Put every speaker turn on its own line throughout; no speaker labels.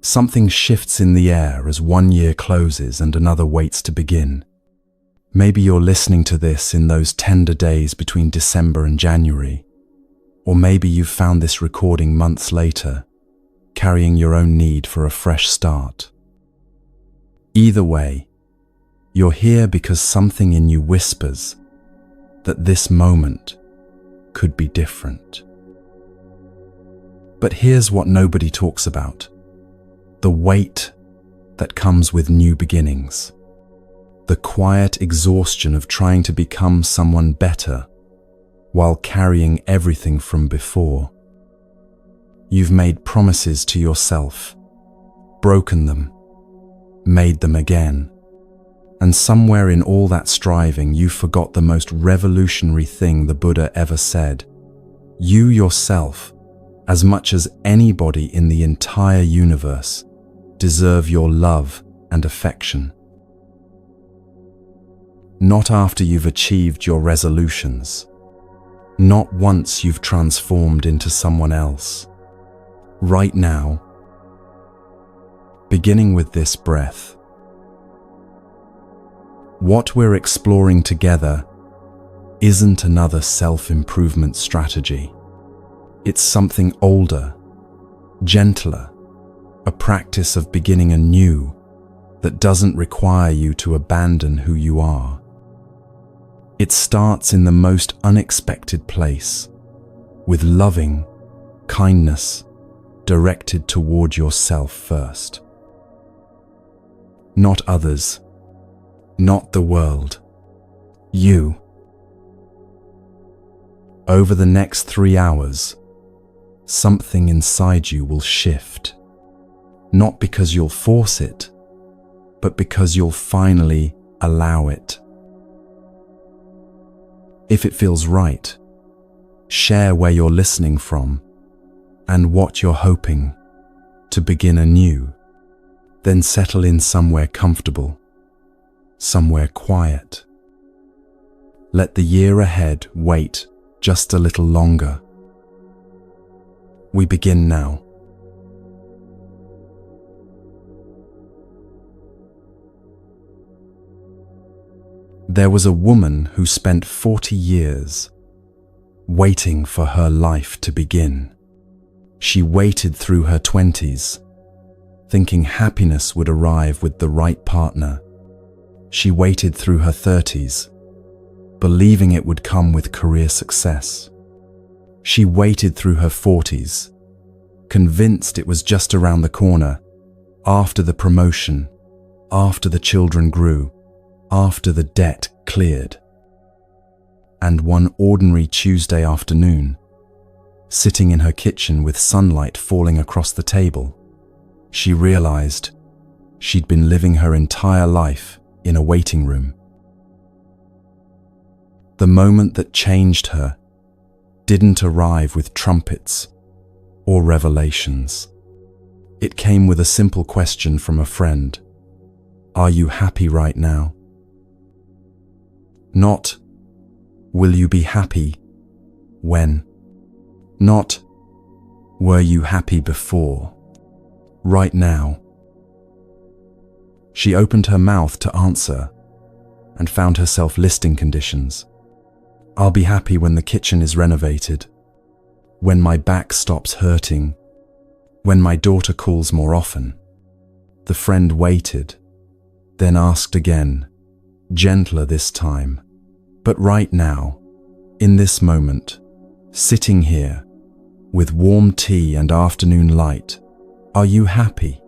Something shifts in the air as one year closes and another waits to begin. Maybe you're listening to this in those tender days between December and January, or maybe you've found this recording months later, carrying your own need for a fresh start. Either way, you're here because something in you whispers that this moment could be different. But here's what nobody talks about: the weight that comes with new beginnings, the quiet exhaustion of trying to become someone better while carrying everything from before. You've made promises to yourself, broken them, made them again, and somewhere in all that striving you forgot the most revolutionary thing the Buddha ever said. You yourself, as much as anybody in the entire universe, deserve your love and affection. Not after you've achieved your resolutions, not once you've transformed into someone else. Right now, beginning with this breath. What we're exploring together isn't another self-improvement strategy. It's something older, gentler, a practice of beginning anew that doesn't require you to abandon who you are. It starts in the most unexpected place, with loving kindness directed toward yourself first. Not others, not the world, you. Over the next 3 hours, something inside you will shift. Not because you'll force it, but because you'll finally allow it. If it feels right, share where you're listening from and what you're hoping to begin anew. Then settle in somewhere comfortable, somewhere quiet. Let the year ahead wait just a little longer. We begin now. There was a woman who spent 40 years waiting for her life to begin. She waited through her 20s, thinking happiness would arrive with the right partner. She waited through her 30s, believing it would come with career success. She waited through her 40s, convinced it was just around the corner, after the promotion, after the children grew, after the debt cleared. And one ordinary Tuesday afternoon, sitting in her kitchen with sunlight falling across the table, she realized she'd been living her entire life in a waiting room. The moment that changed her didn't arrive with trumpets or revelations. It came with a simple question from a friend. Are you happy right now? Not, will you be happy when? Not, were you happy before? Right now. She opened her mouth to answer and found herself listing conditions. I'll be happy when the kitchen is renovated, when my back stops hurting, when my daughter calls more often. The friend waited, then asked again, gentler this time. But right now, in this moment, sitting here, with warm tea and afternoon light, are you happy?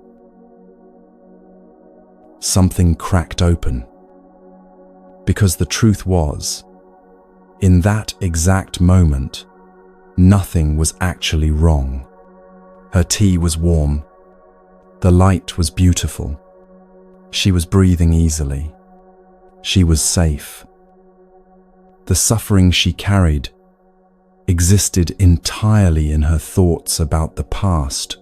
Something cracked open. Because the truth was, in that exact moment, nothing was actually wrong. Her tea was warm. The light was beautiful. She was breathing easily. She was safe. The suffering she carried existed entirely in her thoughts about the past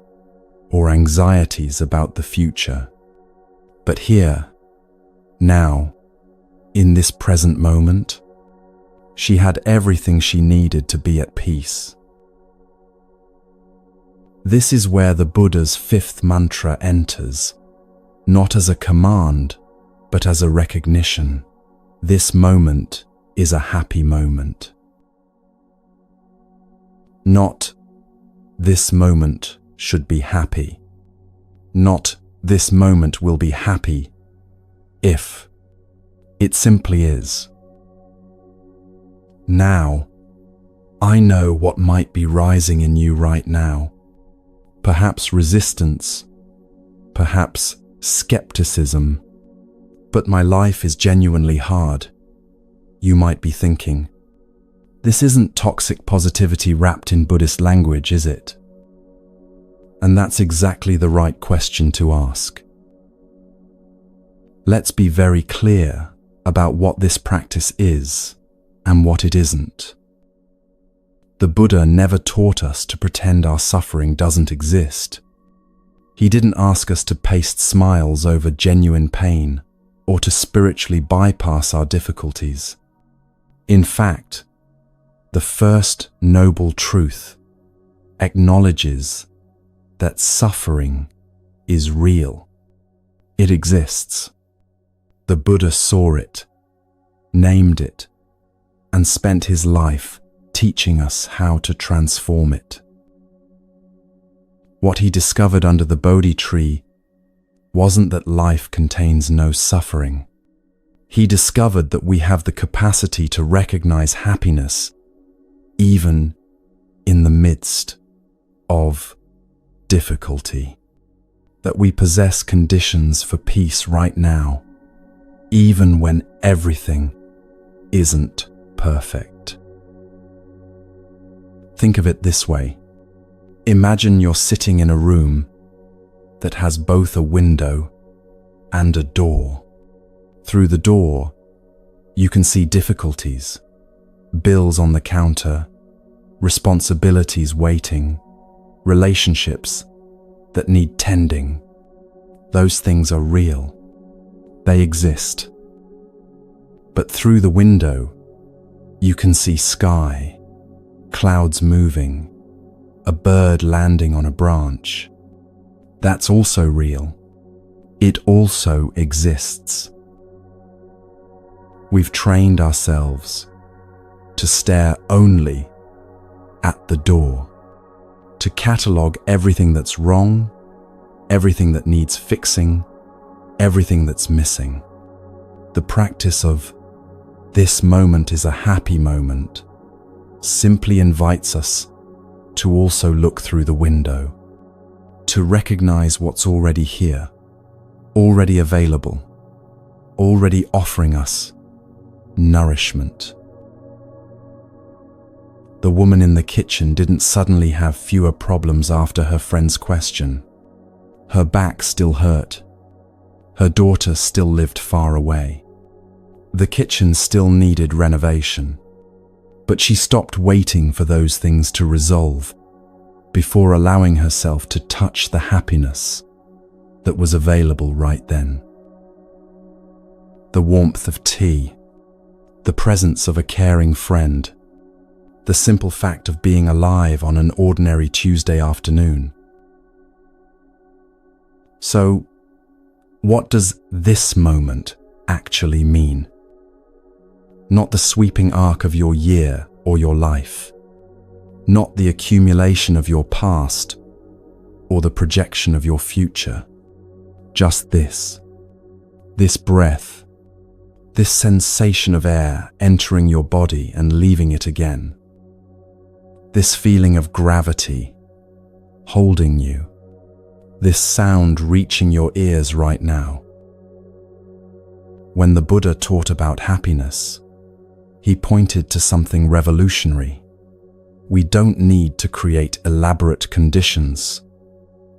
or anxieties about the future. But here, now, in this present moment, she had everything she needed to be at peace. This is where the Buddha's fifth mantra enters, not as a command, but as a recognition. This moment is a happy moment. Not, this moment should be happy. Not, this moment will be happy if. It simply is. Now, I know what might be rising in you right now. Perhaps resistance, perhaps skepticism, but my life is genuinely hard. You might be thinking, this isn't toxic positivity wrapped in Buddhist language, is it? And that's exactly the right question to ask. Let's be very clear about what this practice is and what it isn't. The Buddha never taught us to pretend our suffering doesn't exist. He didn't ask us to paste smiles over genuine pain or to spiritually bypass our difficulties. In fact, the first noble truth acknowledges that suffering is real. It exists. The Buddha saw it, named it, and spent his life teaching us how to transform it. What he discovered under the Bodhi tree wasn't that life contains no suffering. He discovered that we have the capacity to recognize happiness even in the midst of difficulty. That we possess conditions for peace right now, even when everything isn't perfect. Think of it this way. Imagine you're sitting in a room that has both a window and a door. Through the door, you can see difficulties, bills on the counter, responsibilities waiting, relationships that need tending. Those things are real. They exist. But through the window, you can see sky, clouds moving, a bird landing on a branch. That's also real. It also exists. We've trained ourselves to stare only at the door, to catalogue everything that's wrong, everything that needs fixing, everything that's missing. The practice of this moment is a happy moment simply invites us to also look through the window, to recognize what's already here, already available, already offering us nourishment. The woman in the kitchen didn't suddenly have fewer problems after her friend's question. Her back still hurt. Her daughter still lived far away. The kitchen still needed renovation. But she stopped waiting for those things to resolve before allowing herself to touch the happiness that was available right then. The warmth of tea, the presence of a caring friend, the simple fact of being alive on an ordinary Tuesday afternoon. So, what does this moment actually mean? Not the sweeping arc of your year or your life, not the accumulation of your past or the projection of your future. Just this breath, this sensation of air entering your body and leaving it again. This feeling of gravity holding you, this sound reaching your ears right now. When the Buddha taught about happiness, he pointed to something revolutionary. We don't need to create elaborate conditions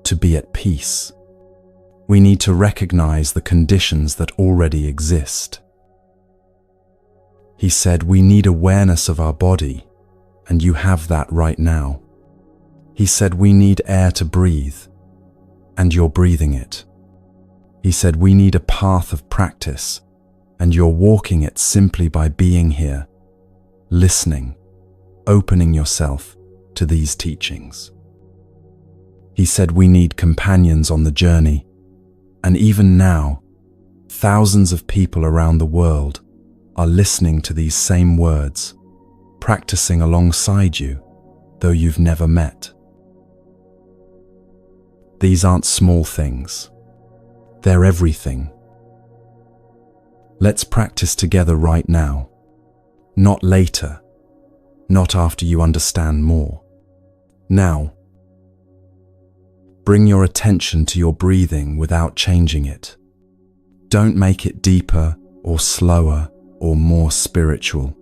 to be at peace. We need to recognize the conditions that already exist. He said we need awareness of our body, and you have that right now. He said we need air to breathe, and you're breathing it. He said we need a path of practice, and you're walking it simply by being here, listening, opening yourself to these teachings. He said we need companions on the journey. And even now, thousands of people around the world are listening to these same words, practicing alongside you, though you've never met. These aren't small things. They're everything. Let's practice together right now. Not later. Not after you understand more. Now. Bring your attention to your breathing without changing it. Don't make it deeper or slower or more spiritual.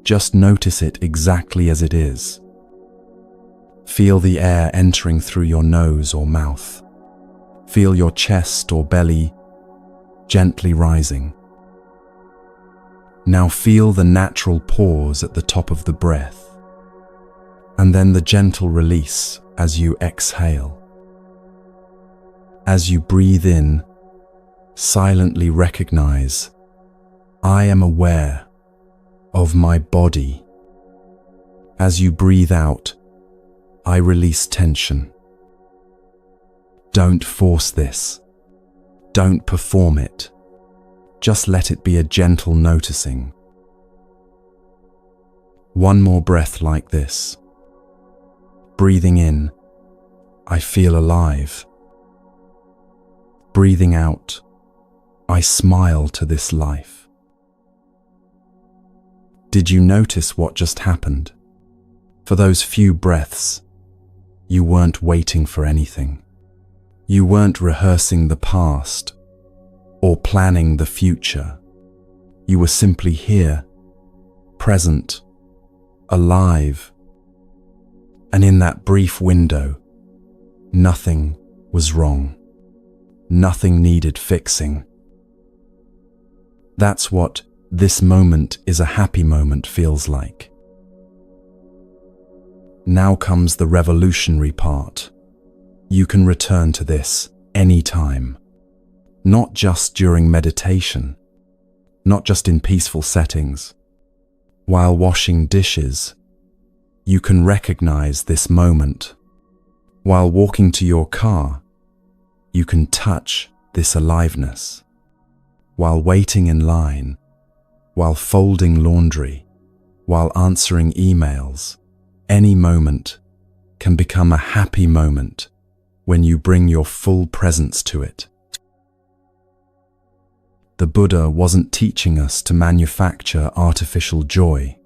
Just notice it exactly as it is. Feel the air entering through your nose or mouth. Feel your chest or belly gently rising. Now feel the natural pause at the top of the breath, and then the gentle release as you exhale. As you breathe in, silently recognize, I am aware of my body. As you breathe out, I release tension. Don't force this. Don't perform it. Just let it be a gentle noticing. One more breath like this. Breathing in, I feel alive. Breathing out, I smile to this life. Did you notice what just happened? For those few breaths, you weren't waiting for anything. You weren't rehearsing the past or planning the future. You were simply here, present, alive. And in that brief window, nothing was wrong. Nothing needed fixing. That's what this moment is a happy moment feels like. Now comes the revolutionary part. You can return to this anytime. Not just during meditation, not just in peaceful settings. While washing dishes, you can recognize this moment. While walking to your car, you can touch this aliveness. While waiting in line, while folding laundry, while answering emails, any moment can become a happy moment when you bring your full presence to it. The Buddha wasn't teaching us to manufacture artificial joy.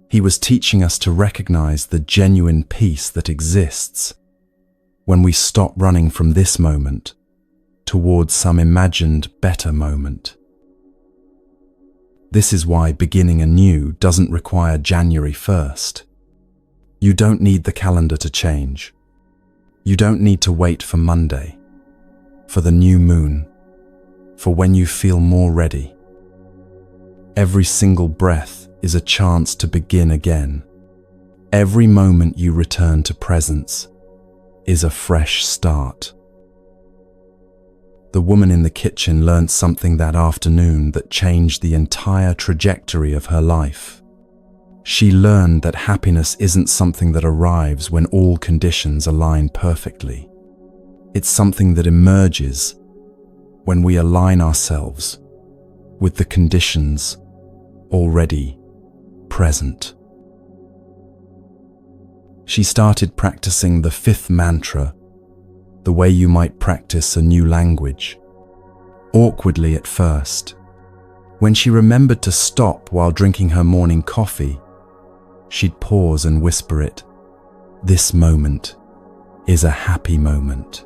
He was teaching us to recognize the genuine peace that exists when we stop running from this moment towards some imagined better moment. This is why beginning anew doesn't require January 1st. You don't need the calendar to change. You don't need to wait for Monday, for the new moon, for when you feel more ready. Every single breath is a chance to begin again. Every moment you return to presence is a fresh start. The woman in the kitchen learned something that afternoon that changed the entire trajectory of her life. She learned that happiness isn't something that arrives when all conditions align perfectly. It's something that emerges when we align ourselves with the conditions already present. She started practicing the 5th mantra, the way you might practice a new language. Awkwardly at first. When she remembered to stop while drinking her morning coffee, she'd pause and whisper it. This moment is a happy moment.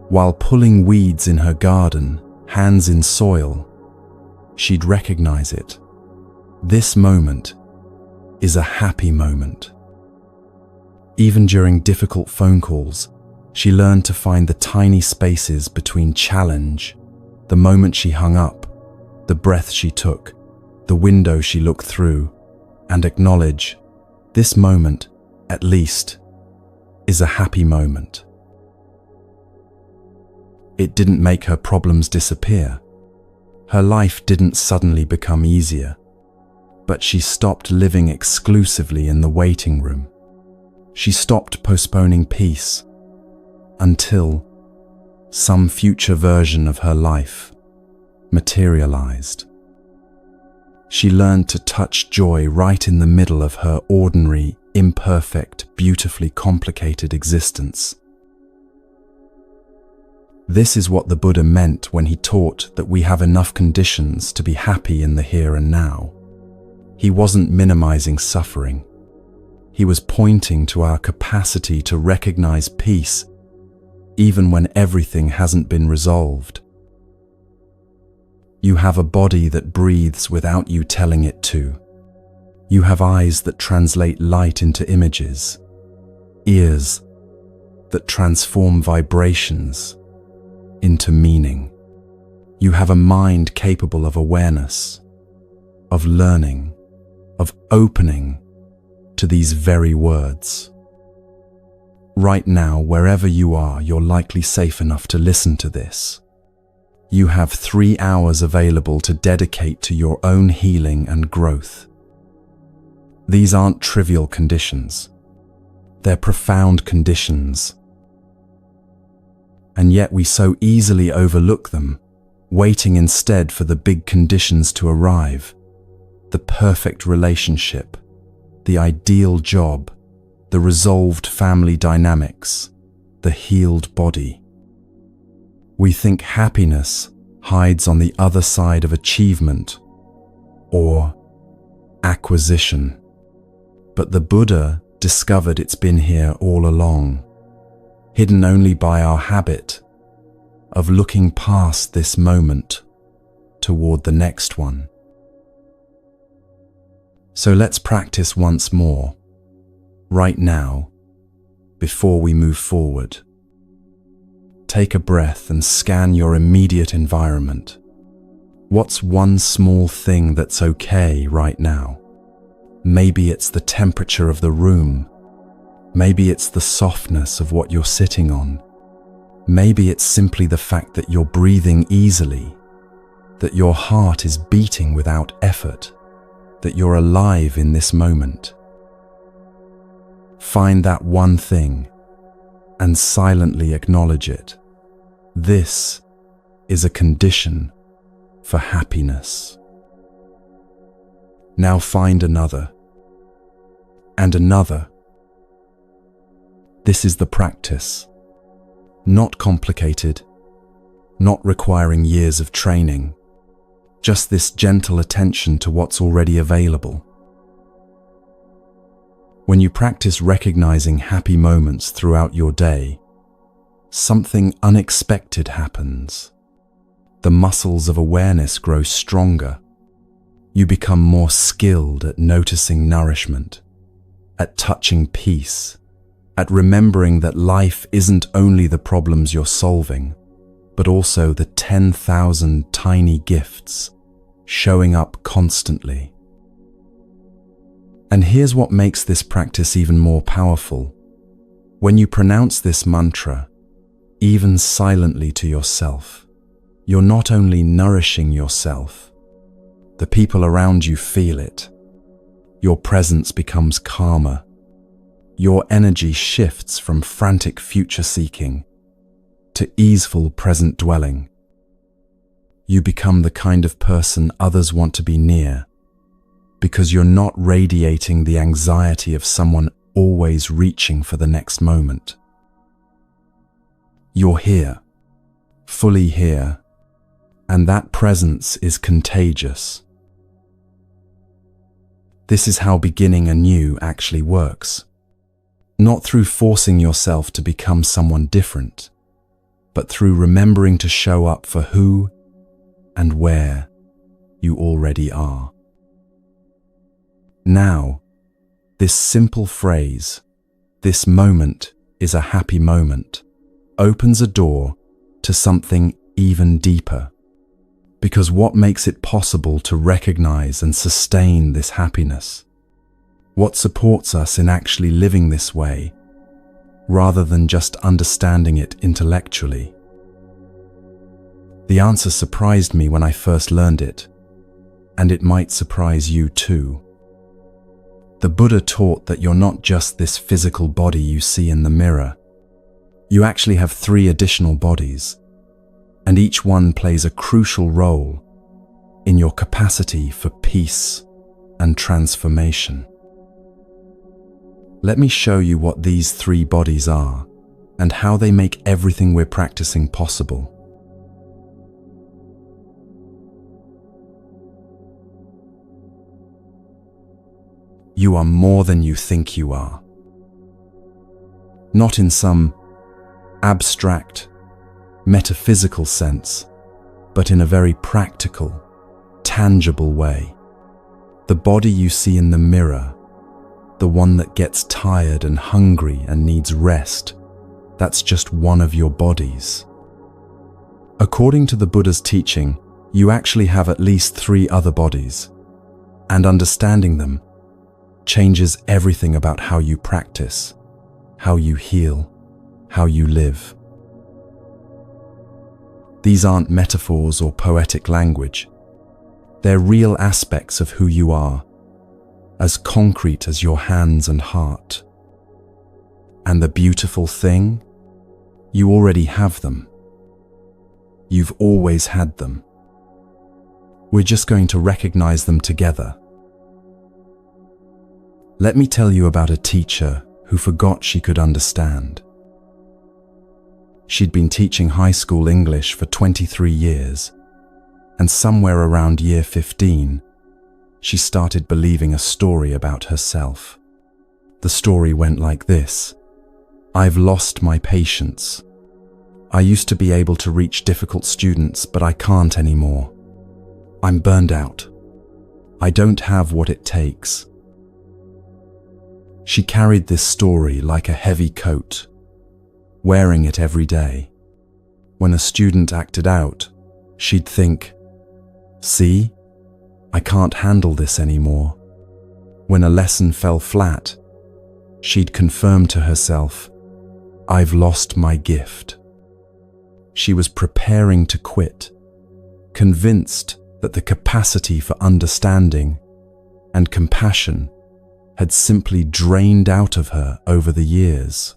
While pulling weeds in her garden, hands in soil, she'd recognize it. This moment is a happy moment. Even during difficult phone calls, she learned to find the tiny spaces between challenge, the moment she hung up, the breath she took, the window she looked through, and acknowledge, this moment, at least, is a happy moment. It didn't make her problems disappear. Her life didn't suddenly become easier, but she stopped living exclusively in the waiting room. She stopped postponing peace until some future version of her life materialized. She learned to touch joy right in the middle of her ordinary, imperfect, beautifully complicated existence. This is what the Buddha meant when he taught that we have enough conditions to be happy in the here and now. He wasn't minimizing suffering. He was pointing to our capacity to recognize peace even when everything hasn't been resolved. You have a body that breathes without you telling it to. You have eyes that translate light into images, ears that transform vibrations into meaning. You have a mind capable of awareness, of learning, of opening to these very words. Right now, wherever you are, you're likely safe enough to listen to this. You have 3 hours available to dedicate to your own healing and growth. These aren't trivial conditions. They're profound conditions. And yet we so easily overlook them, waiting instead for the big conditions to arrive. The perfect relationship, the ideal job, the resolved family dynamics, the healed body. We think happiness hides on the other side of achievement or acquisition. But the Buddha discovered it's been here all along, hidden only by our habit of looking past this moment toward the next one. So let's practice once more, right now, before we move forward. Take a breath and scan your immediate environment. What's one small thing that's okay right now? Maybe it's the temperature of the room. Maybe it's the softness of what you're sitting on. Maybe it's simply the fact that you're breathing easily, that your heart is beating without effort, that you're alive in this moment. Find that one thing and silently acknowledge it. This is a condition for happiness. Now find another and another. This is the practice. Not complicated, not requiring years of training, just this gentle attention to what's already available. When you practice recognizing happy moments throughout your day, something unexpected happens. The muscles of awareness grow stronger. You become more skilled at noticing nourishment, at touching peace, at remembering that life isn't only the problems you're solving, but also the 10,000 tiny gifts showing up constantly. And here's what makes this practice even more powerful. When you pronounce this mantra, even silently to yourself, you're not only nourishing yourself, the people around you feel it. Your presence becomes calmer. Your energy shifts from frantic future-seeking to easeful present dwelling. You become the kind of person others want to be near, because you're not radiating the anxiety of someone always reaching for the next moment. You're here, fully here, and that presence is contagious. This is how beginning anew actually works. Not through forcing yourself to become someone different, but through remembering to show up for who and where you already are. Now, this simple phrase, "This moment is a happy moment," opens a door to something even deeper. Because what makes it possible to recognize and sustain this happiness? What supports us in actually living this way, rather than just understanding it intellectually? The answer surprised me when I first learned it, and it might surprise you too. The Buddha taught that you're not just this physical body you see in the mirror. You actually have 3 additional bodies, and each one plays a crucial role in your capacity for peace and transformation. Let me show you what these 3 bodies are and how they make everything we're practicing possible. You are more than you think you are. Not in some abstract, metaphysical sense, but in a very practical, tangible way. The body you see in the mirror, the one that gets tired and hungry and needs rest, that's just one of your bodies. According to the Buddha's teaching, you actually have at least 3 other bodies, and understanding them changes everything about how you practice, how you heal, how you live. These aren't metaphors or poetic language. They're real aspects of who you are, as concrete as your hands and heart. And the beautiful thing, you already have them. You've always had them. We're just going to recognize them together. Let me tell you about a teacher who forgot she could understand. She'd been teaching high school English for 23 years, and somewhere around year 15, she started believing a story about herself. The story went like this: I've lost my patience. I used to be able to reach difficult students, but I can't anymore. I'm burned out. I don't have what it takes. She carried this story like a heavy coat, wearing it every day. When a student acted out, she'd think, "See, I can't handle this anymore." When a lesson fell flat, she'd confirm to herself, "I've lost my gift." She was preparing to quit, convinced that the capacity for understanding and compassion had simply drained out of her over the years.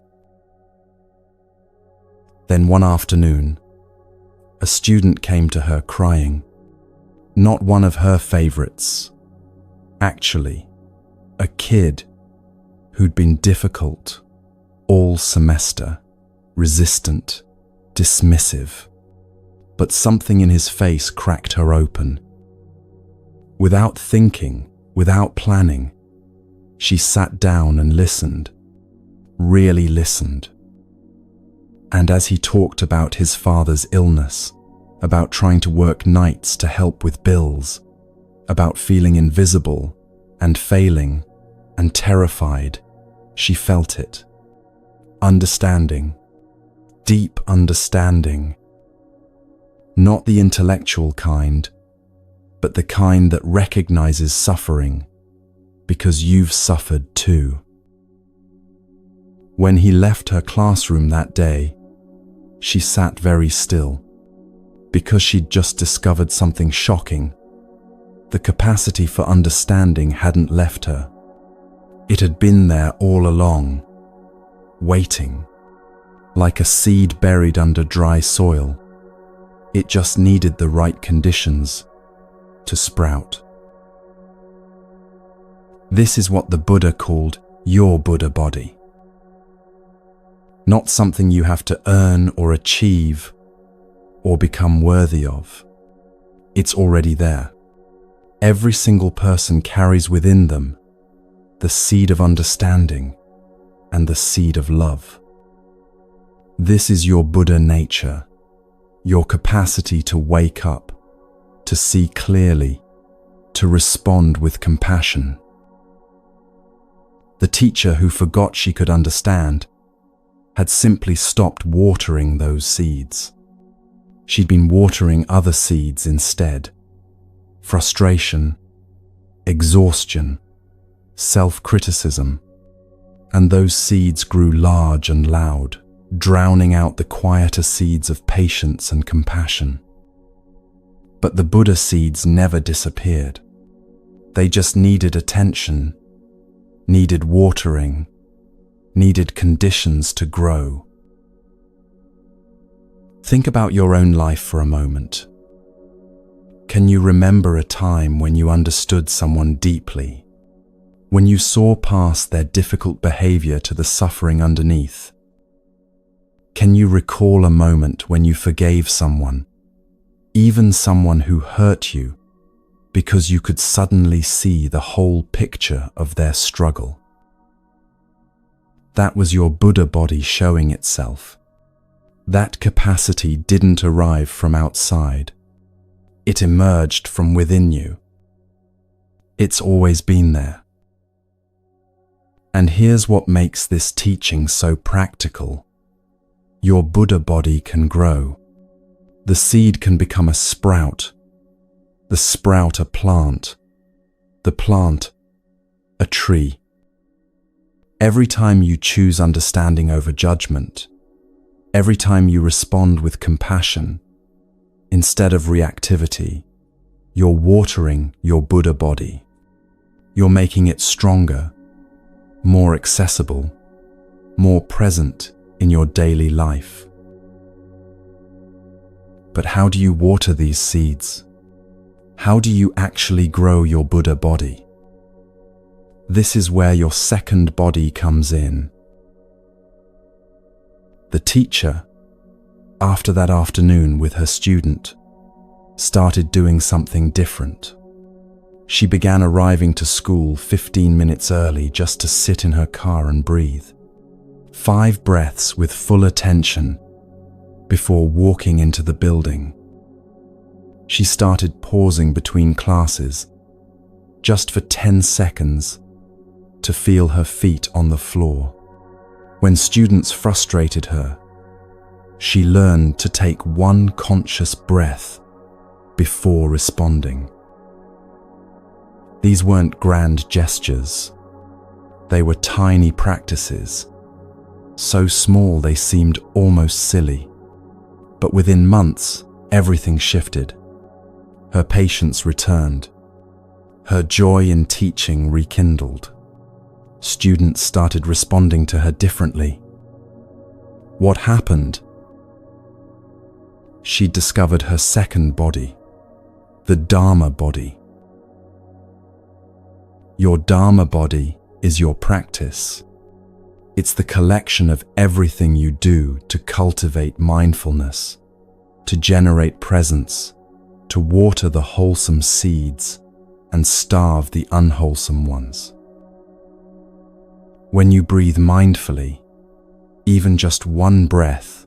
Then one afternoon, a student came to her crying. Not one of her favorites. Actually, a kid who'd been difficult all semester, resistant, dismissive. But something in his face cracked her open. Without thinking, without planning, she sat down and listened, really listened. And as he talked about his father's illness, about trying to work nights to help with bills, about feeling invisible and failing and terrified, she felt it. Understanding, deep understanding. Not the intellectual kind, but the kind that recognizes suffering, because you've suffered too. When he left her classroom that day, she sat very still, because she'd just discovered something shocking. The capacity for understanding hadn't left her. It had been there all along, waiting, like a seed buried under dry soil. It just needed the right conditions to sprout. This is what the Buddha called your Buddha body. Not something you have to earn or achieve or become worthy of. It's already there. Every single person carries within them the seed of understanding and the seed of love. This is your Buddha nature, your capacity to wake up, to see clearly, to respond with compassion. The teacher who forgot she could understand had simply stopped watering those seeds. She'd been watering other seeds instead. Frustration, exhaustion, self-criticism, and those seeds grew large and loud, drowning out the quieter seeds of patience and compassion. But the Buddha seeds never disappeared. They just needed attention, needed watering, needed conditions to grow. Think about your own life for a moment. Can you remember a time when you understood someone deeply, when you saw past their difficult behavior to the suffering underneath? Can you recall a moment when you forgave someone, even someone who hurt you, because you could suddenly see the whole picture of their struggle? That was your Buddha body showing itself. That capacity didn't arrive from outside. It emerged from within you. It's always been there. And here's what makes this teaching so practical. Your Buddha body can grow. The seed can become a sprout, the sprout a plant, the plant a tree. Every time you choose understanding over judgment, every time you respond with compassion instead of reactivity, you're watering your Buddha body. You're making it stronger, more accessible, more present in your daily life. But how do you water these seeds? How do you actually grow your Buddha body? This is where your second body comes in. The teacher, after that afternoon with her student, started doing something different. She began arriving to school 15 minutes early just to sit in her car and breathe. 5 breaths with full attention before walking into the building. She started pausing between classes, just for 10 seconds, to feel her feet on the floor. When students frustrated her, she learned to take one conscious breath before responding. These weren't grand gestures. They were tiny practices, so small they seemed almost silly. But within months, everything shifted. Her patience returned. Her joy in teaching rekindled. Students started responding to her differently. What happened? She discovered her second body, the Dharma body. Your Dharma body is your practice. It's the collection of everything you do to cultivate mindfulness, to generate presence, to water the wholesome seeds and starve the unwholesome ones. When you breathe mindfully, even just one breath,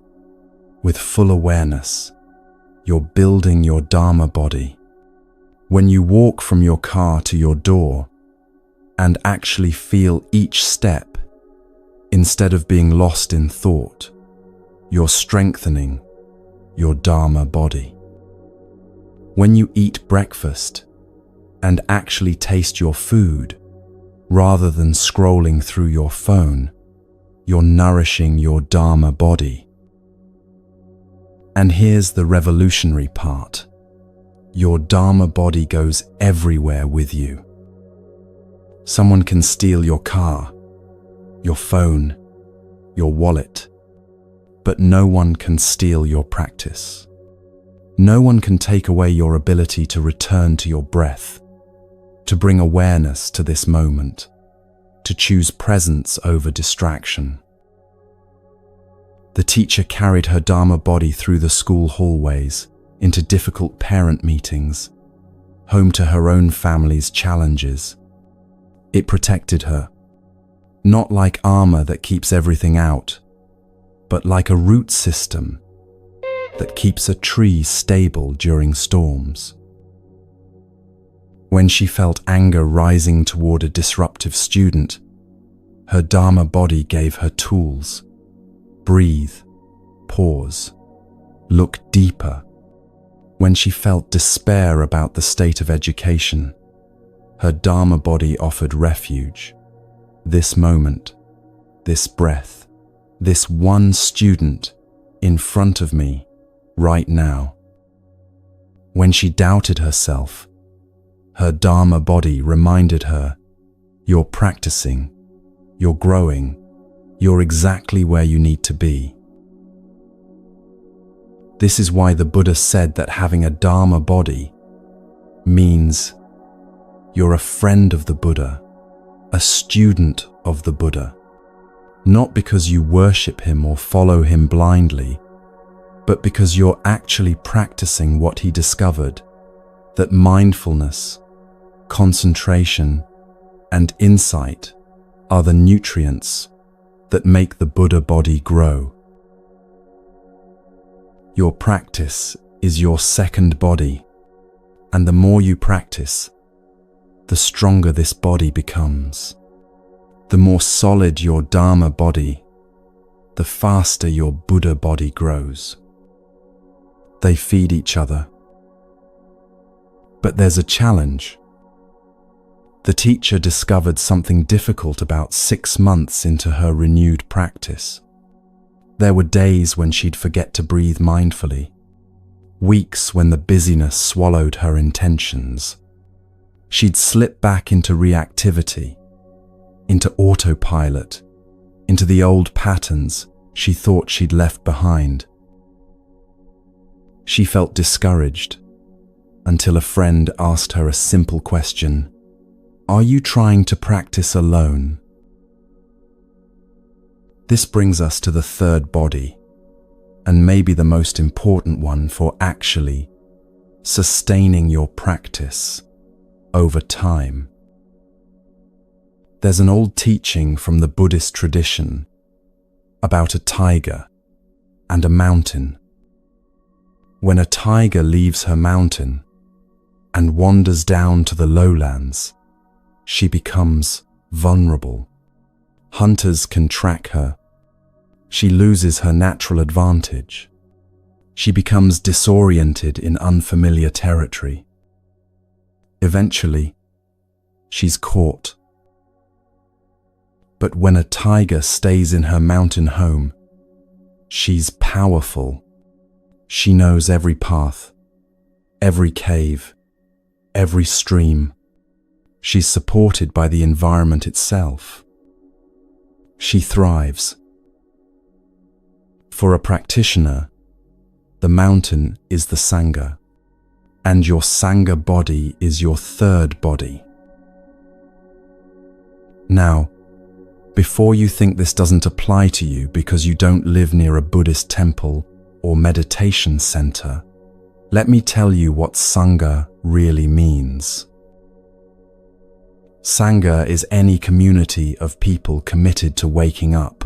with full awareness, you're building your Dharma body. When you walk from your car to your door and actually feel each step, instead of being lost in thought, you're strengthening your Dharma body. When you eat breakfast and actually taste your food, rather than scrolling through your phone, you're nourishing your Dharma body. And here's the revolutionary part. Your Dharma body goes everywhere with you. Someone can steal your car, your phone, your wallet, but no one can steal your practice. No one can take away your ability to return to your breath, to bring awareness to this moment, to choose presence over distraction. The teacher carried her Dharma body through the school hallways, into difficult parent meetings, home to her own family's challenges. It protected her, not like armor that keeps everything out, but like a root system that keeps a tree stable during storms. When she felt anger rising toward a disruptive student, her Dharma body gave her tools. Breathe, pause, look deeper. When she felt despair about the state of education, her Dharma body offered refuge. This moment, this breath, this one student in front of me right now. When she doubted herself, her Dharma body reminded her, You're practicing, you're growing, you're exactly where you need to be. This is why the Buddha said that having a Dharma body means you're a friend of the Buddha, a student of the Buddha, not because you worship him or follow him blindly, but because you're actually practicing what he discovered, that mindfulness, concentration, and insight are the nutrients that make the Buddha body grow. Your practice is your second body, and the more you practice, the stronger this body becomes. The more solid your Dharma body, the faster your Buddha body grows. They feed each other. But there's a challenge. The teacher discovered something difficult about 6 months into her renewed practice. There were days when she'd forget to breathe mindfully, weeks when the busyness swallowed her intentions. She'd slip back into reactivity, into autopilot, into the old patterns she thought she'd left behind. She felt discouraged until a friend asked her a simple question: "Are you trying to practice alone?" This brings us to the third body, and maybe the most important one for actually sustaining your practice over time. There's an old teaching from the Buddhist tradition about a tiger and a mountain. When a tiger leaves her mountain and wanders down to the lowlands, she becomes vulnerable. Hunters can track her. She loses her natural advantage. She becomes disoriented in unfamiliar territory. Eventually, she's caught. But when a tiger stays in her mountain home, she's powerful. She knows every path, every cave, every stream. She's supported by the environment itself. She thrives. For a practitioner, the mountain is the Sangha, and your Sangha body is your third body. Now, before you think this doesn't apply to you because you don't live near a Buddhist temple or meditation center, let me tell you what Sangha really means. Sangha is any community of people committed to waking up.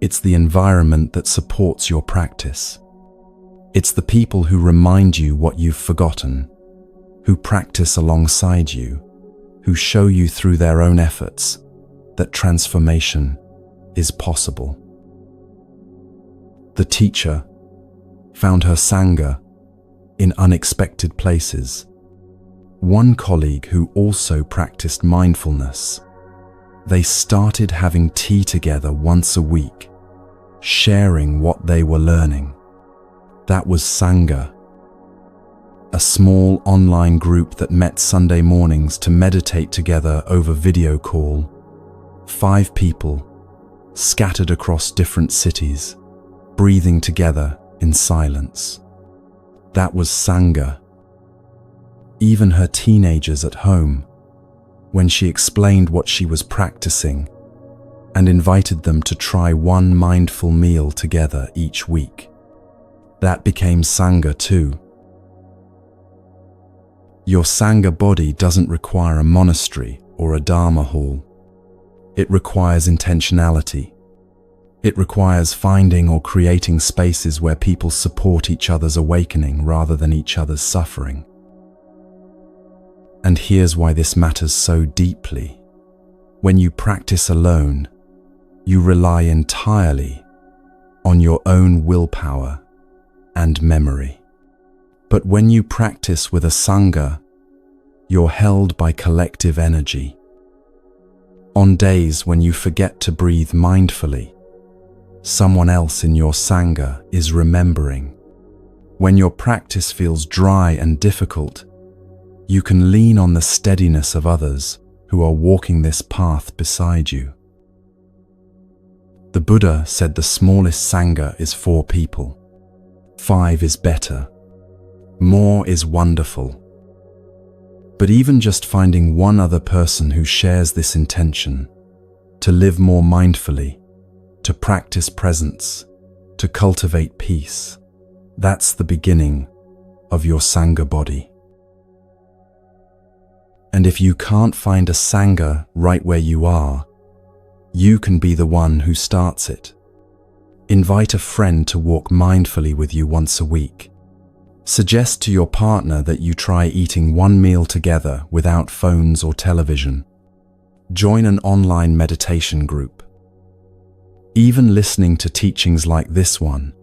It's the environment that supports your practice. It's the people who remind you what you've forgotten, who practice alongside you, who show you through their own efforts that transformation is possible. The teacher found her Sangha in unexpected places. One colleague who also practiced mindfulness. They started having tea together once a week, sharing what they were learning. That was Sangha, a small online group that met Sunday mornings to meditate together over video call. 5 people, scattered across different cities, breathing together in silence. That was Sangha. Even her teenagers at home, when she explained what she was practicing and invited them to try one mindful meal together each week. That became Sangha too. Your Sangha body doesn't require a monastery or a Dharma hall. It requires intentionality. It requires finding or creating spaces where people support each other's awakening rather than each other's suffering. And here's why this matters so deeply. When you practice alone, you rely entirely on your own willpower and memory. But when you practice with a Sangha, you're held by collective energy. On days when you forget to breathe mindfully, someone else in your Sangha is remembering. When your practice feels dry and difficult, you can lean on the steadiness of others who are walking this path beside you. The Buddha said the smallest Sangha is 4 people. 5 is better. More is wonderful. But even just finding one other person who shares this intention, to live more mindfully, to practice presence, to cultivate peace, that's the beginning of your Sangha body. And if you can't find a Sangha right where you are, you can be the one who starts it. Invite a friend to walk mindfully with you once a week. Suggest to your partner that you try eating one meal together without phones or television. Join an online meditation group. Even listening to teachings like this one,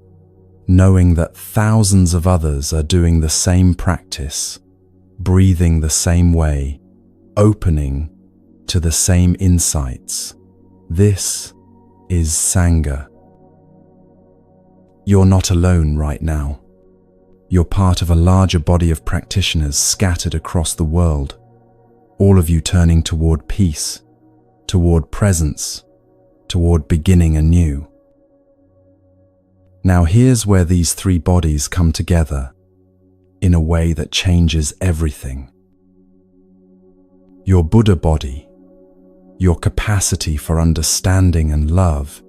knowing that thousands of others are doing the same practice, breathing the same way, opening to the same insights. This is Sangha. You're not alone right now. You're part of a larger body of practitioners scattered across the world, all of you turning toward peace, toward presence, toward beginning anew. Now here's where these 3 bodies come together in a way that changes everything. Your Buddha body, your capacity for understanding and love,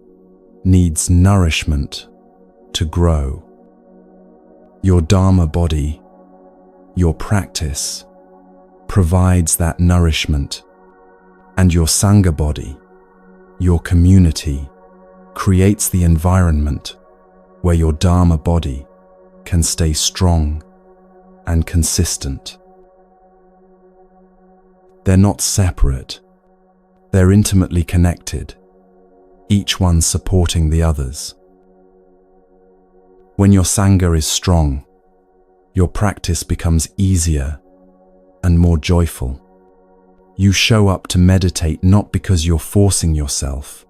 needs nourishment to grow. Your Dharma body, your practice, provides that nourishment, and your Sangha body, your community, creates the environment where your Dharma body can stay strong and consistent. They're not separate, they're intimately connected, each one supporting the others. When your Sangha is strong, your practice becomes easier and more joyful. You show up to meditate not because you're forcing yourself,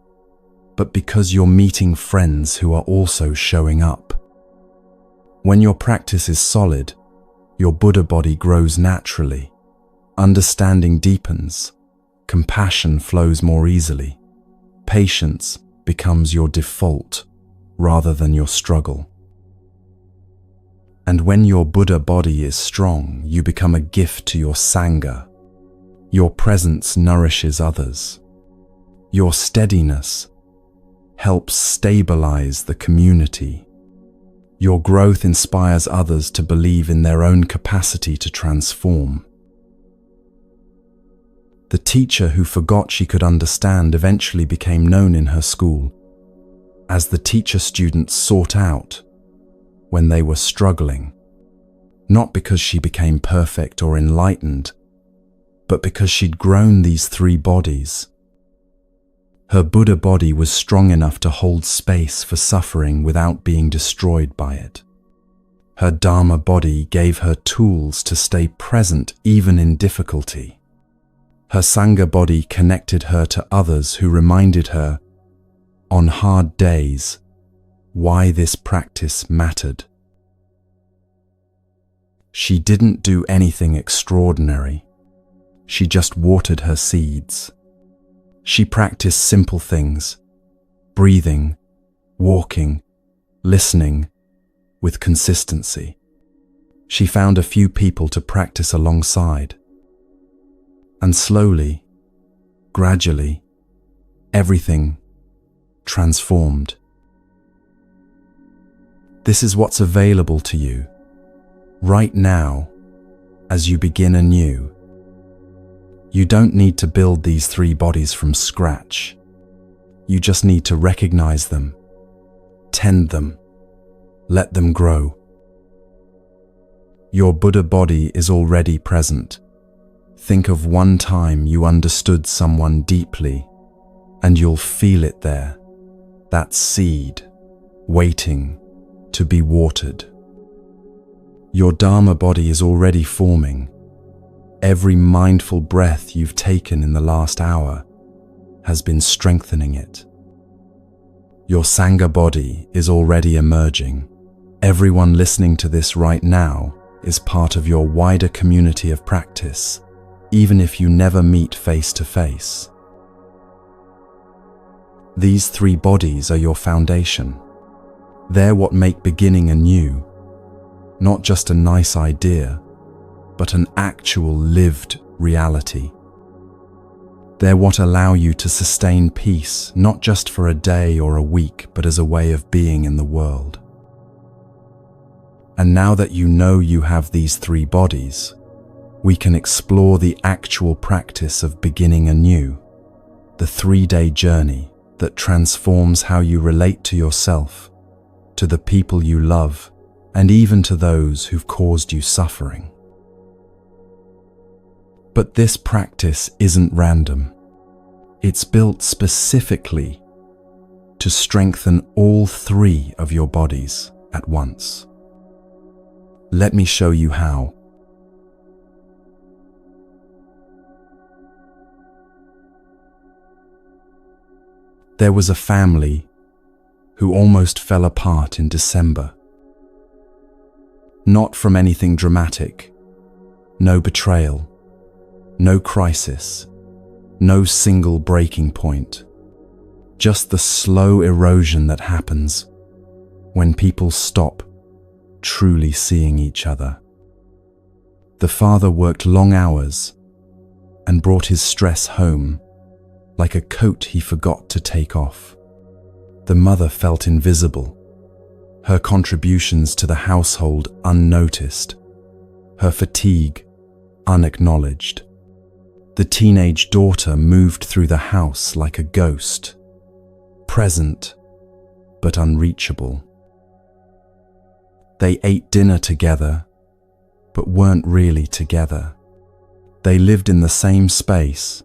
but because you're meeting friends who are also showing up. When your practice is solid, your Buddha body grows naturally, understanding deepens, compassion flows more easily, patience becomes your default rather than your struggle. And when your Buddha body is strong, you become a gift to your Sangha. Your presence nourishes others. Your steadiness helps stabilize the community. Your growth inspires others to believe in their own capacity to transform. The teacher who forgot she could understand eventually became known in her school, as the teacher students sought out when they were struggling, not because she became perfect or enlightened, but because she'd grown these 3 bodies. Her Buddha body was strong enough to hold space for suffering without being destroyed by it. Her Dharma body gave her tools to stay present even in difficulty. Her Sangha body connected her to others who reminded her, on hard days, why this practice mattered. She didn't do anything extraordinary. She just watered her seeds. She practiced simple things, breathing, walking, listening, with consistency. She found a few people to practice alongside. And slowly, gradually, everything transformed. This is what's available to you right now as you begin anew. You don't need to build these 3 bodies from scratch. You just need to recognize them, tend them, let them grow. Your Buddha body is already present. Think of one time you understood someone deeply, and you'll feel it there, that seed, waiting to be watered. Your Dharma body is already forming. Every mindful breath you've taken in the last hour has been strengthening it. Your Sangha body is already emerging. Everyone listening to this right now is part of your wider community of practice, even if you never meet face to face. These three bodies are your foundation. They're what make beginning anew, not just a nice idea, but an actual lived reality. They're what allow you to sustain peace, not just for a day or a week, but as a way of being in the world. And now that you know you have these three bodies, we can explore the actual practice of beginning anew, the 3-day journey that transforms how you relate to yourself, to the people you love, and even to those who've caused you suffering. But this practice isn't random. It's built specifically to strengthen all three of your bodies at once. Let me show you how. There was a family who almost fell apart in December. Not from anything dramatic, no betrayal, no crisis, no single breaking point, just the slow erosion that happens when people stop truly seeing each other. The father worked long hours and brought his stress home like a coat he forgot to take off. The mother felt invisible, her contributions to the household unnoticed, her fatigue unacknowledged. The teenage daughter moved through the house like a ghost, present but unreachable. They ate dinner together, but weren't really together. They lived in the same space,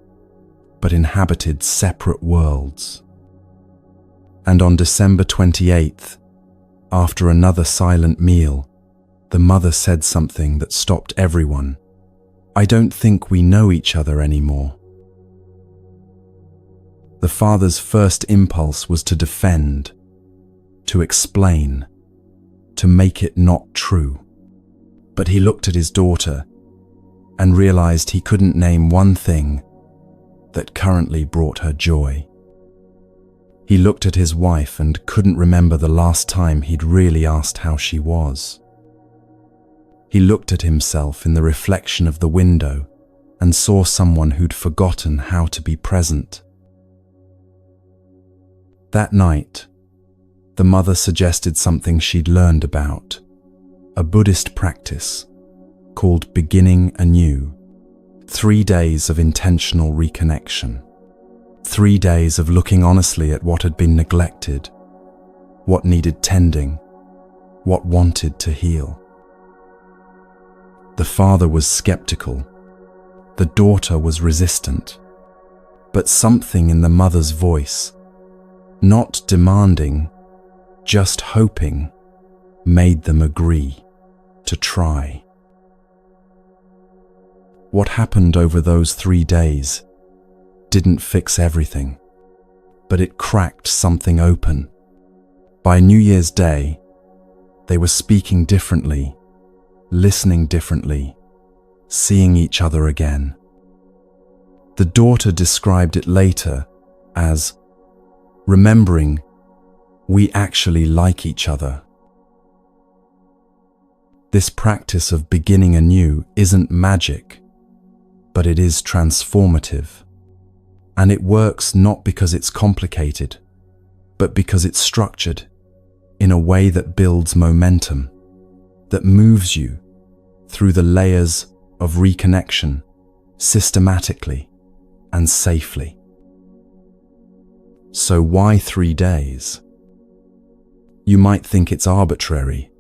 but inhabited separate worlds. And on December 28th, after another silent meal, the mother said something that stopped everyone. "I don't think we know each other anymore." The father's first impulse was to defend, to explain, to make it not true. But he looked at his daughter and realized he couldn't name one thing that currently brought her joy. He looked at his wife and couldn't remember the last time he'd really asked how she was. He looked at himself in the reflection of the window and saw someone who'd forgotten how to be present. That night, the mother suggested something she'd learned about, a Buddhist practice called beginning anew. 3 days of intentional reconnection. 3 days of looking honestly at what had been neglected, what needed tending, what wanted to heal. The father was skeptical. The daughter was resistant. But something in the mother's voice, not demanding, just hoping, made them agree to try. What happened over those 3 days didn't fix everything, but it cracked something open. By New Year's Day, they were speaking differently, listening differently, seeing each other again. The daughter described it later as remembering we actually like each other. This practice of beginning anew isn't magic, but it is transformative. And it works not because it's complicated, but because it's structured in a way that builds momentum, that moves you through the layers of reconnection systematically and safely. So why 3 days? You might think it's arbitrary,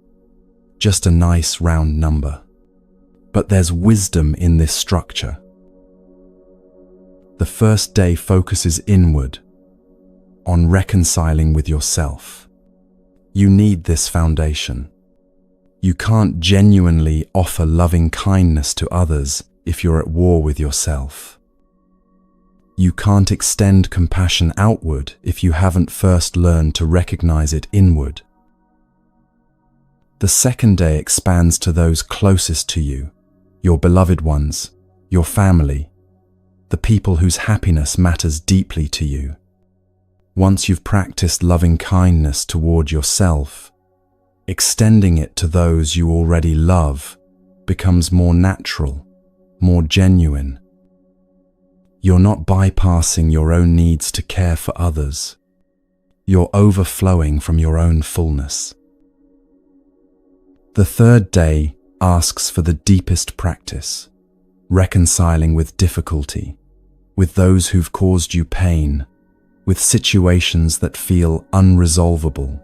just a nice round number. But there's wisdom in this structure. The first day focuses inward, on reconciling with yourself. You need this foundation. You can't genuinely offer loving kindness to others if you're at war with yourself. You can't extend compassion outward if you haven't first learned to recognize it inward. The second day expands to those closest to you, your beloved ones, your family, the people whose happiness matters deeply to you. Once you've practiced loving kindness toward yourself, extending it to those you already love becomes more natural, more genuine. You're not bypassing your own needs to care for others. You're overflowing from your own fullness. The third day asks for the deepest practice, reconciling with difficulty, with those who've caused you pain, with situations that feel unresolvable.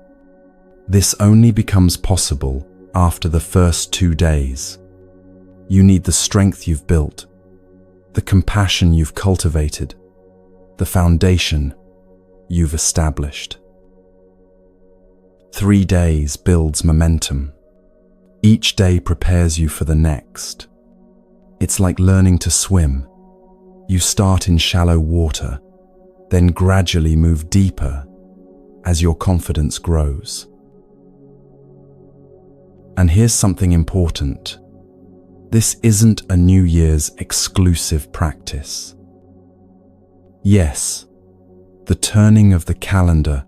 This only becomes possible after the first 2 days. You need the strength you've built, the compassion you've cultivated, the foundation you've established. 3 days builds momentum. Each day prepares you for the next. It's like learning to swim. You start in shallow water, then gradually move deeper as your confidence grows. And here's something important. This isn't a New Year's exclusive practice. Yes, the turning of the calendar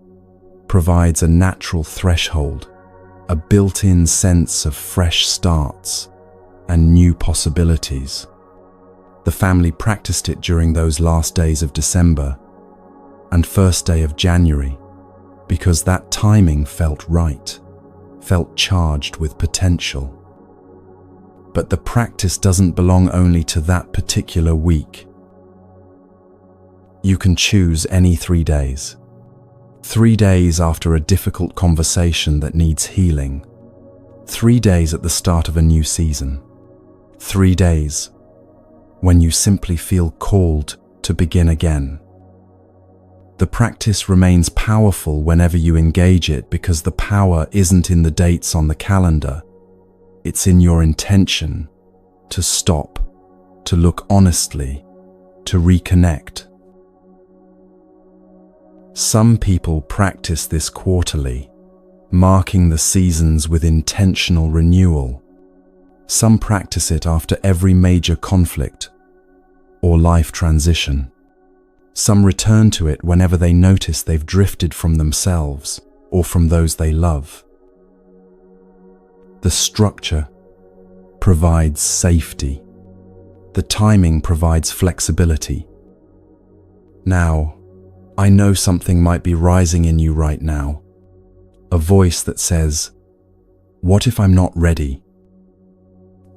provides a natural threshold, a built-in sense of fresh starts and new possibilities. The family practiced it during those last days of December and first day of January because that timing felt right, felt charged with potential. But the practice doesn't belong only to that particular week. You can choose any 3 days. 3 days after a difficult conversation that needs healing. 3 days at the start of a new season. 3 days when you simply feel called to begin again. The practice remains powerful whenever you engage it because the power isn't in the dates on the calendar. It's in your intention to stop, to look honestly, to reconnect. Some people practice this quarterly, marking the seasons with intentional renewal. Some practice it after every major conflict or life transition. Some return to it whenever they notice they've drifted from themselves or from those they love. The structure provides safety. The timing provides flexibility. Now, I know something might be rising in you right now. A voice that says, "What if I'm not ready?"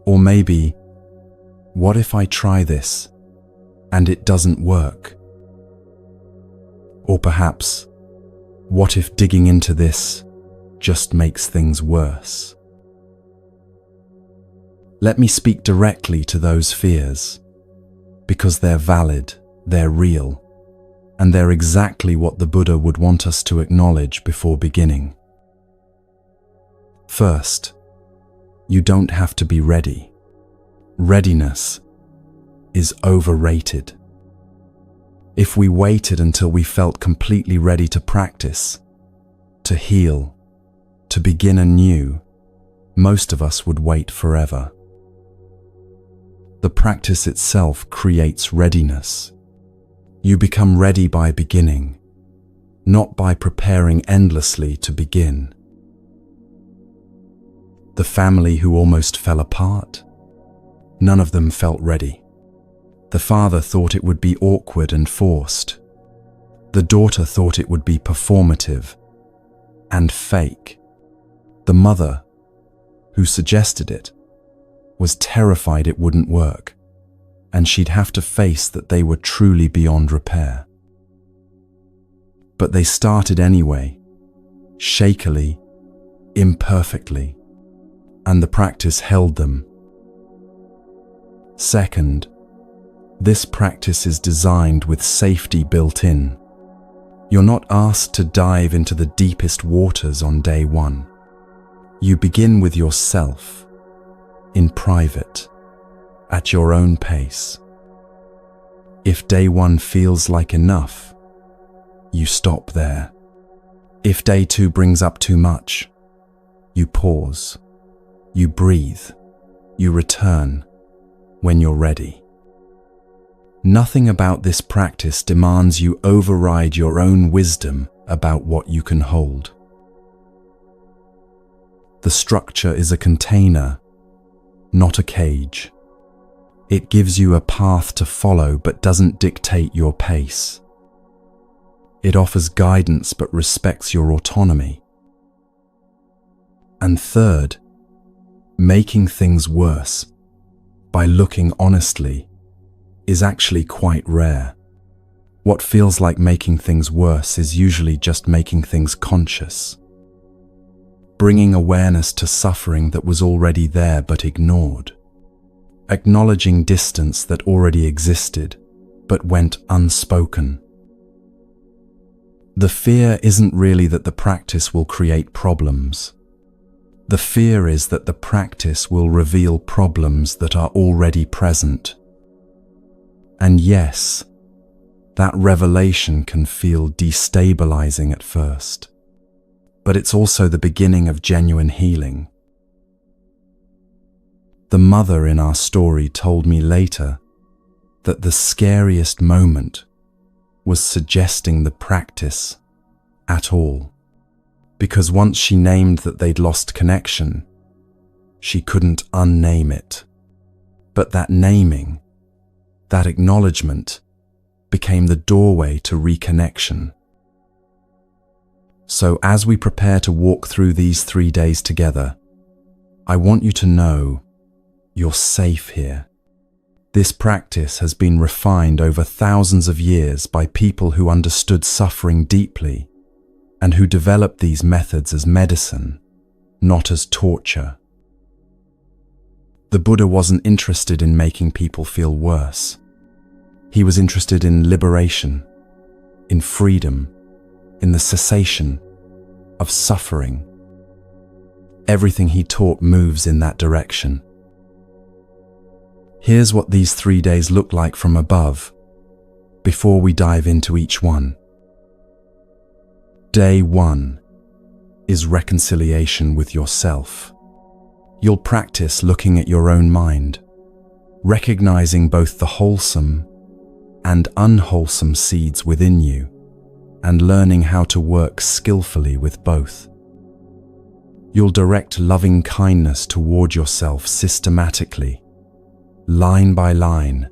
Or maybe, "What if I try this and it doesn't work?" Or perhaps, "What if digging into this just makes things worse?" Let me speak directly to those fears, because they're valid, they're real, and they're exactly what the Buddha would want us to acknowledge before beginning. First, you don't have to be ready. Readiness is overrated. If we waited until we felt completely ready to practice, to heal, to begin anew, most of us would wait forever. The practice itself creates readiness. You become ready by beginning, not by preparing endlessly to begin. The family who almost fell apart, none of them felt ready. The father thought it would be awkward and forced. The daughter thought it would be performative and fake. The mother, who suggested it, was terrified it wouldn't work, and she'd have to face that they were truly beyond repair. But they started anyway, shakily, imperfectly, and the practice held them. Second, this practice is designed with safety built in. You're not asked to dive into the deepest waters on day one. You begin with yourself, in private, at your own pace. If day one feels like enough, you stop there. If day two brings up too much, you pause, you breathe, you return when you're ready. Nothing about this practice demands you override your own wisdom about what you can hold. The structure is a container, not a cage. It gives you a path to follow but doesn't dictate your pace. It offers guidance but respects your autonomy. And third, making things worse by looking honestly is actually quite rare. What feels like making things worse is usually just making things conscious. Bringing awareness to suffering that was already there but ignored. Acknowledging distance that already existed but went unspoken. The fear isn't really that the practice will create problems. The fear is that the practice will reveal problems that are already present. And yes, that revelation can feel destabilizing at first. But it's also the beginning of genuine healing. The mother in our story told me later that the scariest moment was suggesting the practice at all. Because once she named that they'd lost connection, she couldn't unname it. But that naming, that acknowledgement, became the doorway to reconnection. So as we prepare to walk through these 3 days together, I want you to know you're safe here. This practice has been refined over thousands of years by people who understood suffering deeply and who developed these methods as medicine, not as torture. The Buddha wasn't interested in making people feel worse. He was interested in liberation, in freedom, in the cessation of suffering. Everything he taught moves in that direction. Here's what these 3 days look like from above, before we dive into each one. Day 1 is reconciliation with yourself. You'll practice looking at your own mind, recognizing both the wholesome and unwholesome seeds within you, and learning how to work skillfully with both. You'll direct loving kindness toward yourself systematically, line by line,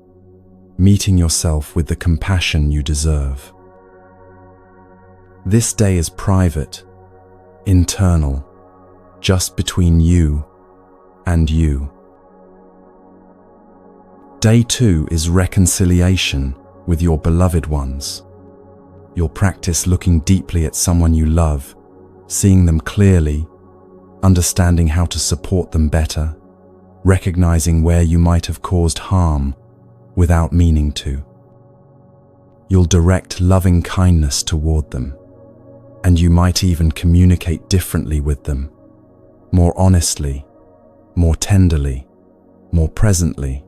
meeting yourself with the compassion you deserve. This day is private, internal, just between you and you. Day 2 is reconciliation with your beloved ones. You'll practice looking deeply at someone you love, seeing them clearly, understanding how to support them better, recognizing where you might have caused harm without meaning to. You'll direct loving kindness toward them, and you might even communicate differently with them, more honestly, more tenderly, more presently.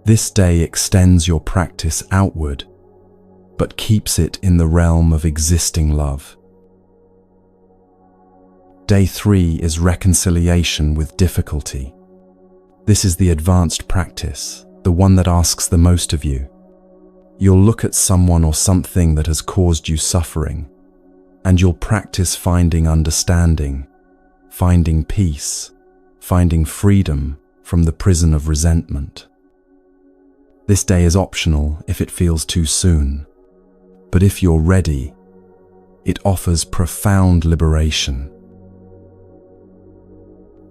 This day extends your practice outward, but keeps it in the realm of existing love. Day 3 is reconciliation with difficulty. This is the advanced practice, the one that asks the most of you. You'll look at someone or something that has caused you suffering, and you'll practice finding understanding, finding peace, finding freedom from the prison of resentment. This day is optional if it feels too soon, but if you're ready, it offers profound liberation.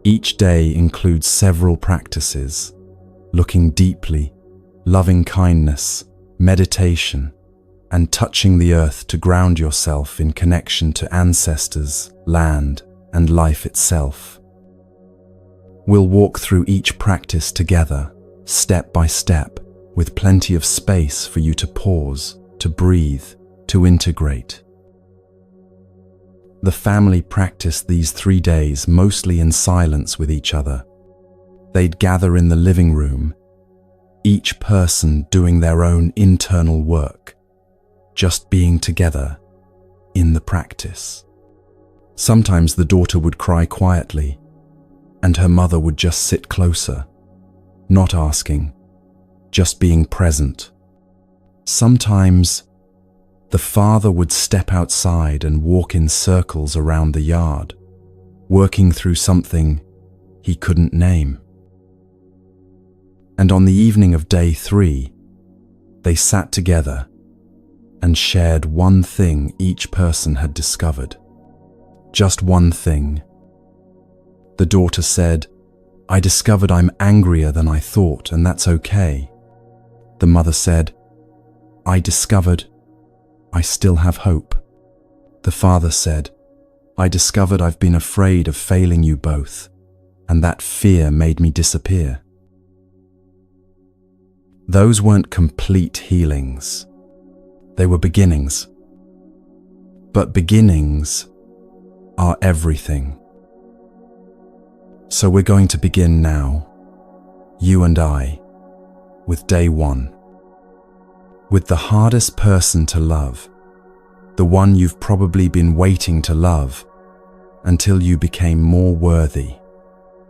Each day includes several practices, looking deeply, loving kindness, meditation, and touching the earth to ground yourself in connection to ancestors, land, and life itself. We'll walk through each practice together, step by step, with plenty of space for you to pause, to breathe, to integrate. The family practiced these 3 days mostly in silence with each other. They'd gather in the living room, each person doing their own internal work, just being together in the practice. Sometimes the daughter would cry quietly, and her mother would just sit closer, not asking, just being present. Sometimes the father would step outside and walk in circles around the yard, working through something he couldn't name. And on the evening of day 3, they sat together and shared one thing each person had discovered. Just one thing. The daughter said, "I discovered I'm angrier than I thought, and that's okay." The mother said, "I discovered I still have hope." The father said, "I discovered I've been afraid of failing you both, and that fear made me disappear." Those weren't complete healings. They were beginnings. But beginnings are everything. So we're going to begin now, you and I, with day 1. With the hardest person to love, the one you've probably been waiting to love until you became more worthy,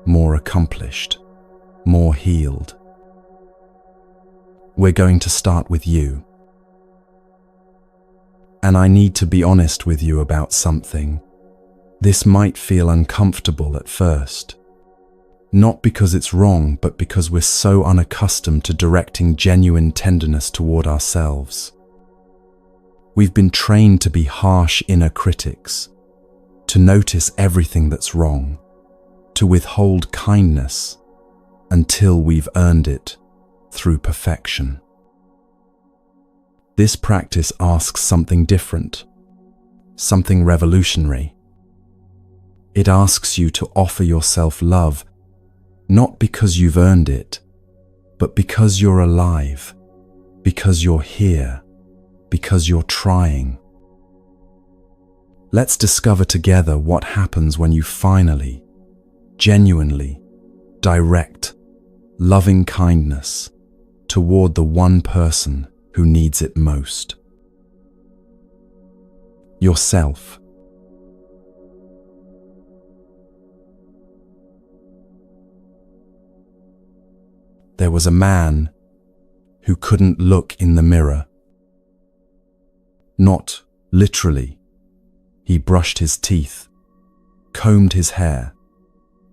more accomplished, more healed. We're going to start with you. And I need to be honest with you about something. This might feel uncomfortable at first. Not because it's wrong, but because we're so unaccustomed to directing genuine tenderness toward ourselves. We've been trained to be harsh inner critics, to notice everything that's wrong, to withhold kindness until we've earned it through perfection. This practice asks something different, something revolutionary. It asks you to offer yourself love, not because you've earned it, but because you're alive, because you're here, because you're trying. Let's discover together what happens when you finally, genuinely, direct loving kindness toward the one person who needs it most. Yourself. There was a man who couldn't look in the mirror. Not literally. He brushed his teeth, combed his hair,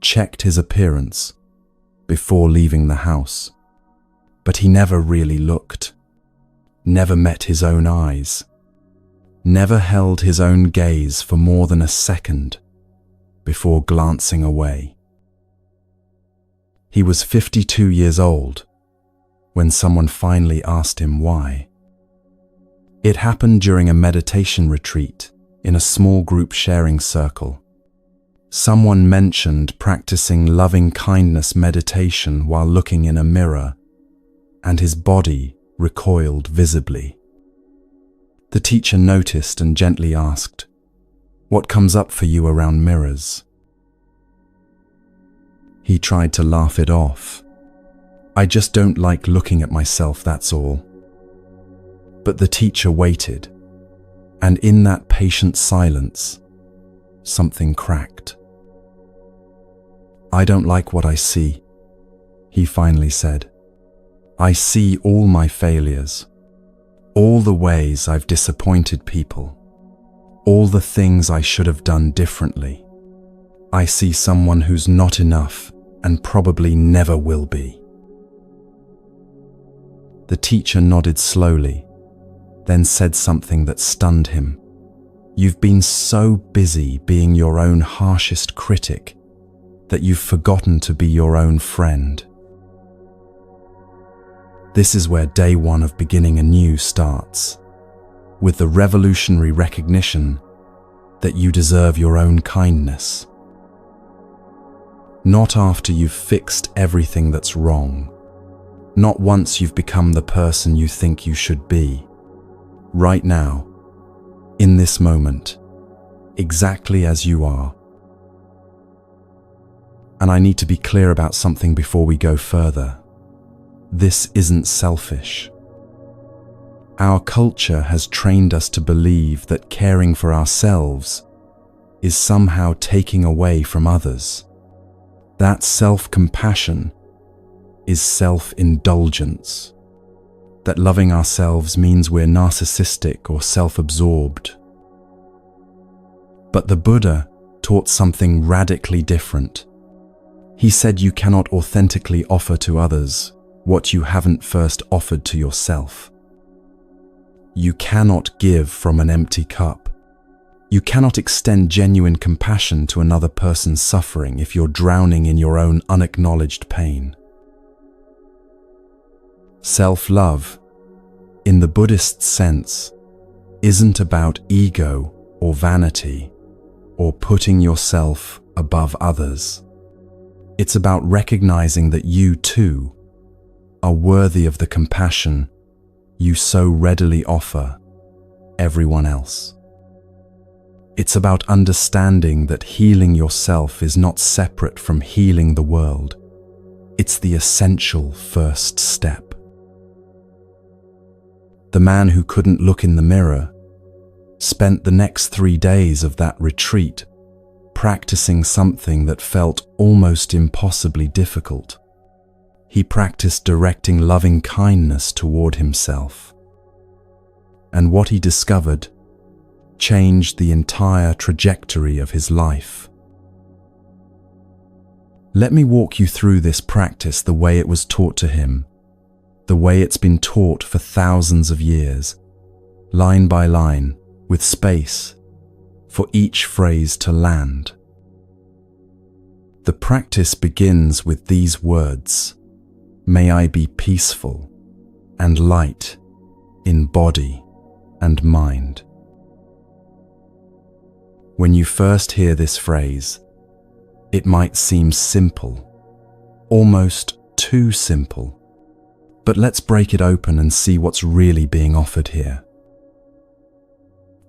checked his appearance before leaving the house. But he never really looked, never met his own eyes, never held his own gaze for more than a second before glancing away. He was 52 years old when someone finally asked him why. It happened during a meditation retreat in a small group sharing circle. Someone mentioned practicing loving kindness meditation while looking in a mirror, and his body recoiled visibly. The teacher noticed and gently asked, "What comes up for you around mirrors?" He tried to laugh it off. "I just don't like looking at myself, that's all." But the teacher waited, and in that patient silence, something cracked. "I don't like what I see," he finally said. "I see all my failures, all the ways I've disappointed people, all the things I should have done differently. I see someone who's not enough and probably never will be." The teacher nodded slowly, then said something that stunned him. "You've been so busy being your own harshest critic that you've forgotten to be your own friend." This is where day 1 of beginning anew starts, with the revolutionary recognition that you deserve your own kindness. Not after you've fixed everything that's wrong, not once you've become the person you think you should be. Right now, in this moment, exactly as you are. And I need to be clear about something before we go further. This isn't selfish. Our culture has trained us to believe that caring for ourselves is somehow taking away from others. That self-compassion is self-indulgence. that loving ourselves means we're narcissistic or self-absorbed. But the Buddha taught something radically different. He said you cannot authentically offer to others what you haven't first offered to yourself. You cannot give from an empty cup. You cannot extend genuine compassion to another person's suffering if you're drowning in your own unacknowledged pain. Self-love, in the Buddhist sense, isn't about ego or vanity or putting yourself above others. It's about recognizing that you too are worthy of the compassion you so readily offer everyone else. It's about understanding that healing yourself is not separate from healing the world. It's the essential first step. The man who couldn't look in the mirror spent the next 3 days of that retreat practicing something that felt almost impossibly difficult. He practiced directing loving kindness toward himself. And what he discovered changed the entire trajectory of his life. Let me walk you through this practice the way it was taught to him, the way it's been taught for thousands of years, line by line, with space for each phrase to land. The practice begins with these words: "May I be peaceful and light in body and mind." When you first hear this phrase, it might seem simple, almost too simple. But let's break it open and see what's really being offered here.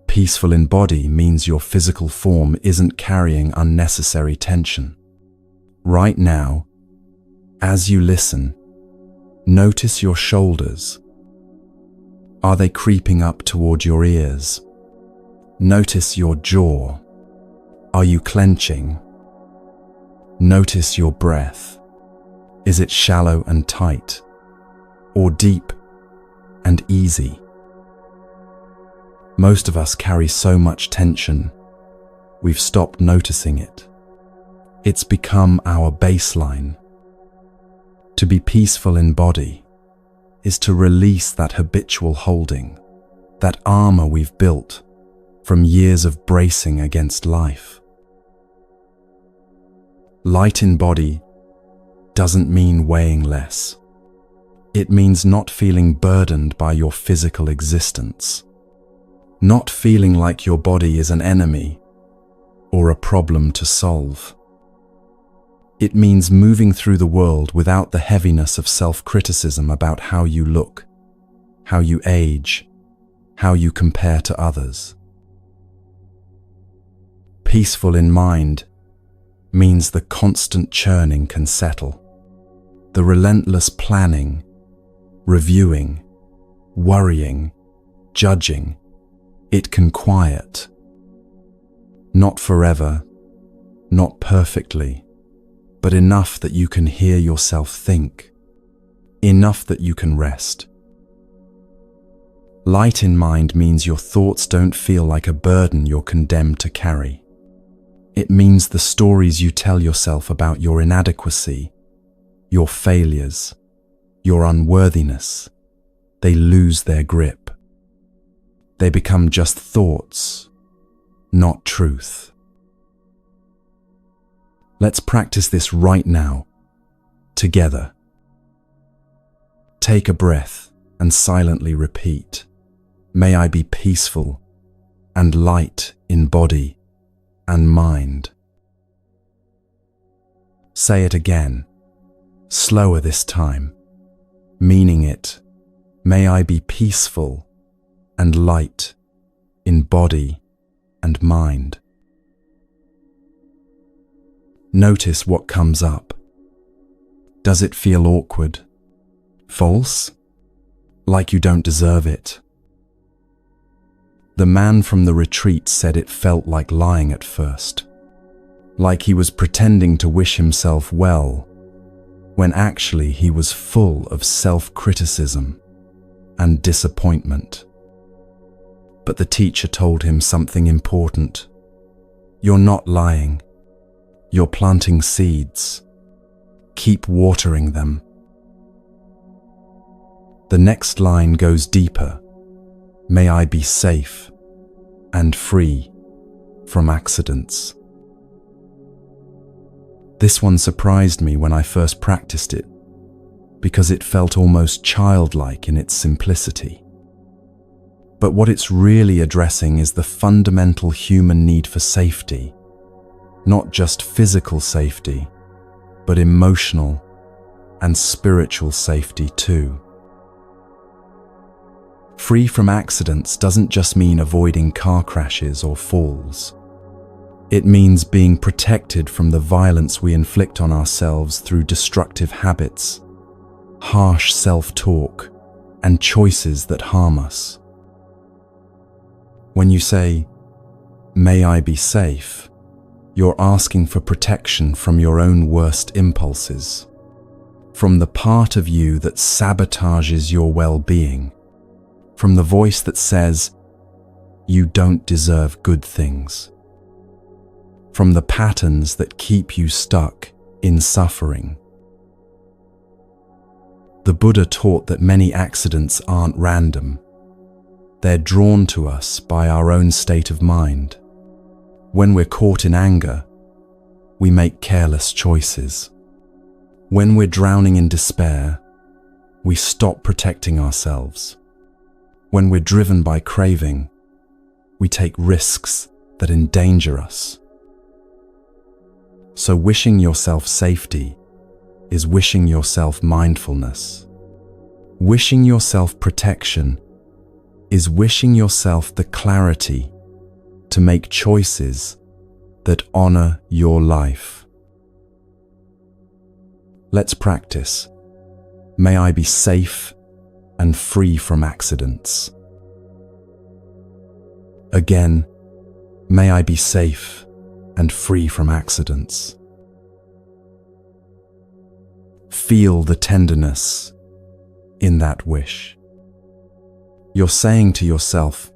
Peaceful in body means your physical form isn't carrying unnecessary tension. Right now, as you listen, notice your shoulders. Are they creeping up toward your ears? Notice your jaw. Are you clenching? Notice your breath. Is it shallow and tight, or deep and easy? Most of us carry so much tension, we've stopped noticing it. It's become our baseline. To be peaceful in body is to release that habitual holding, that armor we've built from years of bracing against life. Light in body doesn't mean weighing less. It means not feeling burdened by your physical existence, not feeling like your body is an enemy or a problem to solve. It means moving through the world without the heaviness of self-criticism about how you look, how you age, how you compare to others. Peaceful in mind means the constant churning can settle, the relentless planning, reviewing, worrying, judging, it can quiet. Not forever, not perfectly, but enough that you can hear yourself think, enough that you can rest. Light in mind means your thoughts don't feel like a burden you're condemned to carry. It means the stories you tell yourself about your inadequacy, your failures, your unworthiness, they lose their grip. They become just thoughts, not truth. Let's practice this right now, together. Take a breath and silently repeat, "May I be peaceful and light in body and mind." Say it again, slower this time, meaning it. May I be peaceful and light in body and mind. Notice what comes up. Does it feel awkward? False? Like you don't deserve it? The man from the retreat said it felt like lying at first, like he was pretending to wish himself well, when actually he was full of self-criticism, and disappointment. But the teacher told him something important. You're not lying. You're planting seeds. Keep watering them. The next line goes deeper. May I be safe and free from accidents. This one surprised me when I first practiced it, because it felt almost childlike in its simplicity. But what it's really addressing is the fundamental human need for safety, not just physical safety, but emotional and spiritual safety too. Free from accidents doesn't just mean avoiding car crashes or falls. It means being protected from the violence we inflict on ourselves through destructive habits, harsh self-talk, and choices that harm us. When you say, "May I be safe," you're asking for protection from your own worst impulses, from the part of you that sabotages your well-being, from the voice that says, "You don't deserve good things," from the patterns that keep you stuck in suffering. The Buddha taught that many accidents aren't random. They're drawn to us by our own state of mind. When we're caught in anger, we make careless choices. When we're drowning in despair, we stop protecting ourselves. When we're driven by craving, we take risks that endanger us. So wishing yourself safety is wishing yourself mindfulness. Wishing yourself protection is wishing yourself the clarity to make choices that honor your life. Let's practice. May I be safe and free from accidents. Again, may I be safe and free from accidents. Feel the tenderness in that wish. You're saying to yourself,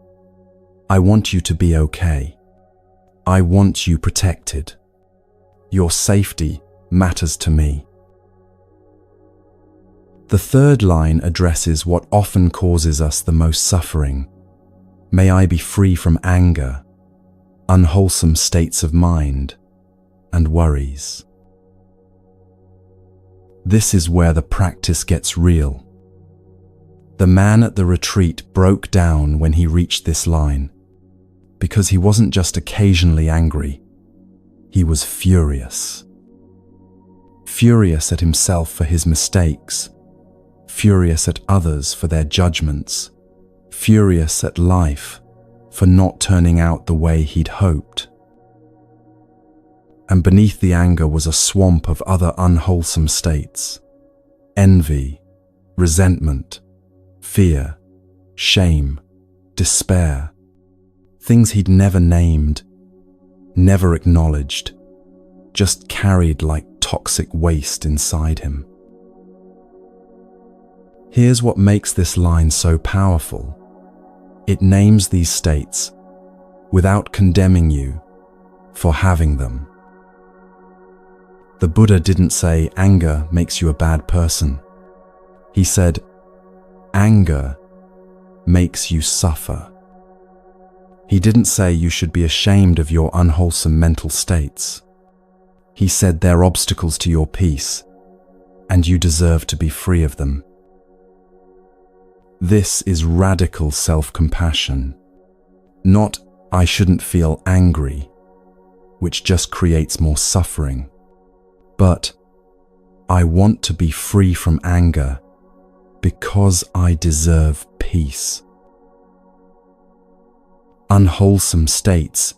I want you to be okay. I want you protected. Your safety matters to me. The third line addresses what often causes us the most suffering. May I be free from anger, unwholesome states of mind, and worries. This is where the practice gets real. The man at the retreat broke down when he reached this line, because he wasn't just occasionally angry, he was furious. Furious at himself for his mistakes, furious at others for their judgments, furious at life for not turning out the way he'd hoped. And beneath the anger was a swamp of other unwholesome states: envy, resentment, fear, shame, despair, things he'd never named, never acknowledged, just carried like toxic waste inside him. Here's what makes this line so powerful. It names these states without condemning you for having them. The Buddha didn't say anger makes you a bad person. He said, anger makes you suffer. He didn't say you should be ashamed of your unwholesome mental states. He said they're obstacles to your peace, and you deserve to be free of them. This is radical self-compassion. Not, I shouldn't feel angry, which just creates more suffering. But, I want to be free from anger because I deserve peace. Unwholesome states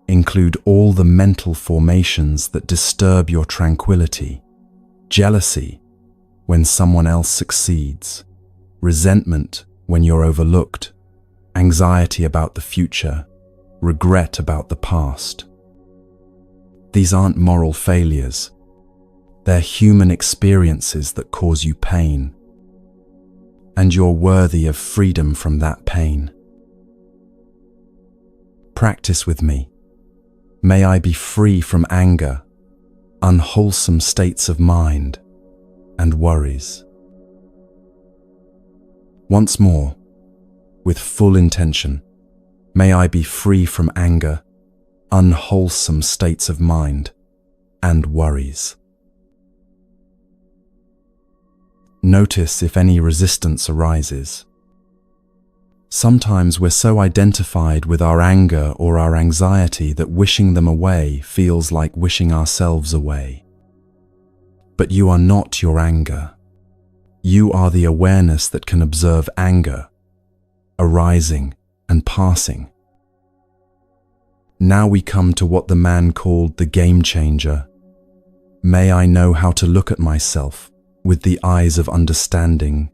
include all the mental formations that disturb your tranquility: jealousy when someone else succeeds, resentment when you're overlooked, anxiety about the future, regret about the past. These aren't moral failures. They're human experiences that cause you pain. and you're worthy of freedom from that pain. Practice with me. May I be free from anger, unwholesome states of mind, and worries. Once more, with full intention, may I be free from anger, unwholesome states of mind, and worries. Notice if any resistance arises. Sometimes we're so identified with our anger or our anxiety that wishing them away feels like wishing ourselves away. But you are not your anger. You are the awareness that can observe anger, arising and passing. Now we come to what the man called the game changer. May I know how to look at myself with the eyes of understanding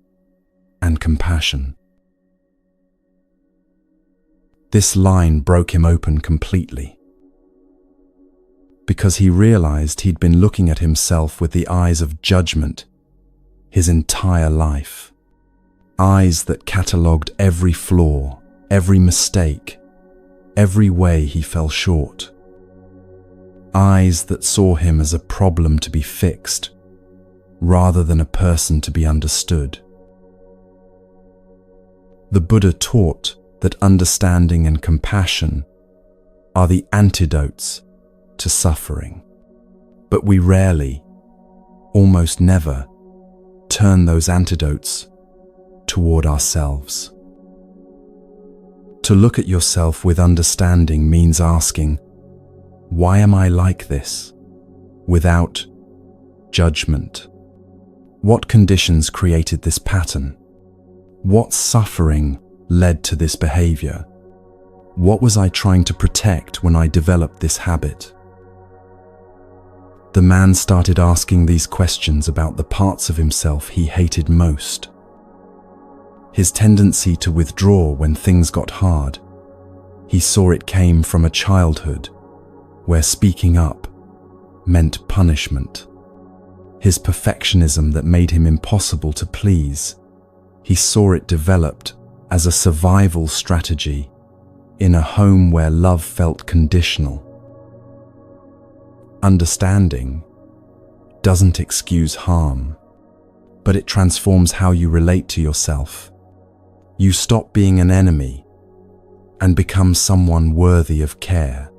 and compassion. This line broke him open completely, because he realized he'd been looking at himself with the eyes of judgment his entire life. Eyes that catalogued every flaw, every mistake, every way he fell short. Eyes that saw him as a problem to be fixed, rather than a person to be understood. The Buddha taught that understanding and compassion are the antidotes to suffering. But we rarely, almost never, turn those antidotes toward ourselves. To look at yourself with understanding means asking, why am I like this? Without judgment. What conditions created this pattern? What suffering led to this behavior? What was I trying to protect when I developed this habit? The man started asking these questions about the parts of himself he hated most. His tendency to withdraw when things got hard. He saw it came from a childhood where speaking up meant punishment. His perfectionism that made him impossible to please. He saw it developed as a survival strategy in a home where love felt conditional. Understanding doesn't excuse harm, but it transforms how you relate to yourself. You stop being an enemy and become someone worthy of care.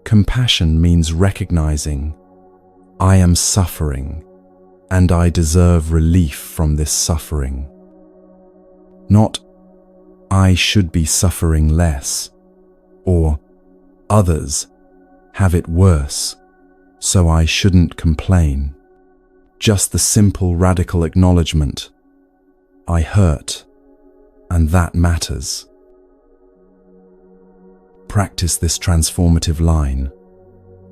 Compassion means recognizing, I am suffering and I deserve relief from this suffering. Not, I should be suffering less, or others have it worse, so I shouldn't complain. Just the simple radical acknowledgement, I hurt, and that matters. Practice this transformative line.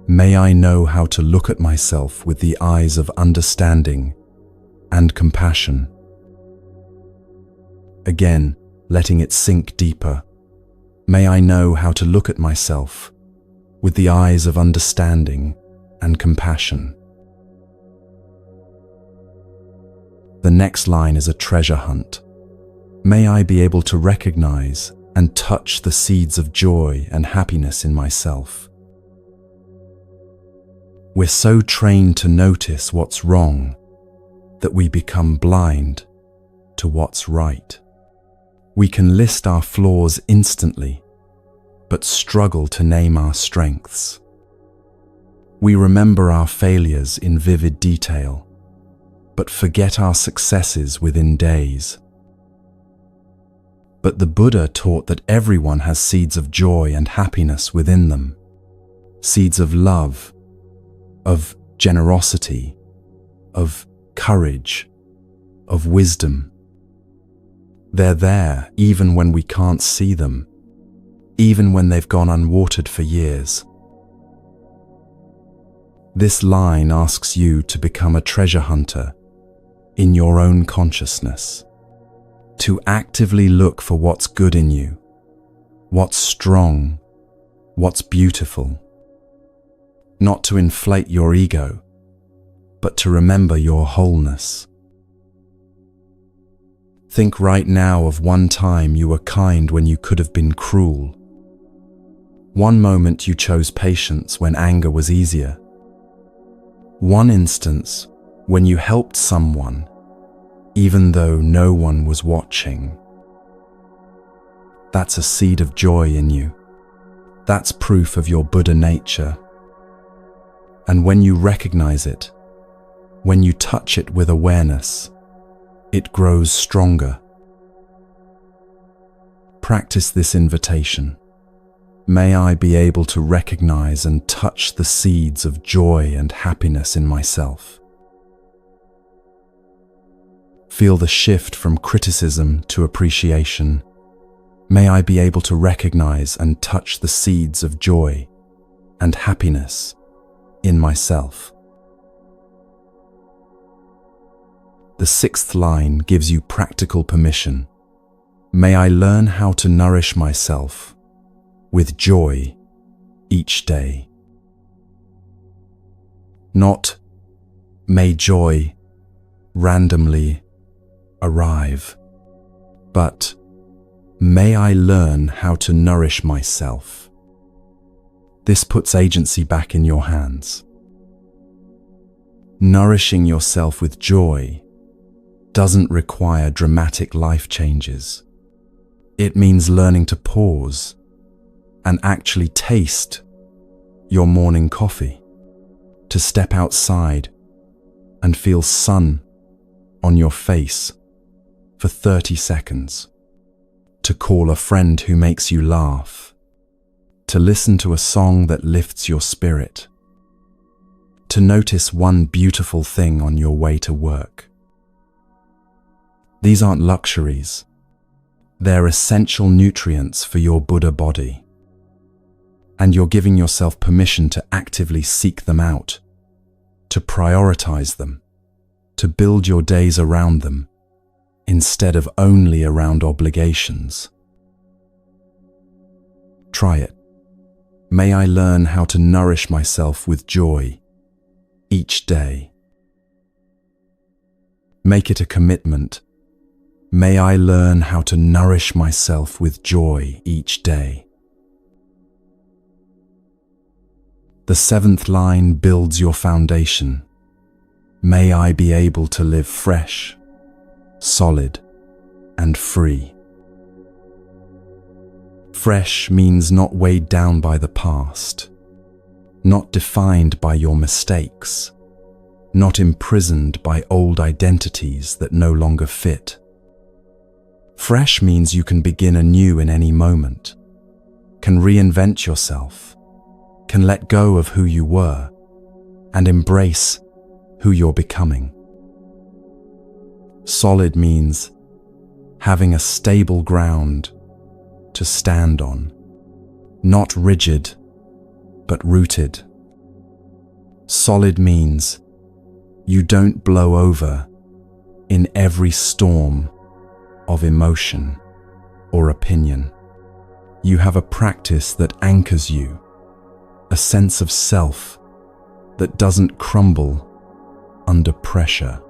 May I know how to look at myself with the eyes of understanding and compassion. Again, letting it sink deeper. May I know how to look at myself with the eyes of understanding and compassion. The next line is a treasure hunt. May I be able to recognize and touch the seeds of joy and happiness in myself. We're so trained to notice what's wrong that we become blind to what's right. We can list our flaws instantly, but struggle to name our strengths. We remember our failures in vivid detail, but forget our successes within days. But the Buddha taught that everyone has seeds of joy and happiness within them, seeds of love, of generosity, of courage, of wisdom. They're there even when we can't see them, even when they've gone unwatered for years. This line asks you to become a treasure hunter in your own consciousness, to actively look for what's good in you, what's strong, what's beautiful. Not to inflate your ego, but to remember your wholeness. Think right now of one time you were kind when you could have been cruel. One moment you chose patience when anger was easier. One instance when you helped someone, even though no one was watching. That's a seed of joy in you. That's proof of your Buddha nature. And when you recognize it, when you touch it with awareness, it grows stronger. Practice this invitation. May I be able to recognize and touch the seeds of joy and happiness in myself. Feel the shift from criticism to appreciation. May I be able to recognize and touch the seeds of joy and happiness in myself. The sixth line gives you practical permission. May I learn how to nourish myself with joy each day. Not may joy randomly arrive, but may I learn how to nourish myself. This puts agency back in your hands. Nourishing yourself with joy doesn't require dramatic life changes. It means learning to pause and actually taste your morning coffee, to step outside and feel sun on your face for 30 seconds, to call a friend who makes you laugh, to listen to a song that lifts your spirit, to notice one beautiful thing on your way to work. These aren't luxuries. They're essential nutrients for your Buddha body. And you're giving yourself permission to actively seek them out, to prioritize them, to build your days around them, instead of only around obligations. Try it. May I learn how to nourish myself with joy each day. Make it a commitment. May I learn how to nourish myself with joy each day. The seventh line builds your foundation. May I be able to live fresh, solid, and free. Fresh means not weighed down by the past, not defined by your mistakes, not imprisoned by old identities that no longer fit. Fresh means you can begin anew in any moment, can reinvent yourself, can let go of who you were, and embrace who you're becoming. Solid means having a stable ground to stand on, not rigid, but rooted. Solid means you don't blow over in every storm of emotion or opinion. You have a practice that anchors you, a sense of self that doesn't crumble under pressure.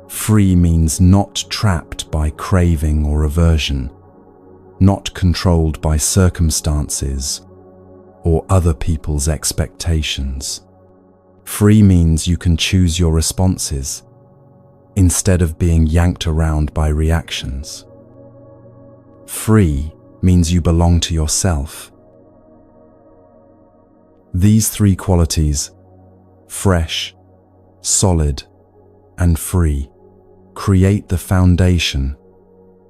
Free means not trapped by craving or aversion, not controlled by circumstances or other people's expectations. Free means you can choose your responses instead of being yanked around by reactions. Free means you belong to yourself. These three qualities, fresh, solid, and free, create the foundation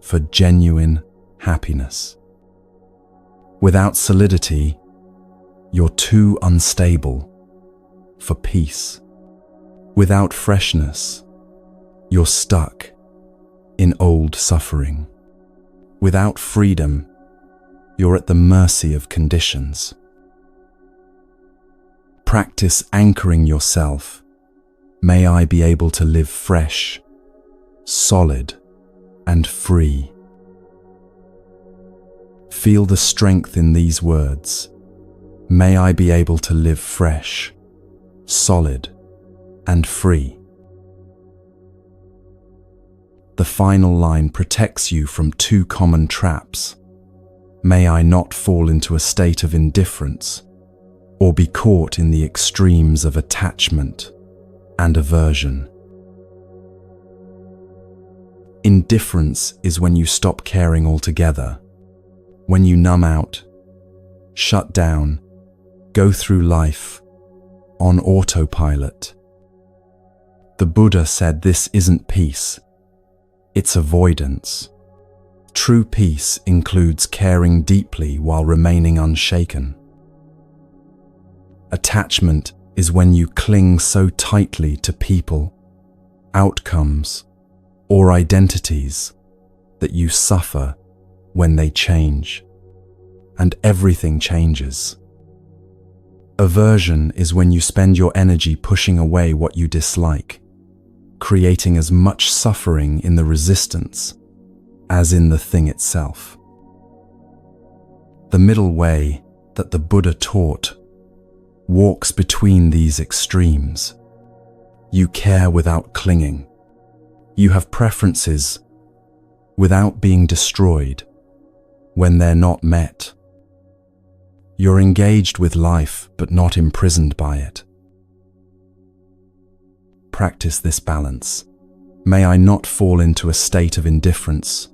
for genuine happiness. Without solidity, you're too unstable for peace. Without freshness, you're stuck in old suffering. Without freedom, you're at the mercy of conditions. Practice anchoring yourself. May I be able to live fresh, solid, and free. Feel the strength in these words. May I be able to live fresh, solid, and free. The final line protects you from two common traps. May I not fall into a state of indifference or be caught in the extremes of attachment and aversion. Indifference is when you stop caring altogether, when you numb out, shut down, go through life on autopilot. The Buddha said this isn't peace, it's avoidance. True peace includes caring deeply while remaining unshaken. Attachment is when you cling so tightly to people, outcomes, or identities that you suffer when they change, and everything changes. Aversion is when you spend your energy pushing away what you dislike, creating as much suffering in the resistance as in the thing itself. The middle way that the Buddha taught walks between these extremes. You care without clinging. You have preferences without being destroyed when they're not met. You're engaged with life but not imprisoned by it. Practice this balance. May I not fall into a state of indifference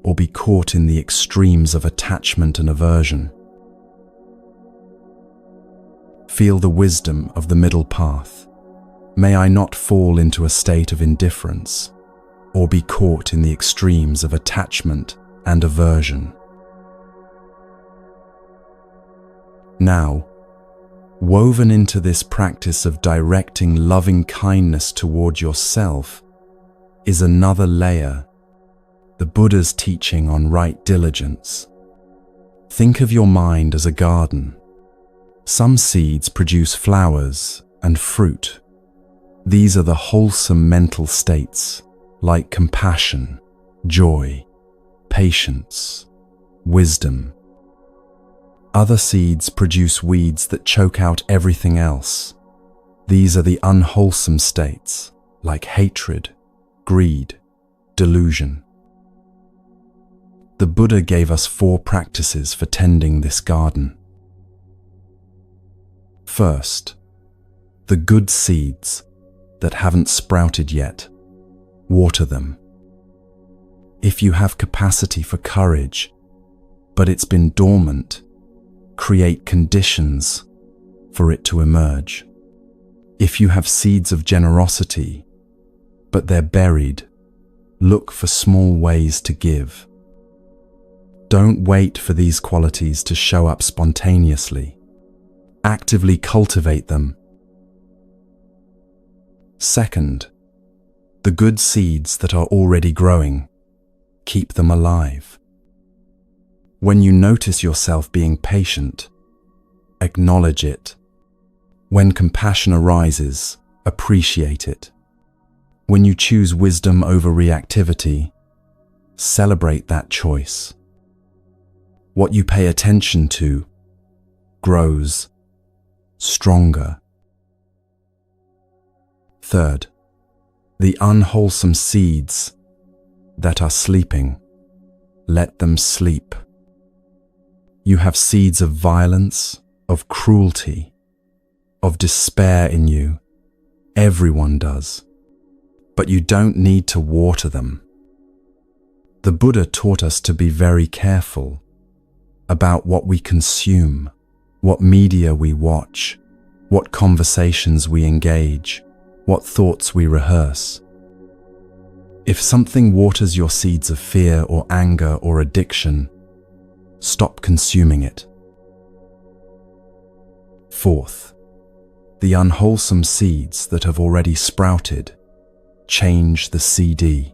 or be caught in the extremes of attachment and aversion. Feel the wisdom of the middle path. May I not fall into a state of indifference or be caught in the extremes of attachment and aversion. Now, woven into this practice of directing loving kindness toward yourself is another layer, the Buddha's teaching on right diligence. Think of your mind as a garden. Some seeds produce flowers and fruit. These are the wholesome mental states like compassion, joy, patience, wisdom. Other seeds produce weeds that choke out everything else. These are the unwholesome states like hatred, greed, delusion. The Buddha gave us 4 practices for tending this garden. First, the good seeds that haven't sprouted yet, water them. If you have capacity for courage, but it's been dormant, create conditions for it to emerge. If you have seeds of generosity, but they're buried, look for small ways to give. Don't wait for these qualities to show up spontaneously. Actively cultivate them. Second, the good seeds that are already growing, keep them alive. When you notice yourself being patient, acknowledge it. When compassion arises, appreciate it. When you choose wisdom over reactivity, celebrate that choice. What you pay attention to grows stronger. Third, the unwholesome seeds that are sleeping, let them sleep. You have seeds of violence, of cruelty, of despair in you. Everyone does. But you don't need to water them. The Buddha taught us to be very careful about what we consume, what media we watch, what conversations we engage, what thoughts we rehearse. If something waters your seeds of fear or anger or addiction, stop consuming it. Fourth, the unwholesome seeds that have already sprouted, change the CD.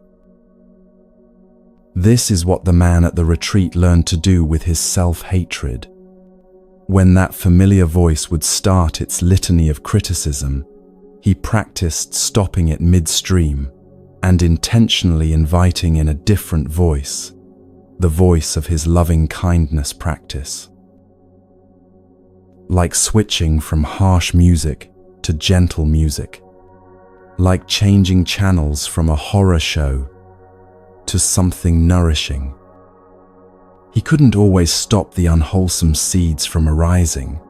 This is what the man at the retreat learned to do with his self-hatred. When that familiar voice would start its litany of criticism, he practiced stopping it midstream and intentionally inviting in a different voice, the voice of his loving kindness practice. Like switching from harsh music to gentle music, like changing channels from a horror show to something nourishing. He couldn't always stop the unwholesome seeds from arising,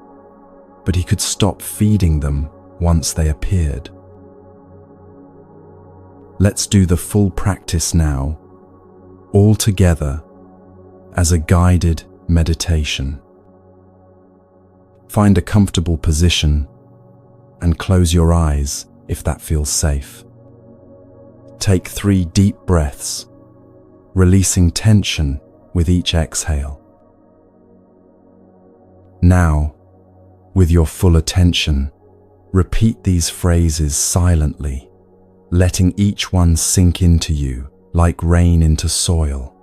but he could stop feeding them once they appeared. Let's do the full practice now, all together, as a guided meditation. Find a comfortable position and close your eyes if that feels safe. Take 3 deep breaths, releasing tension with each exhale. Now, with your full attention, repeat these phrases silently, letting each one sink into you like rain into soil.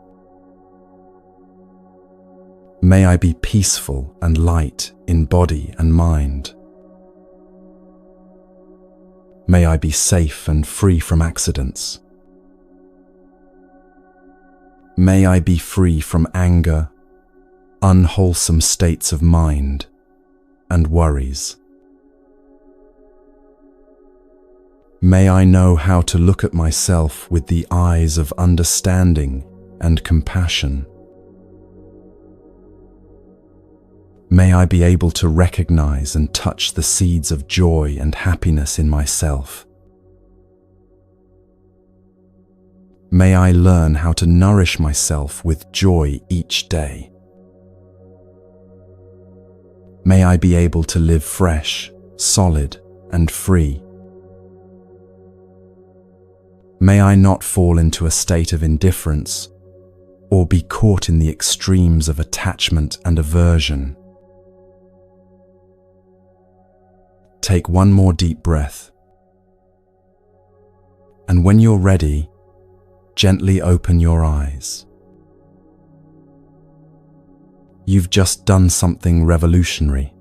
May I be peaceful and light in body and mind. May I be safe and free from accidents. May I be free from anger, unwholesome states of mind, and worries. May I know how to look at myself with the eyes of understanding and compassion. May I be able to recognize and touch the seeds of joy and happiness in myself. May I learn how to nourish myself with joy each day. May I be able to live fresh, solid, and free. May I not fall into a state of indifference or be caught in the extremes of attachment and aversion. Take one more deep breath. And when you're ready, gently open your eyes. You've just done something revolutionary.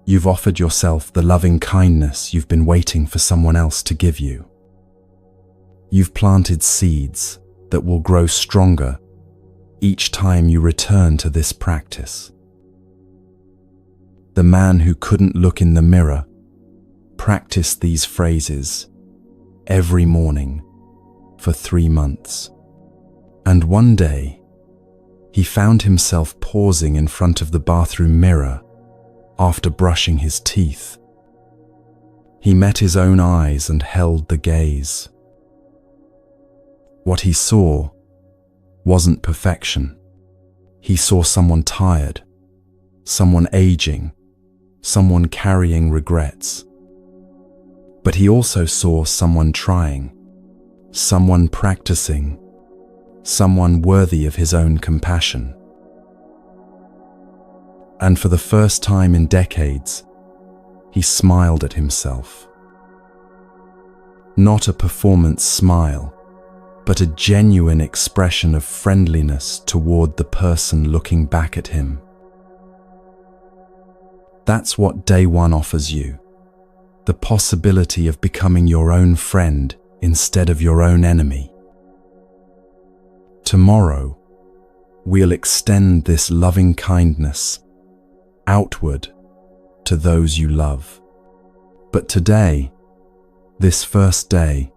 You've offered yourself the loving kindness you've been waiting for someone else to give you. You've planted seeds that will grow stronger each time you return to this practice. The man who couldn't look in the mirror practiced these phrases every morning for 3 months. And one day, he found himself pausing in front of the bathroom mirror after brushing his teeth. He met his own eyes and held the gaze. What he saw wasn't perfection. He saw someone tired, someone aging, someone carrying regrets. But he also saw someone trying, someone practicing, someone worthy of his own compassion. And for the first time in decades, he smiled at himself. Not a performance smile, but a genuine expression of friendliness toward the person looking back at him. That's what day 1 offers you, the possibility of becoming your own friend instead of your own enemy. Tomorrow, we'll extend this loving kindness outward to those you love. But today, this first day,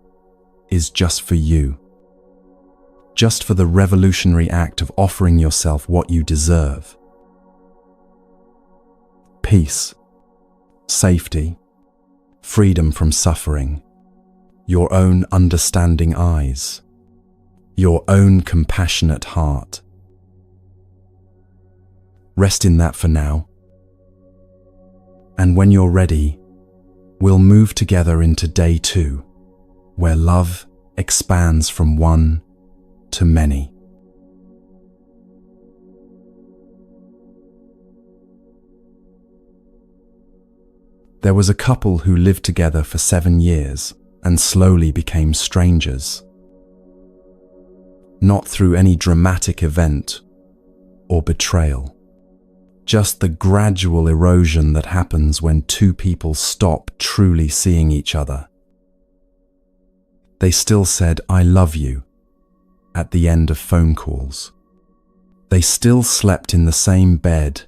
is just for you. Just for the revolutionary act of offering yourself what you deserve. Peace, safety, freedom from suffering, your own understanding eyes, your own compassionate heart. Rest in that for now. And when you're ready, we'll move together into day 2, where love expands from one to many. There was a couple who lived together for 7 years and slowly became strangers. Not through any dramatic event or betrayal. Just the gradual erosion that happens when 2 people stop truly seeing each other. They still said, "I love you," at the end of phone calls. They still slept in the same bed,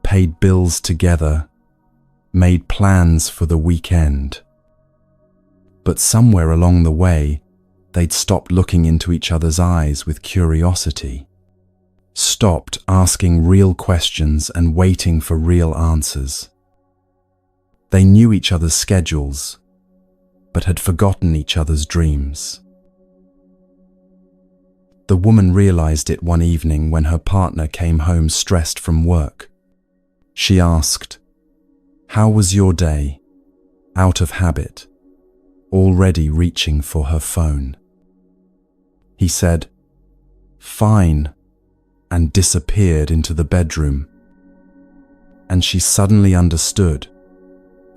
paid bills together, made plans for the weekend. But somewhere along the way, they'd stopped looking into each other's eyes with curiosity, stopped asking real questions and waiting for real answers. They knew each other's schedules, but had forgotten each other's dreams. The woman realized it one evening when her partner came home stressed from work. She asked, "How was your day?" out of habit, already reaching for her phone. He said, "Fine," and disappeared into the bedroom. And she suddenly understood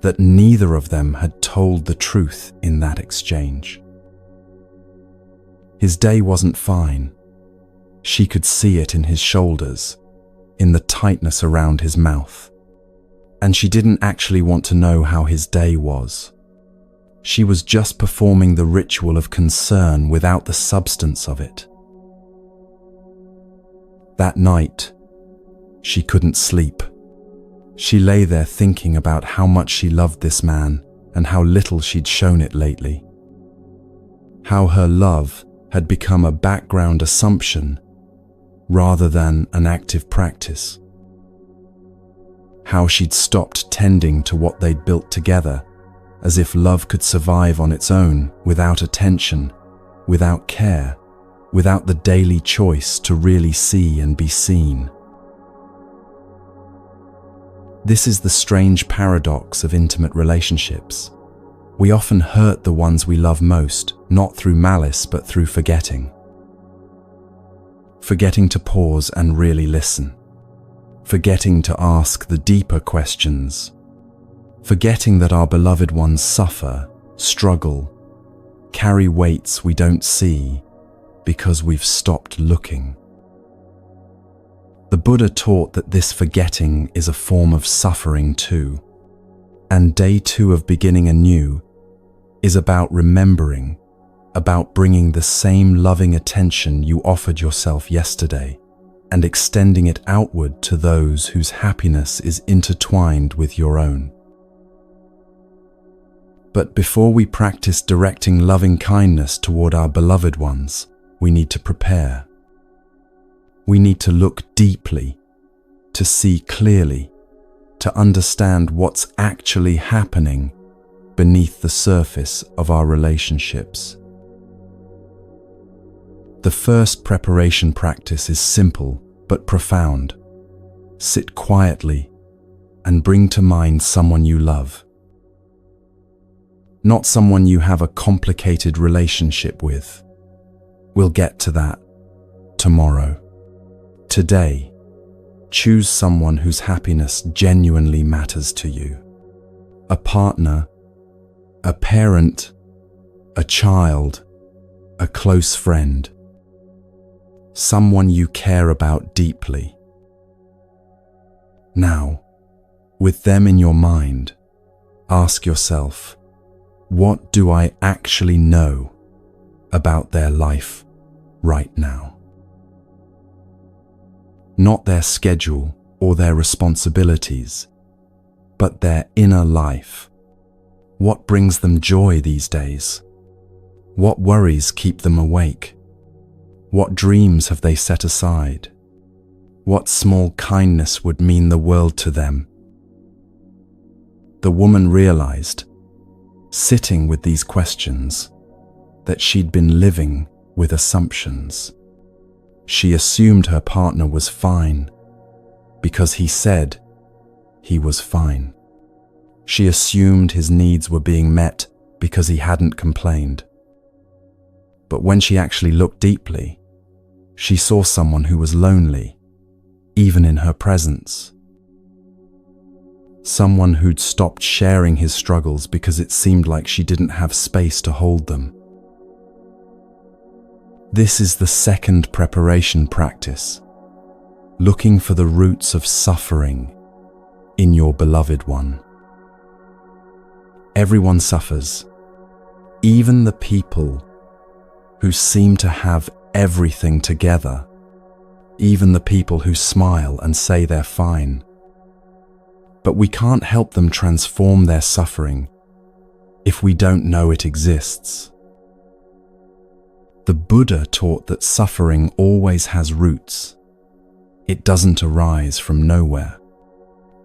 that neither of them had told the truth in that exchange. His day wasn't fine. She could see it in his shoulders, in the tightness around his mouth. And she didn't actually want to know how his day was. She was just performing the ritual of concern without the substance of it. That night, she couldn't sleep. She lay there thinking about how much she loved this man and how little she'd shown it lately. How her love had become a background assumption rather than an active practice. How she'd stopped tending to what they'd built together, as if love could survive on its own without attention, without care, without the daily choice to really see and be seen. This is the strange paradox of intimate relationships. We often hurt the ones we love most, not through malice, but through forgetting. Forgetting to pause and really listen. Forgetting to ask the deeper questions. Forgetting that our beloved ones suffer, struggle, carry weights we don't see because we've stopped looking. The Buddha taught that this forgetting is a form of suffering too. And day 2 of beginning anew is about remembering, about bringing the same loving attention you offered yourself yesterday and extending it outward to those whose happiness is intertwined with your own. But before we practice directing loving kindness toward our beloved ones, we need to prepare. We need to look deeply, to see clearly, to understand what's actually happening beneath the surface of our relationships. The first preparation practice is simple but profound. Sit quietly and bring to mind someone you love. Not someone you have a complicated relationship with. We'll get to that tomorrow. Today, choose someone whose happiness genuinely matters to you. A partner, a parent, a child, a close friend. Someone you care about deeply. Now, with them in your mind, ask yourself, what do I actually know about their life right now? Not their schedule or their responsibilities, but their inner life. What brings them joy these days? What worries keep them awake? What dreams have they set aside? What small kindness would mean the world to them? The woman realized, sitting with these questions, that she'd been living with assumptions. She assumed her partner was fine because he said he was fine. She assumed his needs were being met because he hadn't complained. But when she actually looked deeply, she saw someone who was lonely, even in her presence. Someone who'd stopped sharing his struggles because it seemed like she didn't have space to hold them. This is the second preparation practice, looking for the roots of suffering in your beloved one. Everyone suffers, even the people who seem to have everything together, even the people who smile and say they're fine. But we can't help them transform their suffering if we don't know it exists. The Buddha taught that suffering always has roots. It doesn't arise from nowhere.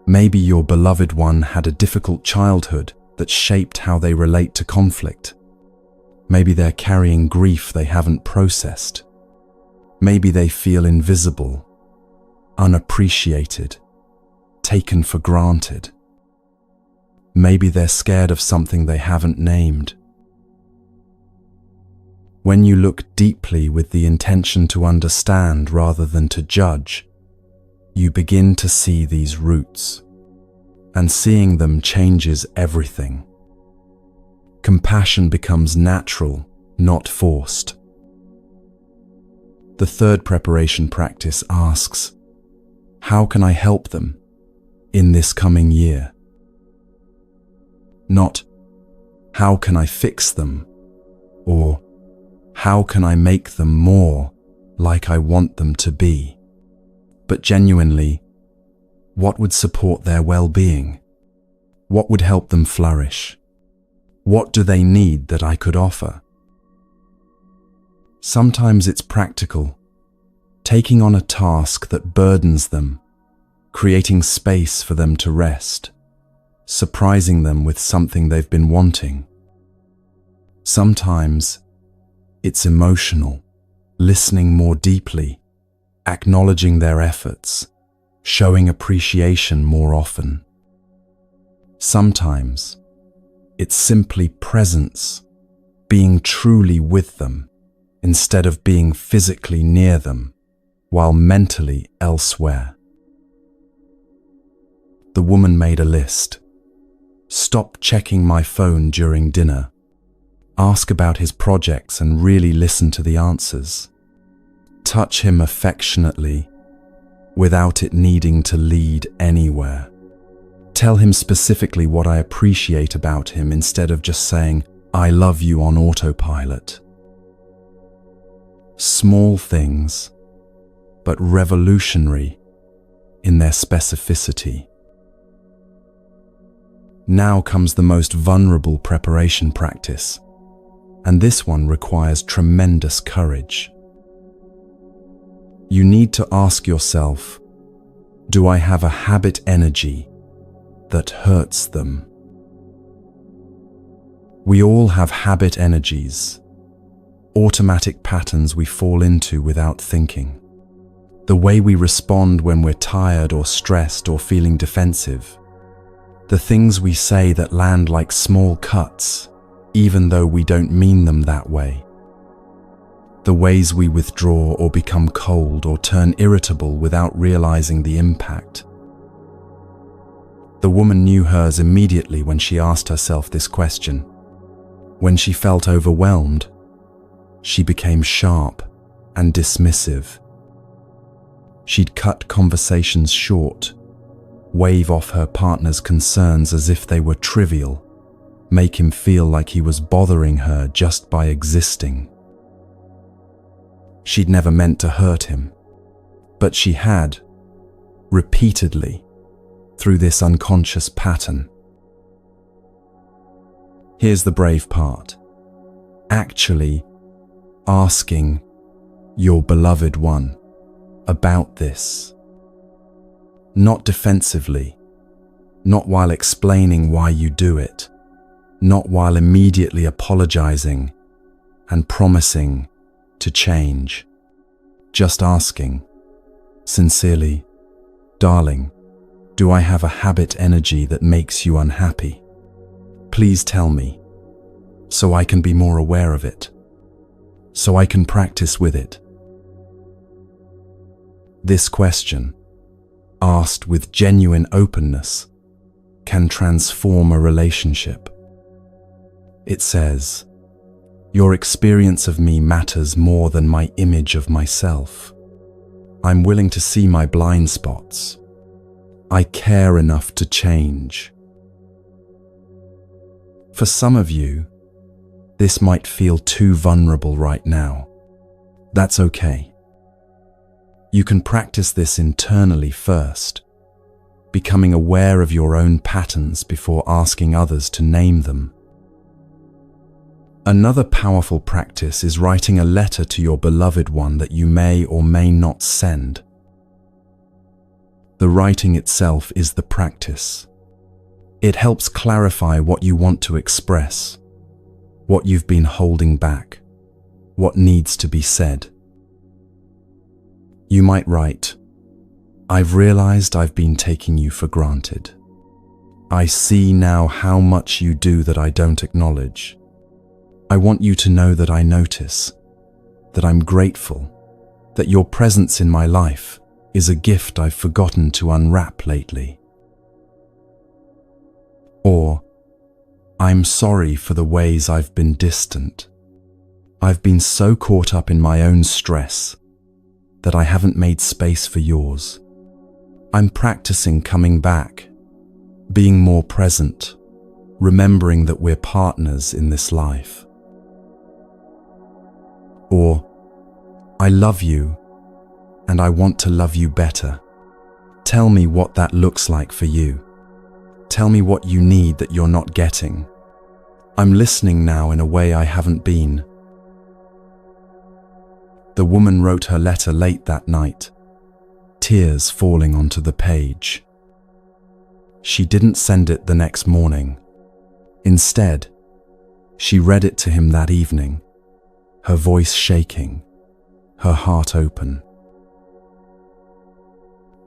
Maybe your beloved one had a difficult childhood that shaped how they relate to conflict. Maybe they're carrying grief they haven't processed. Maybe they feel invisible, unappreciated, taken for granted. Maybe they're scared of something they haven't named. When you look deeply with the intention to understand rather than to judge, you begin to see these roots, and seeing them changes everything. Compassion becomes natural, not forced. The third preparation practice asks, how can I help them in this coming year? Not, how can I fix them? Or, how can I make them more like I want them to be? But genuinely, what would support their well-being? What would help them flourish? What do they need that I could offer? Sometimes it's practical, taking on a task that burdens them, creating space for them to rest, surprising them with something they've been wanting. Sometimes it's emotional, listening more deeply, acknowledging their efforts, showing appreciation more often. Sometimes it's simply presence, being truly with them instead of being physically near them while mentally elsewhere. The woman made a list. Stop checking my phone during dinner. Ask about his projects and really listen to the answers. Touch him affectionately without it needing to lead anywhere. Tell him specifically what I appreciate about him instead of just saying, I love you on autopilot. Small things, but revolutionary in their specificity. Now comes the most vulnerable preparation practice, and this one requires tremendous courage. You need to ask yourself, do I have a habit energy that hurts them? We all have habit energies, automatic patterns we fall into without thinking. The way we respond when we're tired or stressed or feeling defensive. The things we say that land like small cuts, even though we don't mean them that way. The ways we withdraw or become cold or turn irritable without realizing the impact. The woman knew hers immediately when she asked herself this question. When she felt overwhelmed, she became sharp and dismissive. She'd cut conversations short, wave off her partner's concerns as if they were trivial, make him feel like he was bothering her just by existing. She'd never meant to hurt him, but she had, repeatedly, through this unconscious pattern. Here's the brave part. Actually asking your beloved one about this. Not defensively, not while explaining why you do it, not while immediately apologizing and promising to change. Just asking, sincerely, darling, do I have a habit energy that makes you unhappy? Please tell me, so I can be more aware of it, so I can practice with it. This question, asked with genuine openness, can transform a relationship. It says, your experience of me matters more than my image of myself. I'm willing to see my blind spots. I care enough to change. For some of you, this might feel too vulnerable right now. That's okay. You can practice this internally first, becoming aware of your own patterns before asking others to name them. Another powerful practice is writing a letter to your beloved one that you may or may not send. The writing itself is the practice. It helps clarify what you want to express, what you've been holding back, what needs to be said. You might write, "I've realized I've been taking you for granted. I see now how much you do that I don't acknowledge. I want you to know that I notice, that I'm grateful, that your presence in my life is a gift I've forgotten to unwrap lately." Or, "I'm sorry for the ways I've been distant. I've been so caught up in my own stress that I haven't made space for yours. I'm practicing coming back, being more present, remembering that we're partners in this life." Or, "I love you, and I want to love you better. Tell me what that looks like for you. Tell me what you need that you're not getting. I'm listening now in a way I haven't been." The woman wrote her letter late that night, tears falling onto the page. She didn't send it the next morning. Instead, she read it to him that evening, her voice shaking, her heart open.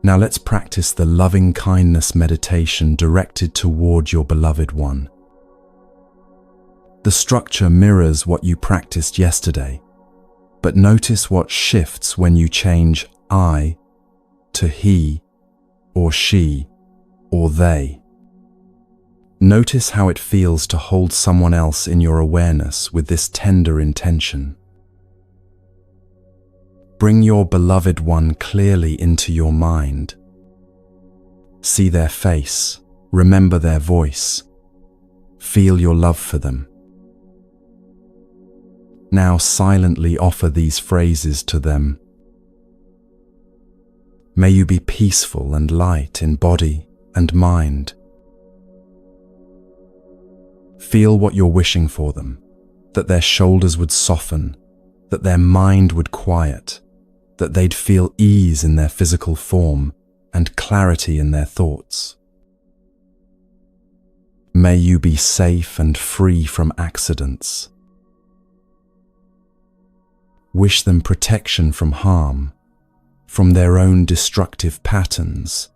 Now let's practice the loving kindness meditation directed toward your beloved one. The structure mirrors what you practiced yesterday, but notice what shifts when you change I to he or she or they. Notice how it feels to hold someone else in your awareness with this tender intention. Bring your beloved one clearly into your mind. See their face, remember their voice, feel your love for them. Now silently offer these phrases to them. May you be peaceful and light in body and mind. Feel what you're wishing for them, that their shoulders would soften, that their mind would quiet, that they'd feel ease in their physical form and clarity in their thoughts. May you be safe and free from accidents. Wish them protection from harm, from their own destructive patterns,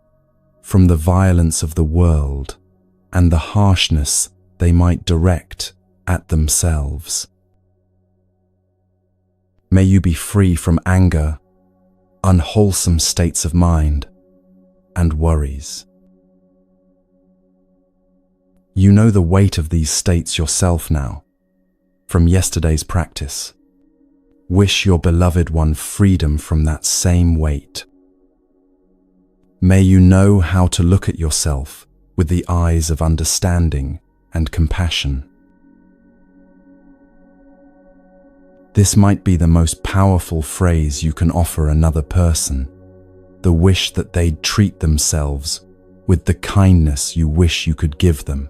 from the violence of the world and the harshness they might direct at themselves. May you be free from anger, unwholesome states of mind, and worries. You know the weight of these states yourself now, from yesterday's practice. Wish your beloved one freedom from that same weight. May you know how to look at yourself with the eyes of understanding and compassion. This might be the most powerful phrase you can offer another person, the wish that they'd treat themselves with the kindness you wish you could give them.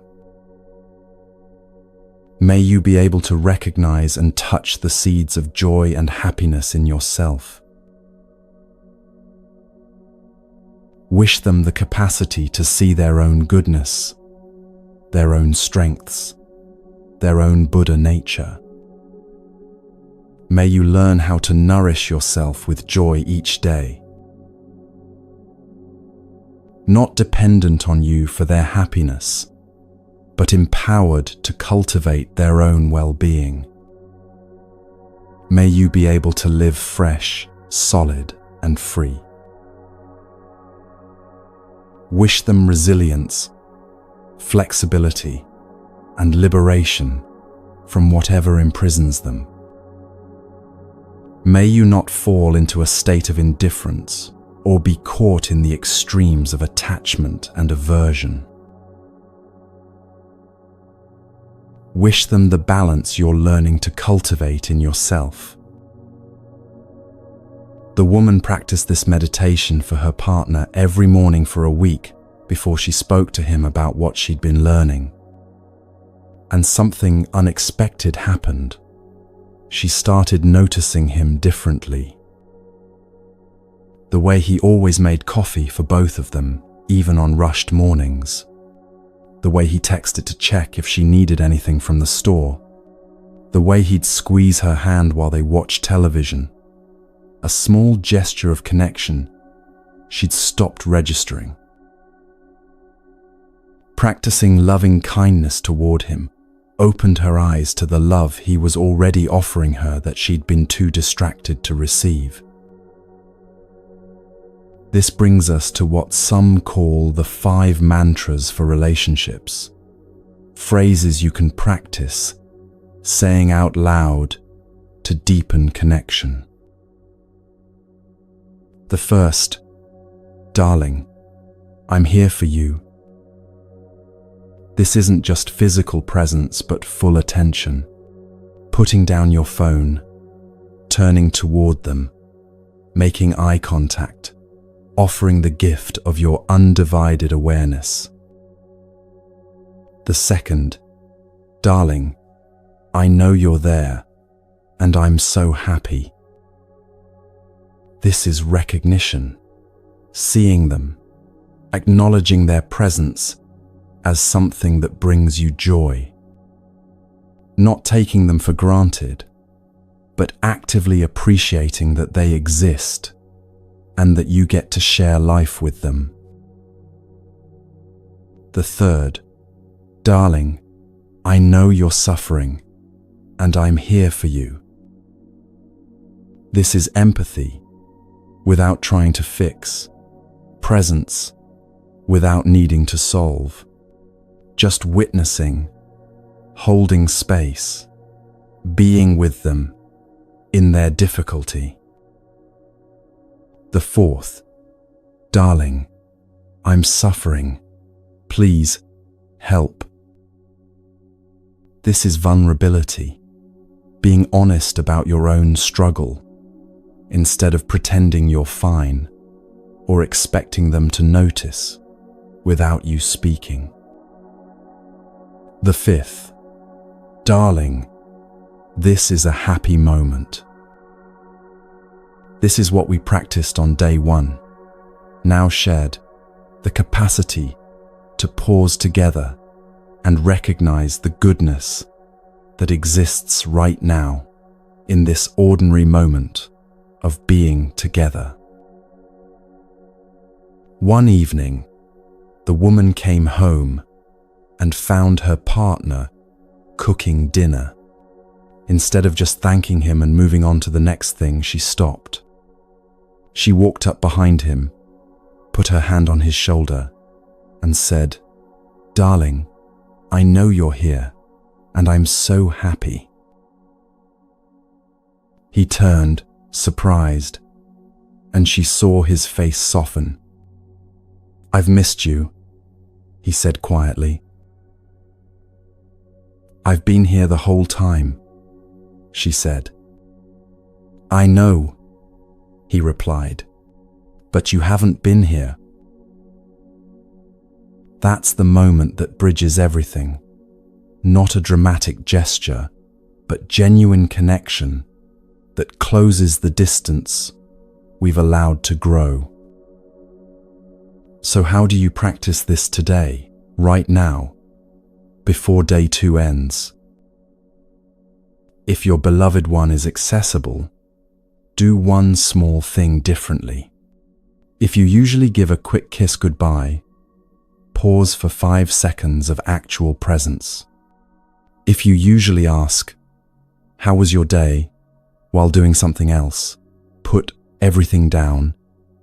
May you be able to recognize and touch the seeds of joy and happiness in yourself. Wish them the capacity to see their own goodness, their own strengths, their own Buddha nature. May you learn how to nourish yourself with joy each day, not dependent on you for their happiness, but empowered to cultivate their own well-being. May you be able to live fresh, solid, and free. Wish them resilience, flexibility, and liberation from whatever imprisons them. May you not fall into a state of indifference or be caught in the extremes of attachment and aversion. Wish them the balance you're learning to cultivate in yourself. The woman practiced this meditation for her partner every morning for a week before she spoke to him about what she'd been learning. and something unexpected happened. She started noticing him differently. The way he always made coffee for both of them, even on rushed mornings. The way he texted to check if she needed anything from the store. The way he'd squeeze her hand while they watched television. A small gesture of connection she'd stopped registering. Practicing loving kindness toward him opened her eyes to the love he was already offering her that she'd been too distracted to receive. This brings us to what some call the 5 mantras for relationships. Phrases you can practice saying out loud to deepen connection. The first, darling, I'm here for you. This isn't just physical presence, but full attention. Putting down your phone, turning toward them, making eye contact, offering the gift of your undivided awareness. The second, darling, I know you're there, and I'm so happy. This is recognition, seeing them, acknowledging their presence as something that brings you joy. Not taking them for granted, but actively appreciating that they exist and that you get to share life with them. The third, darling, I know you're suffering, and I'm here for you. This is empathy, without trying to fix, presence, without needing to solve. Just witnessing, holding space, being with them in their difficulty. The fourth, darling, I'm suffering. Please help. This is vulnerability, being honest about your own struggle, instead of pretending you're fine or expecting them to notice without you speaking. The fifth, darling, this is a happy moment. This is what we practiced on day 1, now shared, the capacity to pause together and recognize the goodness that exists right now in this ordinary moment of being together. One evening, the woman came home and found her partner cooking dinner. Instead of just thanking him and moving on to the next thing, she stopped. She walked up behind him, put her hand on his shoulder, and said, "Darling, I know you're here, and I'm so happy." He turned, surprised, and she saw his face soften. "I've missed you," he said quietly. "I've been here the whole time," she said. "I know," he replied, "but you haven't been here." That's the moment that bridges everything. Not a dramatic gesture, but genuine connection that closes the distance we've allowed to grow. So how do you practice this today, right now, before day 2 ends? If your beloved one is accessible, do one small thing differently. If you usually give a quick kiss goodbye, pause for 5 seconds of actual presence. If you usually ask, "How was your day?" while doing something else, put everything down,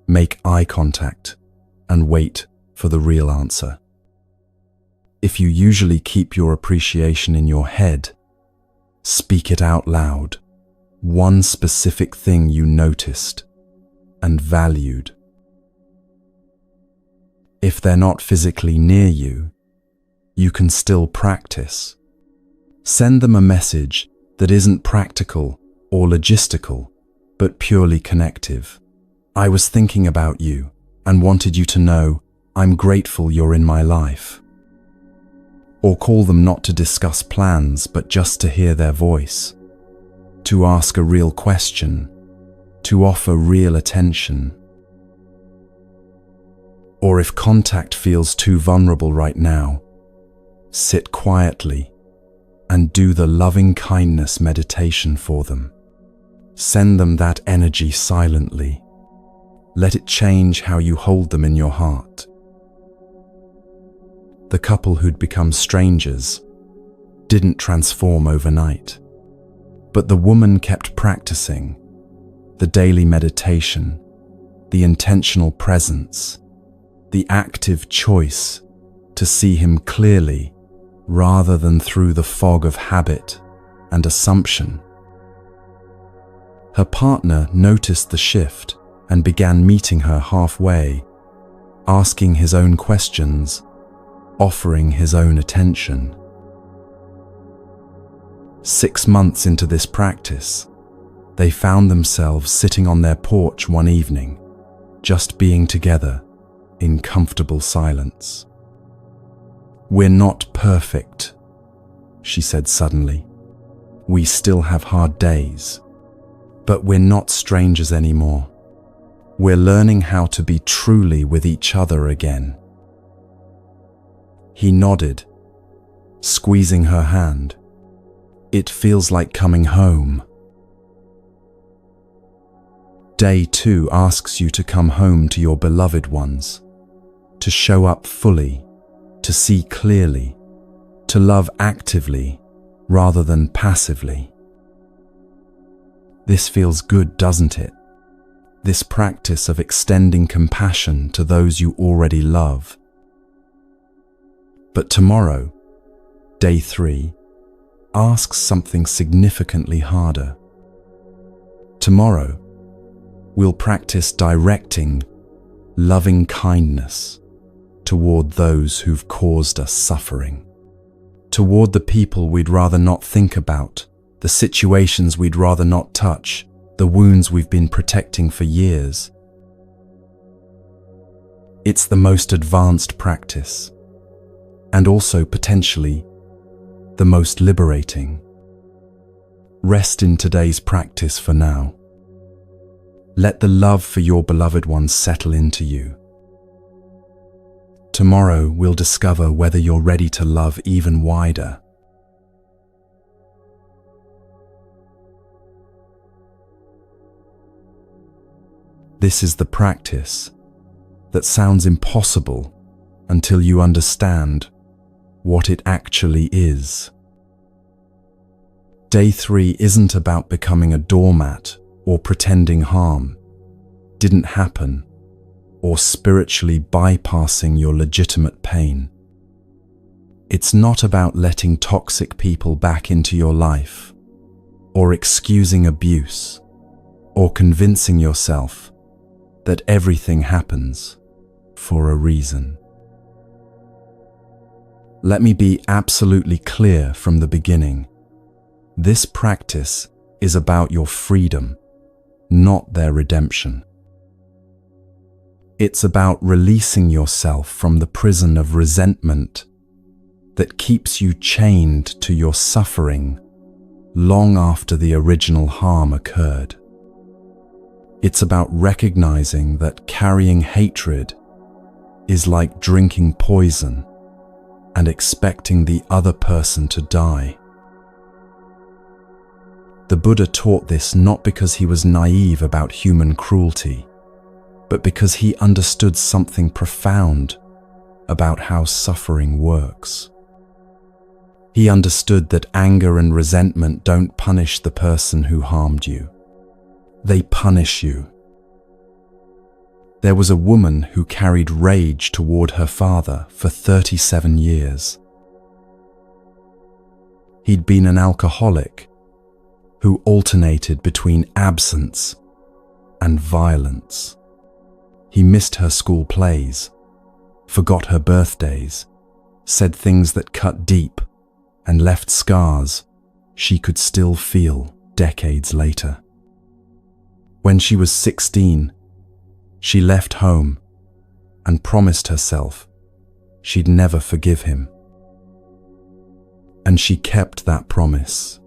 make eye contact, and wait for the real answer. If you usually keep your appreciation in your head, speak it out loud. One specific thing you noticed and valued. If they're not physically near you, you can still practice. Send them a message that isn't practical or logistical, but purely connective. "I was thinking about you and wanted you to know I'm grateful you're in my life." or call them not to discuss plans but just to hear their voice, to ask a real question, to offer real attention. Or if contact feels too vulnerable right now, sit quietly and do the loving kindness meditation for them. Send them that energy silently. Let it change how you hold them in your heart. The couple who'd become strangers didn't transform overnight, but the woman kept practicing the daily meditation, the intentional presence, the active choice to see him clearly rather than through the fog of habit and assumption. Her partner noticed the shift and began meeting her halfway, asking his own questions, offering his own attention. 6 months into this practice, they found themselves sitting on their porch one evening, just being together in comfortable silence. "We're not perfect," she said suddenly. "We still have hard days, but we're not strangers anymore. We're learning how to be truly with each other again." He nodded, squeezing her hand. "It feels like coming home." Day 2 asks you to come home to your beloved ones, to show up fully, to see clearly, to love actively rather than passively. This feels good, doesn't it? This practice of extending compassion to those you already love. But tomorrow, day 3, asks something significantly harder. Tomorrow, we'll practice directing loving kindness toward those who've caused us suffering, toward the people we'd rather not think about, the situations we'd rather not touch, the wounds we've been protecting for years. It's the most advanced practice, and also potentially the most liberating. Rest in today's practice for now. Let the love for your beloved ones settle into you. Tomorrow we'll discover whether you're ready to love even wider. This is the practice that sounds impossible until you understand what it actually is. Day 3 isn't about becoming a doormat or pretending harm didn't happen, or spiritually bypassing your legitimate pain. It's not about letting toxic people back into your life, or excusing abuse, or convincing yourself that everything happens for a reason. Let me be absolutely clear from the beginning. This practice is about your freedom, not their redemption. It's about releasing yourself from the prison of resentment that keeps you chained to your suffering long after the original harm occurred. It's about recognizing that carrying hatred is like drinking poison and expecting the other person to die. The Buddha taught this not because he was naive about human cruelty, but because he understood something profound about how suffering works. He understood that anger and resentment don't punish the person who harmed you. They punish you. There was a woman who carried rage toward her father for 37 years. He'd been an alcoholic who alternated between absence and violence. He missed her school plays, forgot her birthdays, said things that cut deep and left scars she could still feel decades later. When she was 16, she left home and promised herself she'd never forgive him. And she kept that promise.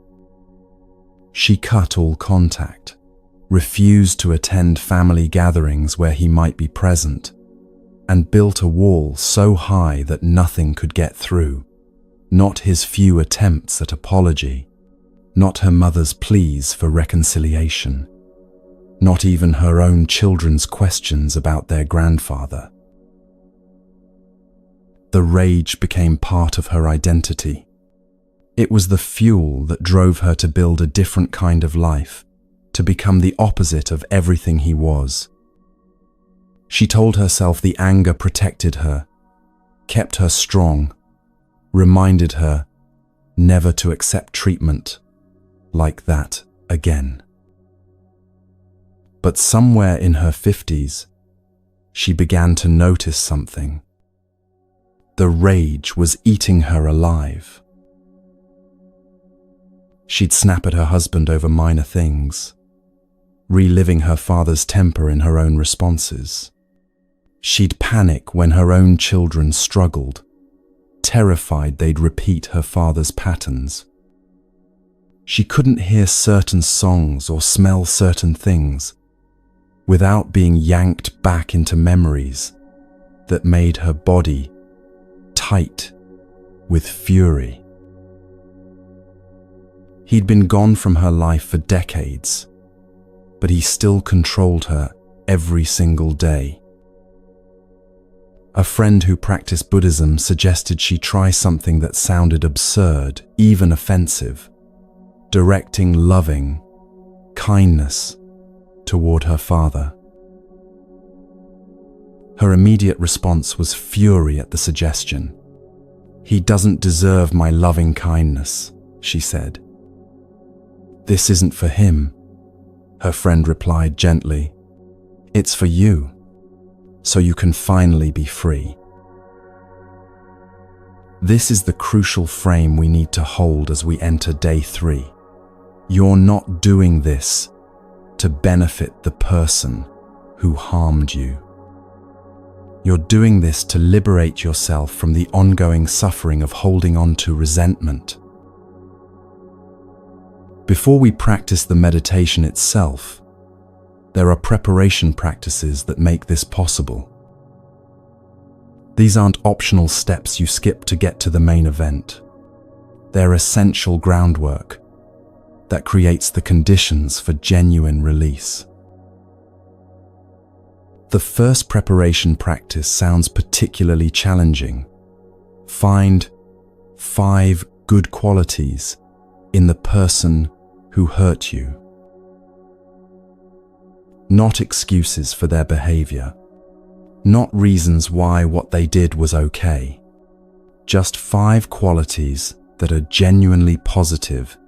She cut all contact, refused to attend family gatherings where he might be present, and built a wall so high that nothing could get through. Not his few attempts at apology, not her mother's pleas for reconciliation, not even her own children's questions about their grandfather. The rage became part of her identity. It was the fuel that drove her to build a different kind of life, to become the opposite of everything he was. She told herself the anger protected her, kept her strong, reminded her never to accept treatment like that again. But somewhere in her 50s, she began to notice something. The rage was eating her alive. She'd snap at her husband over minor things, reliving her father's temper in her own responses. She'd panic when her own children struggled, terrified they'd repeat her father's patterns. She couldn't hear certain songs or smell certain things without being yanked back into memories that made her body tight with fury. He'd been gone from her life for decades, but he still controlled her every single day. A friend who practiced Buddhism suggested she try something that sounded absurd, even offensive, directing loving kindness toward her father. Her immediate response was fury at the suggestion. "He doesn't deserve my loving kindness," she said. "This isn't for him," her friend replied gently. "It's for you, so you can finally be free." This is the crucial frame we need to hold as we enter day 3. You're not doing this to benefit the person who harmed you. You're doing this to liberate yourself from the ongoing suffering of holding on to resentment. Before we practice the meditation itself, there are preparation practices that make this possible. These aren't optional steps you skip to get to the main event. They're essential groundwork that creates the conditions for genuine release. The first preparation practice sounds particularly challenging. Find 5 good qualities in the person who hurt you. Not excuses for their behavior, not reasons why what they did was okay. Just 5 qualities that are genuinely positive,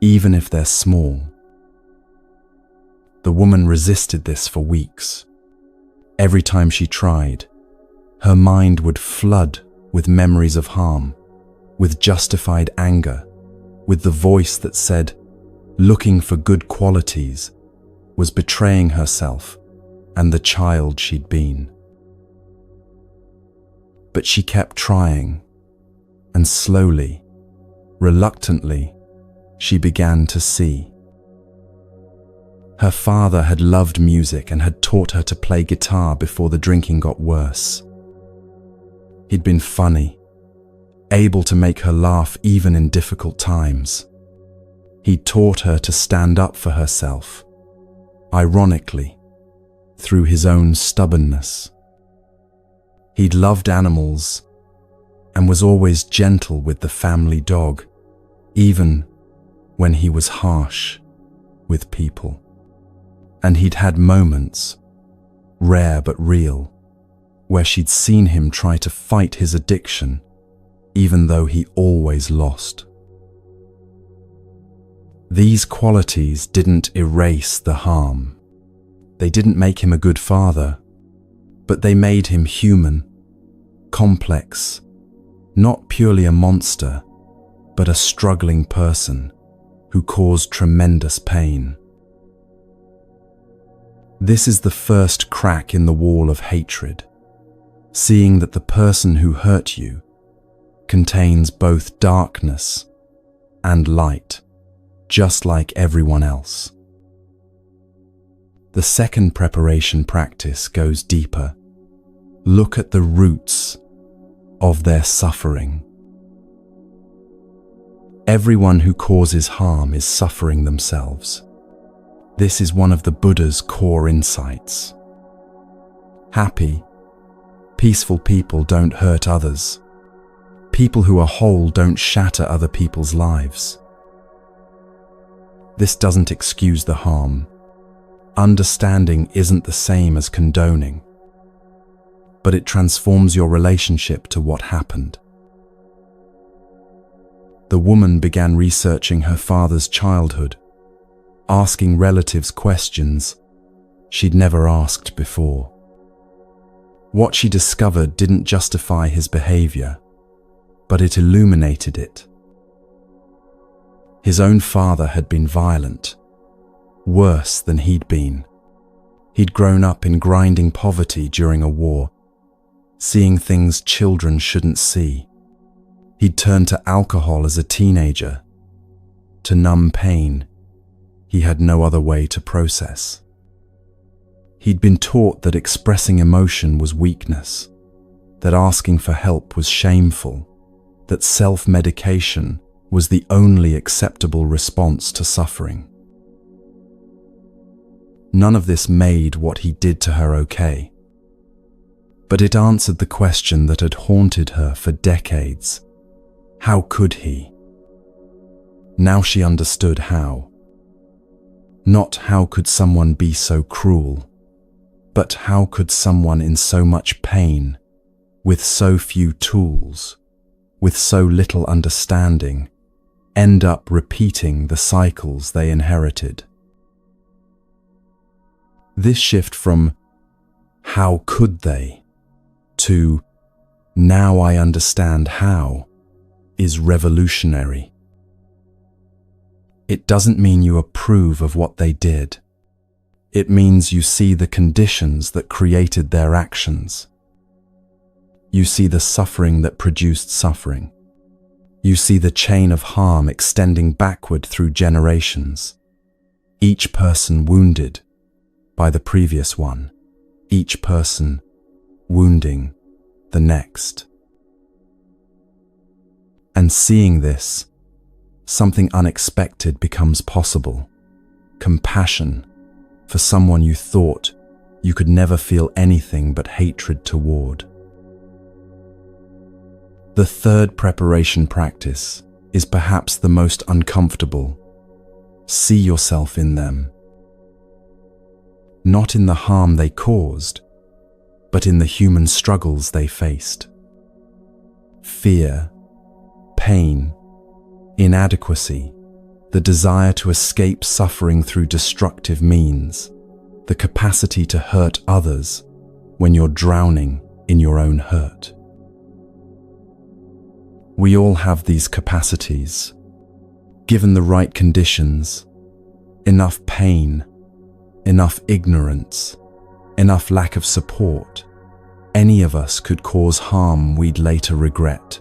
even if they're small. The woman resisted this for weeks. Every time she tried, her mind would flood with memories of harm, with justified anger, with the voice that said, looking for good qualities was betraying herself and the child she'd been. But she kept trying, and slowly, reluctantly, she began to see. Her father had loved music and had taught her to play guitar before the drinking got worse. He'd been funny, able to make her laugh even in difficult times. He taught her to stand up for herself, ironically, through his own stubbornness. He'd loved animals and was always gentle with the family dog, even when he was harsh with people. And he'd had moments, rare but real, where she'd seen him try to fight his addiction, even though he always lost. These qualities didn't erase the harm. They didn't make him a good father, but they made him human, complex, not purely a monster, but a struggling person who caused tremendous pain. This is the first crack in the wall of hatred, seeing that the person who hurt you contains both darkness and light, just like everyone else. The second preparation practice goes deeper. Look at the roots of their suffering. Everyone who causes harm is suffering themselves. This is one of the Buddha's core insights. Happy, peaceful people don't hurt others. People who are whole don't shatter other people's lives. This doesn't excuse the harm. Understanding isn't the same as condoning, but it transforms your relationship to what happened. The woman began researching her father's childhood, asking relatives questions she'd never asked before. What she discovered didn't justify his behavior, but it illuminated it. His own father had been violent, worse than he'd been. He'd grown up in grinding poverty during a war, seeing things children shouldn't see. He'd turned to alcohol as a teenager, to numb pain he had no other way to process. He'd been taught that expressing emotion was weakness, that asking for help was shameful, that self-medication was the only acceptable response to suffering. None of this made what he did to her okay, but it answered the question that had haunted her for decades. How could he? Now she understood how. Not how could someone be so cruel, but how could someone in so much pain, with so few tools, with so little understanding, end up repeating the cycles they inherited? This shift from "how could they" to "now I understand how" is revolutionary. It doesn't mean you approve of what they did. It means you see the conditions that created their actions. You see the suffering that produced suffering. You see the chain of harm extending backward through generations. Each person wounded by the previous one. Each person wounding the next. And seeing this, something unexpected becomes possible. Compassion for someone you thought you could never feel anything but hatred toward. The third preparation practice is perhaps the most uncomfortable. See yourself in them. Not in the harm they caused, but in the human struggles they faced. Fear, pain, inadequacy, the desire to escape suffering through destructive means, the capacity to hurt others when you're drowning in your own hurt. We all have these capacities. Given the right conditions, enough pain, enough ignorance, enough lack of support, any of us could cause harm we'd later regret.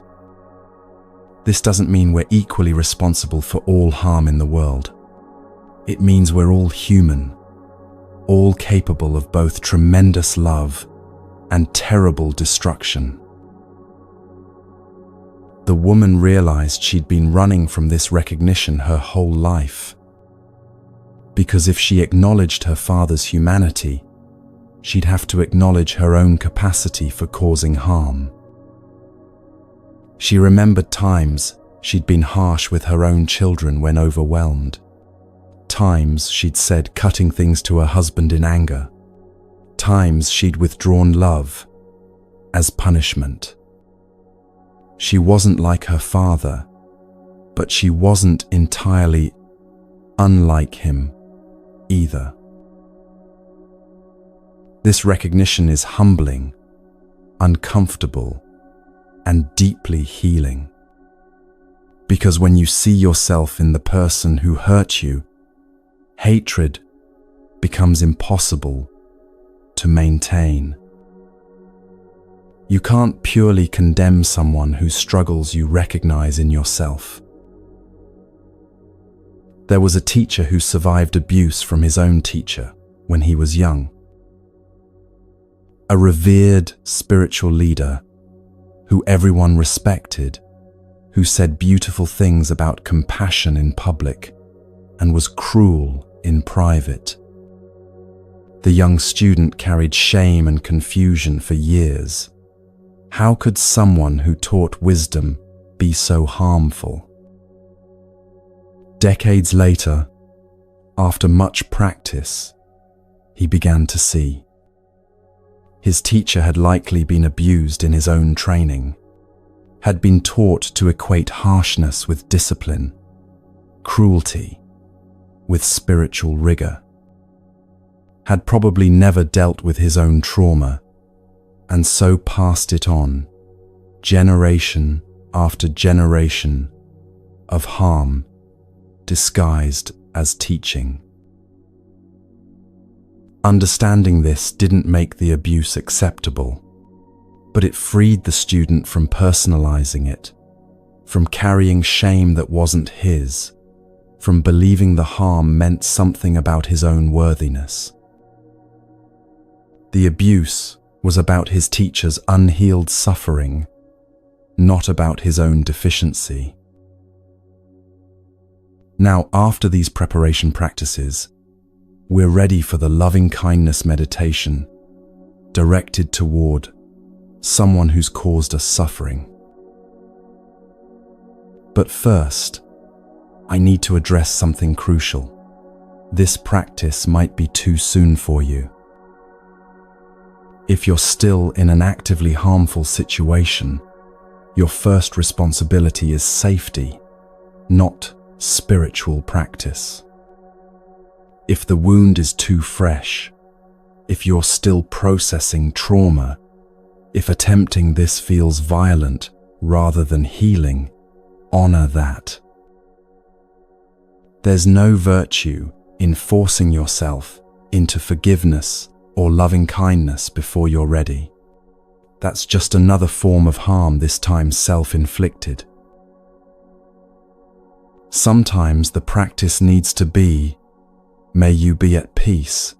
This doesn't mean we're equally responsible for all harm in the world. It means we're all human, all capable of both tremendous love and terrible destruction. The woman realized she'd been running from this recognition her whole life. Because if she acknowledged her father's humanity, she'd have to acknowledge her own capacity for causing harm. She remembered times she'd been harsh with her own children when overwhelmed. Times she'd said cutting things to her husband in anger. Times she'd withdrawn love as punishment. She wasn't like her father, but she wasn't entirely unlike him either. This recognition is humbling, uncomfortable, and deeply healing. Because when you see yourself in the person who hurt you, hatred becomes impossible to maintain. You can't purely condemn someone whose struggles you recognize in yourself. There was a teacher who survived abuse from his own teacher when he was young. A revered spiritual leader who everyone respected, who said beautiful things about compassion in public and was cruel in private. The young student carried shame and confusion for years. How could someone who taught wisdom be so harmful? Decades later, after much practice, he began to see. His teacher had likely been abused in his own training, had been taught to equate harshness with discipline, cruelty with spiritual rigor, had probably never dealt with his own trauma, and so passed it on, generation after generation of harm disguised as teaching. Understanding this didn't make the abuse acceptable, but it freed the student from personalizing it, from carrying shame that wasn't his, from believing the harm meant something about his own worthiness. The abuse was about his teacher's unhealed suffering, not about his own deficiency. Now, after these preparation practices, we're ready for the loving-kindness meditation directed toward someone who's caused us suffering. But first, I need to address something crucial. This practice might be too soon for you. If you're still in an actively harmful situation, your first responsibility is safety, not spiritual practice. If the wound is too fresh, if you're still processing trauma, if attempting this feels violent rather than healing, honor that. There's no virtue in forcing yourself into forgiveness or loving kindness before you're ready. That's just another form of harm, this time self-inflicted. Sometimes the practice needs to be, may you be at peace,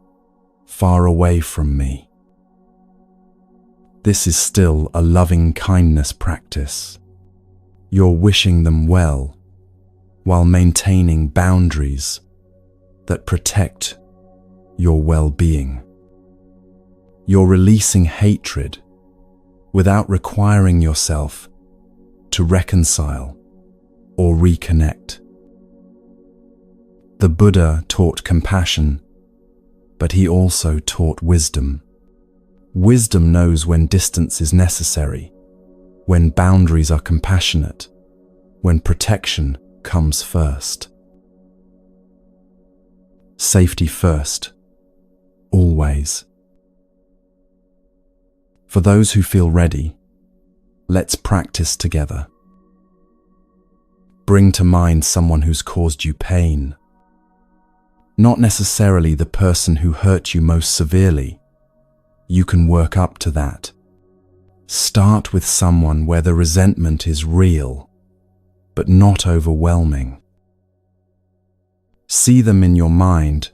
far away from me. This is still a loving kindness practice. You're wishing them well, while maintaining boundaries that protect your well-being. You're releasing hatred without requiring yourself to reconcile or reconnect. The Buddha taught compassion, but he also taught wisdom. Wisdom knows when distance is necessary, when boundaries are compassionate, when protection comes first. Safety first, always. For those who feel ready, let's practice together. Bring to mind someone who's caused you pain. Not necessarily the person who hurt you most severely. You can work up to that. Start with someone where the resentment is real, but not overwhelming. See them in your mind,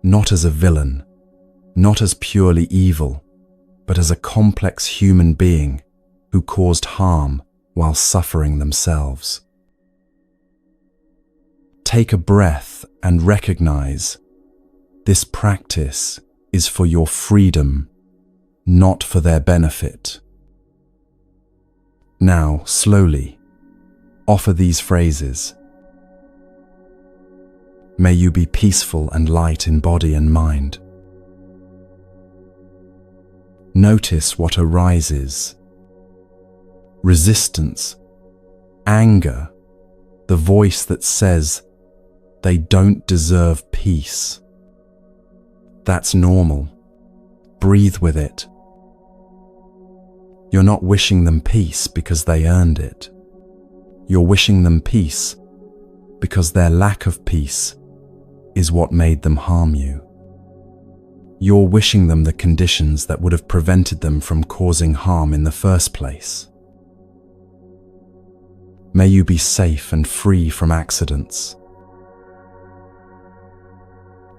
not as a villain, not as purely evil, but as a complex human being who caused harm while suffering themselves. Take a breath and recognize this practice is for your freedom, not for their benefit. Now, slowly, offer these phrases. May you be peaceful and light in body and mind. Notice what arises. Resistance, anger, the voice that says they don't deserve peace. That's normal. Breathe with it. You're not wishing them peace because they earned it. You're wishing them peace because their lack of peace is what made them harm you. You're wishing them the conditions that would have prevented them from causing harm in the first place. May you be safe and free from accidents,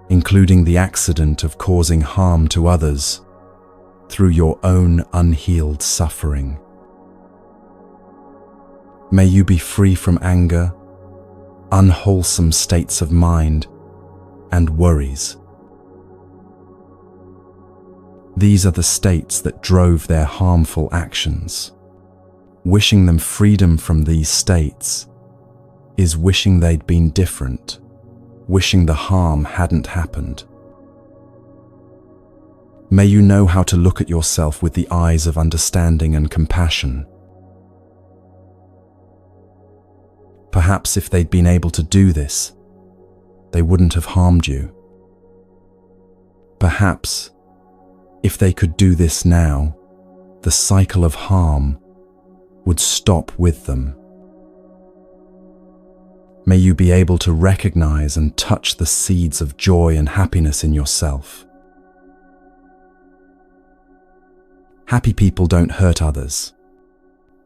including the accident of causing harm to others through your own unhealed suffering. May you be free from anger, unwholesome states of mind, and worries. These are the states that drove their harmful actions. Wishing them freedom from these states is wishing they'd been different, wishing the harm hadn't happened. May you know how to look at yourself with the eyes of understanding and compassion. Perhaps if they'd been able to do this, they wouldn't have harmed you. Perhaps if they could do this now, the cycle of harm would stop with them. May you be able to recognize and touch the seeds of joy and happiness in yourself. Happy people don't hurt others.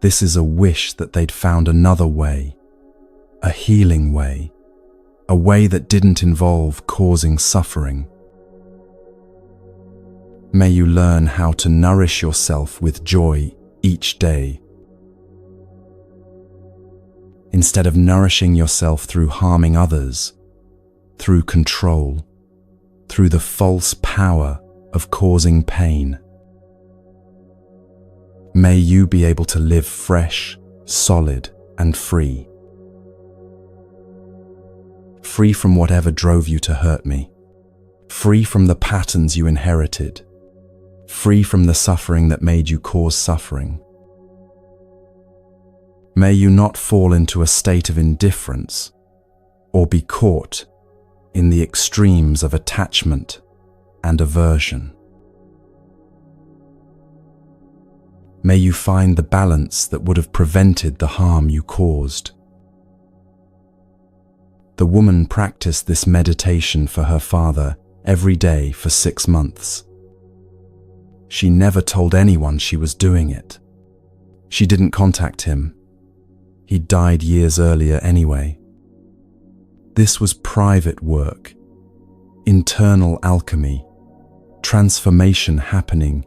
This is a wish that they'd found another way, a healing way, a way that didn't involve causing suffering. May you learn how to nourish yourself with joy each day. Instead of nourishing yourself through harming others, through control, through the false power of causing pain. May you be able to live fresh, solid, and free. Free from whatever drove you to hurt me. Free from the patterns you inherited. Free from the suffering that made you cause suffering. May you not fall into a state of indifference or be caught in the extremes of attachment and aversion. May you find the balance that would have prevented the harm you caused. The woman practiced this meditation for her father every day for 6 months. She never told anyone she was doing it. She didn't contact him. He died years earlier anyway. This was private work, internal alchemy, transformation happening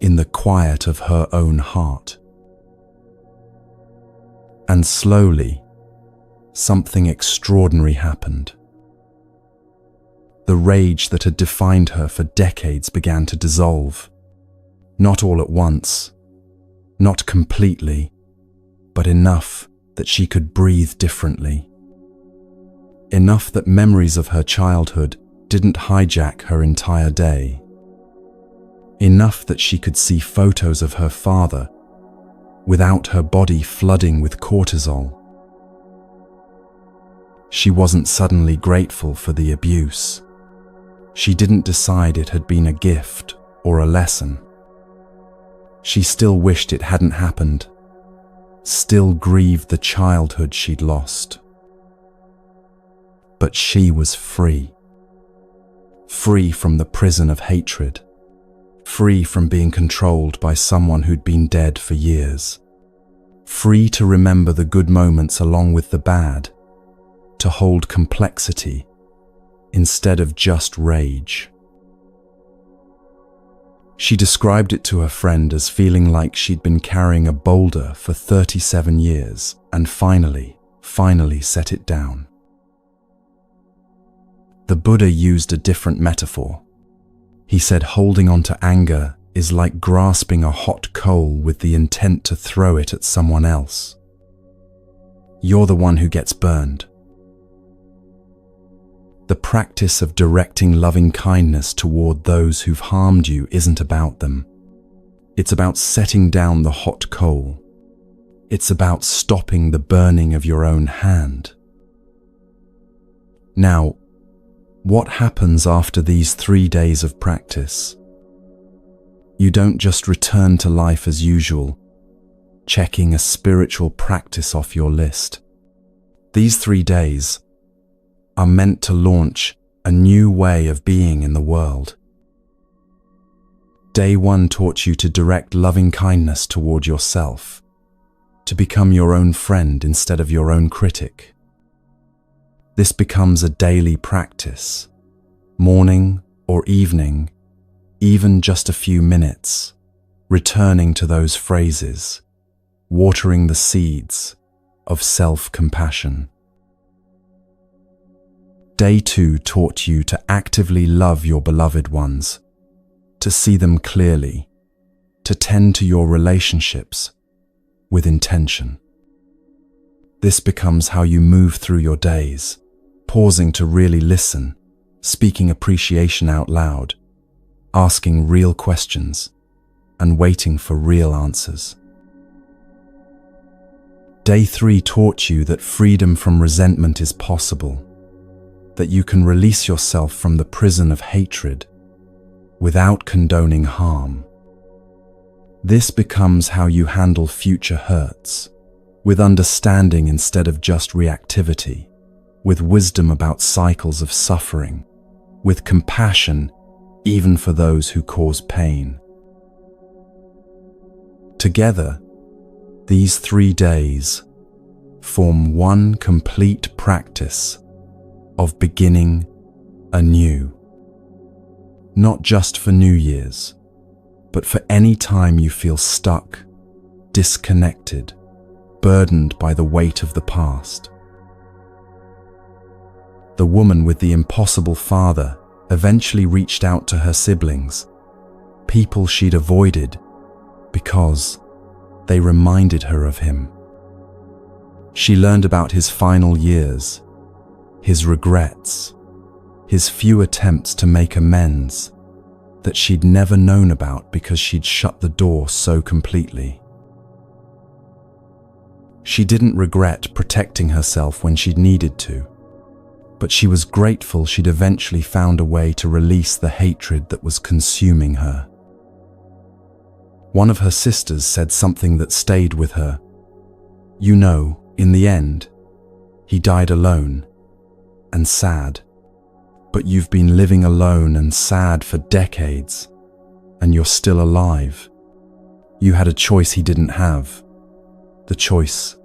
in the quiet of her own heart. And slowly, something extraordinary happened. The rage that had defined her for decades began to dissolve. Not all at once, not completely, but enough that she could breathe differently. Enough that memories of her childhood didn't hijack her entire day. Enough that she could see photos of her father without her body flooding with cortisol. She wasn't suddenly grateful for the abuse. She didn't decide it had been a gift or a lesson. She still wished it hadn't happened, still grieved the childhood she'd lost. But she was free. Free from the prison of hatred. Free from being controlled by someone who'd been dead for years. Free to remember the good moments along with the bad. To hold complexity instead of just rage. She described it to her friend as feeling like she'd been carrying a boulder for 37 years and finally set it down. The Buddha used a different metaphor. He said holding on to anger is like grasping a hot coal with the intent to throw it at someone else. You're the one who gets burned. The practice of directing loving kindness toward those who've harmed you isn't about them. It's about setting down the hot coal. It's about stopping the burning of your own hand. Now, what happens after these 3 days of practice? You don't just return to life as usual, checking a spiritual practice off your list. These 3 days are meant to launch a new way of being in the world. Day 1 taught you to direct loving kindness toward yourself, to become your own friend instead of your own critic. This becomes a daily practice, morning or evening, even just a few minutes, returning to those phrases, watering the seeds of self-compassion. Day 2 taught you to actively love your beloved ones, to see them clearly, to tend to your relationships with intention. This becomes how you move through your days, pausing to really listen, speaking appreciation out loud, asking real questions, and waiting for real answers. Day 3 taught you that freedom from resentment is possible, that you can release yourself from the prison of hatred without condoning harm. This becomes how you handle future hurts, with understanding instead of just reactivity, with wisdom about cycles of suffering, with compassion even for those who cause pain. Together, these 3 days form one complete practice of beginning anew. Not just for New Year's, but for any time you feel stuck, disconnected, burdened by the weight of the past. The woman with the impossible father eventually reached out to her siblings, people she'd avoided because they reminded her of him. She learned about his final years, his regrets, his few attempts to make amends that she'd never known about because she'd shut the door so completely. She didn't regret protecting herself when she'd needed to, but she was grateful she'd eventually found a way to release the hatred that was consuming her. One of her sisters said something that stayed with her. "You know, in the end, he died alone and sad. But you've been living alone and sad for decades, and you're still alive. You had a choice he didn't have, the choice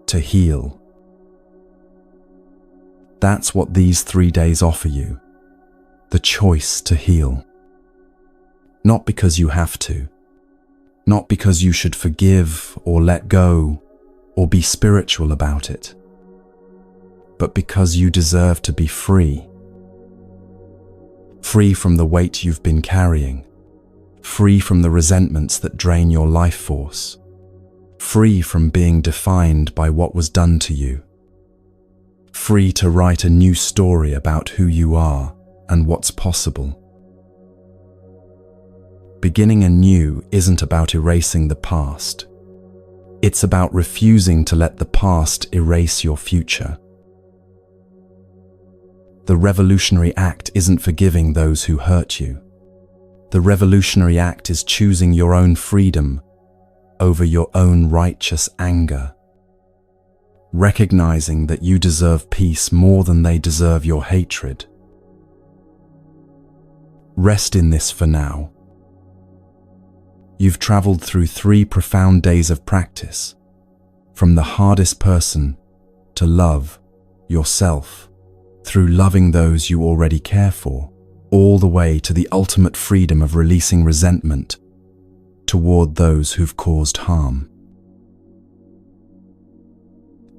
to heal." That's what these 3 days offer you, the choice to heal. Not because you have to, not because you should forgive or let go or be spiritual about it, but because you deserve to be free. Free from the weight you've been carrying, free from the resentments that drain your life force, free from being defined by what was done to you, free to write a new story about who you are and what's possible. Beginning anew isn't about erasing the past. It's about refusing to let the past erase your future. The revolutionary act isn't forgiving those who hurt you. The revolutionary act is choosing your own freedom over your own righteous anger. Recognizing that you deserve peace more than they deserve your hatred. Rest in this for now. You've traveled through 3 profound days of practice, from the hardest person to love yourself, through loving those you already care for, all the way to the ultimate freedom of releasing resentment toward those who've caused harm.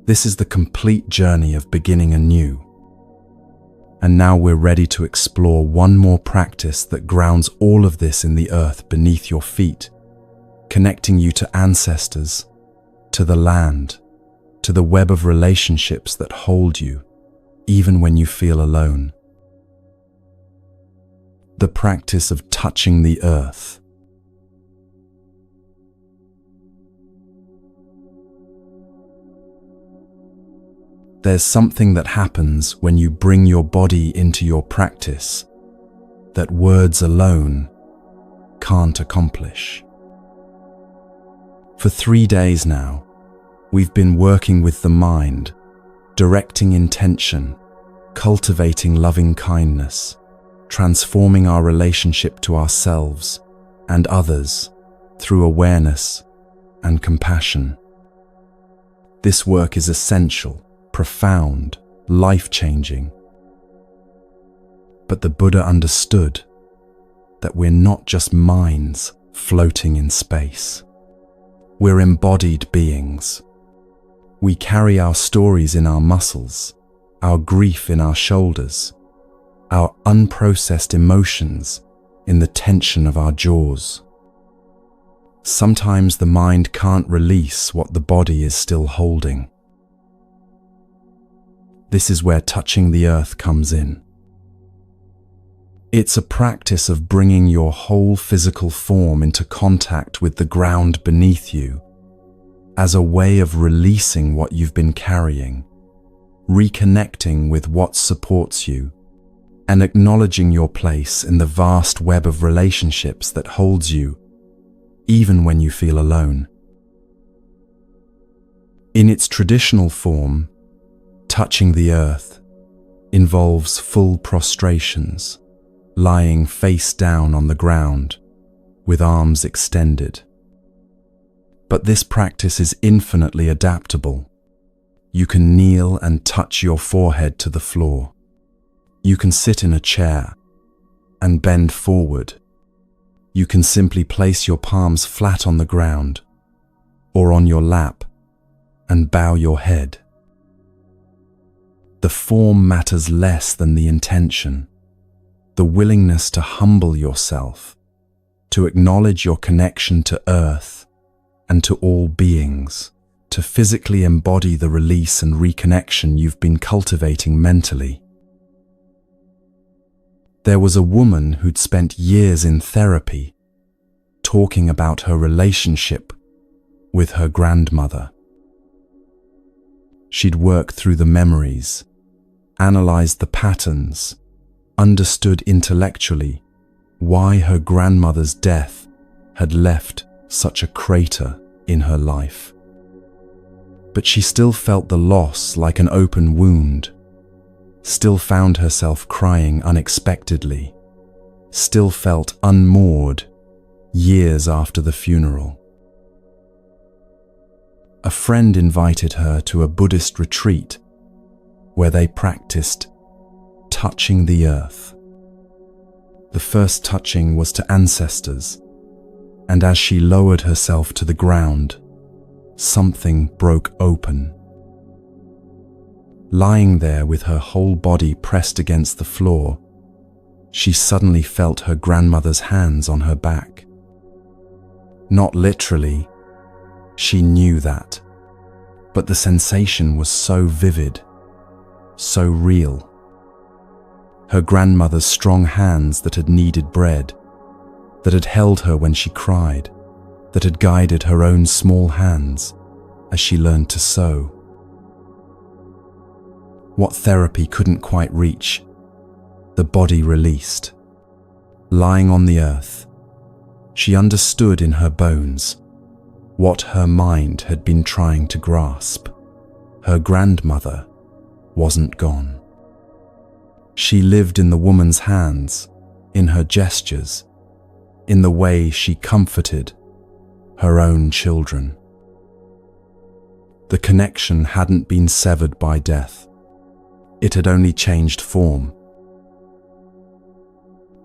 This is the complete journey of beginning anew. And now we're ready to explore one more practice that grounds all of this in the earth beneath your feet, connecting you to ancestors, to the land, to the web of relationships that hold you, even when you feel alone. The practice of touching the earth. There's something that happens when you bring your body into your practice that words alone can't accomplish. For 3 days now, we've been working with the mind, directing intention, cultivating loving kindness, transforming our relationship to ourselves, and others through awareness and compassion. This work is essential, profound, life-changing. But the Buddha understood that we're not just minds floating in space. We're embodied beings. We carry our stories in our muscles, our grief in our shoulders, our unprocessed emotions in the tension of our jaws. Sometimes the mind can't release what the body is still holding. This is where touching the earth comes in. It's a practice of bringing your whole physical form into contact with the ground beneath you, as a way of releasing what you've been carrying, reconnecting with what supports you, and acknowledging your place in the vast web of relationships that holds you, even when you feel alone. In its traditional form, touching the earth involves full prostrations, lying face down on the ground, with arms extended. But this practice is infinitely adaptable. You can kneel and touch your forehead to the floor. You can sit in a chair and bend forward. You can simply place your palms flat on the ground or on your lap and bow your head. The form matters less than the intention, the willingness to humble yourself, to acknowledge your connection to earth and to all beings, to physically embody the release and reconnection you've been cultivating mentally. There was a woman who'd spent years in therapy, talking about her relationship with her grandmother. She'd worked through the memories, analyzed the patterns, understood intellectually why her grandmother's death had left such a crater in her life. But she still felt the loss like an open wound, still found herself crying unexpectedly, still felt unmoored years after the funeral. A friend invited her to a Buddhist retreat where they practiced touching the earth. The first touching was to ancestors, and as she lowered herself to the ground, something broke open. Lying there with her whole body pressed against the floor, she suddenly felt her grandmother's hands on her back. Not literally, she knew that, but the sensation was so vivid, so real. Her grandmother's strong hands that had kneaded bread, that had held her when she cried, that had guided her own small hands as she learned to sew. What therapy couldn't quite reach, the body released. Lying on the earth, she understood in her bones what her mind had been trying to grasp. Her grandmother wasn't gone. She lived in the woman's hands, in her gestures, in the way she comforted her own children. The connection hadn't been severed by death. It had only changed form.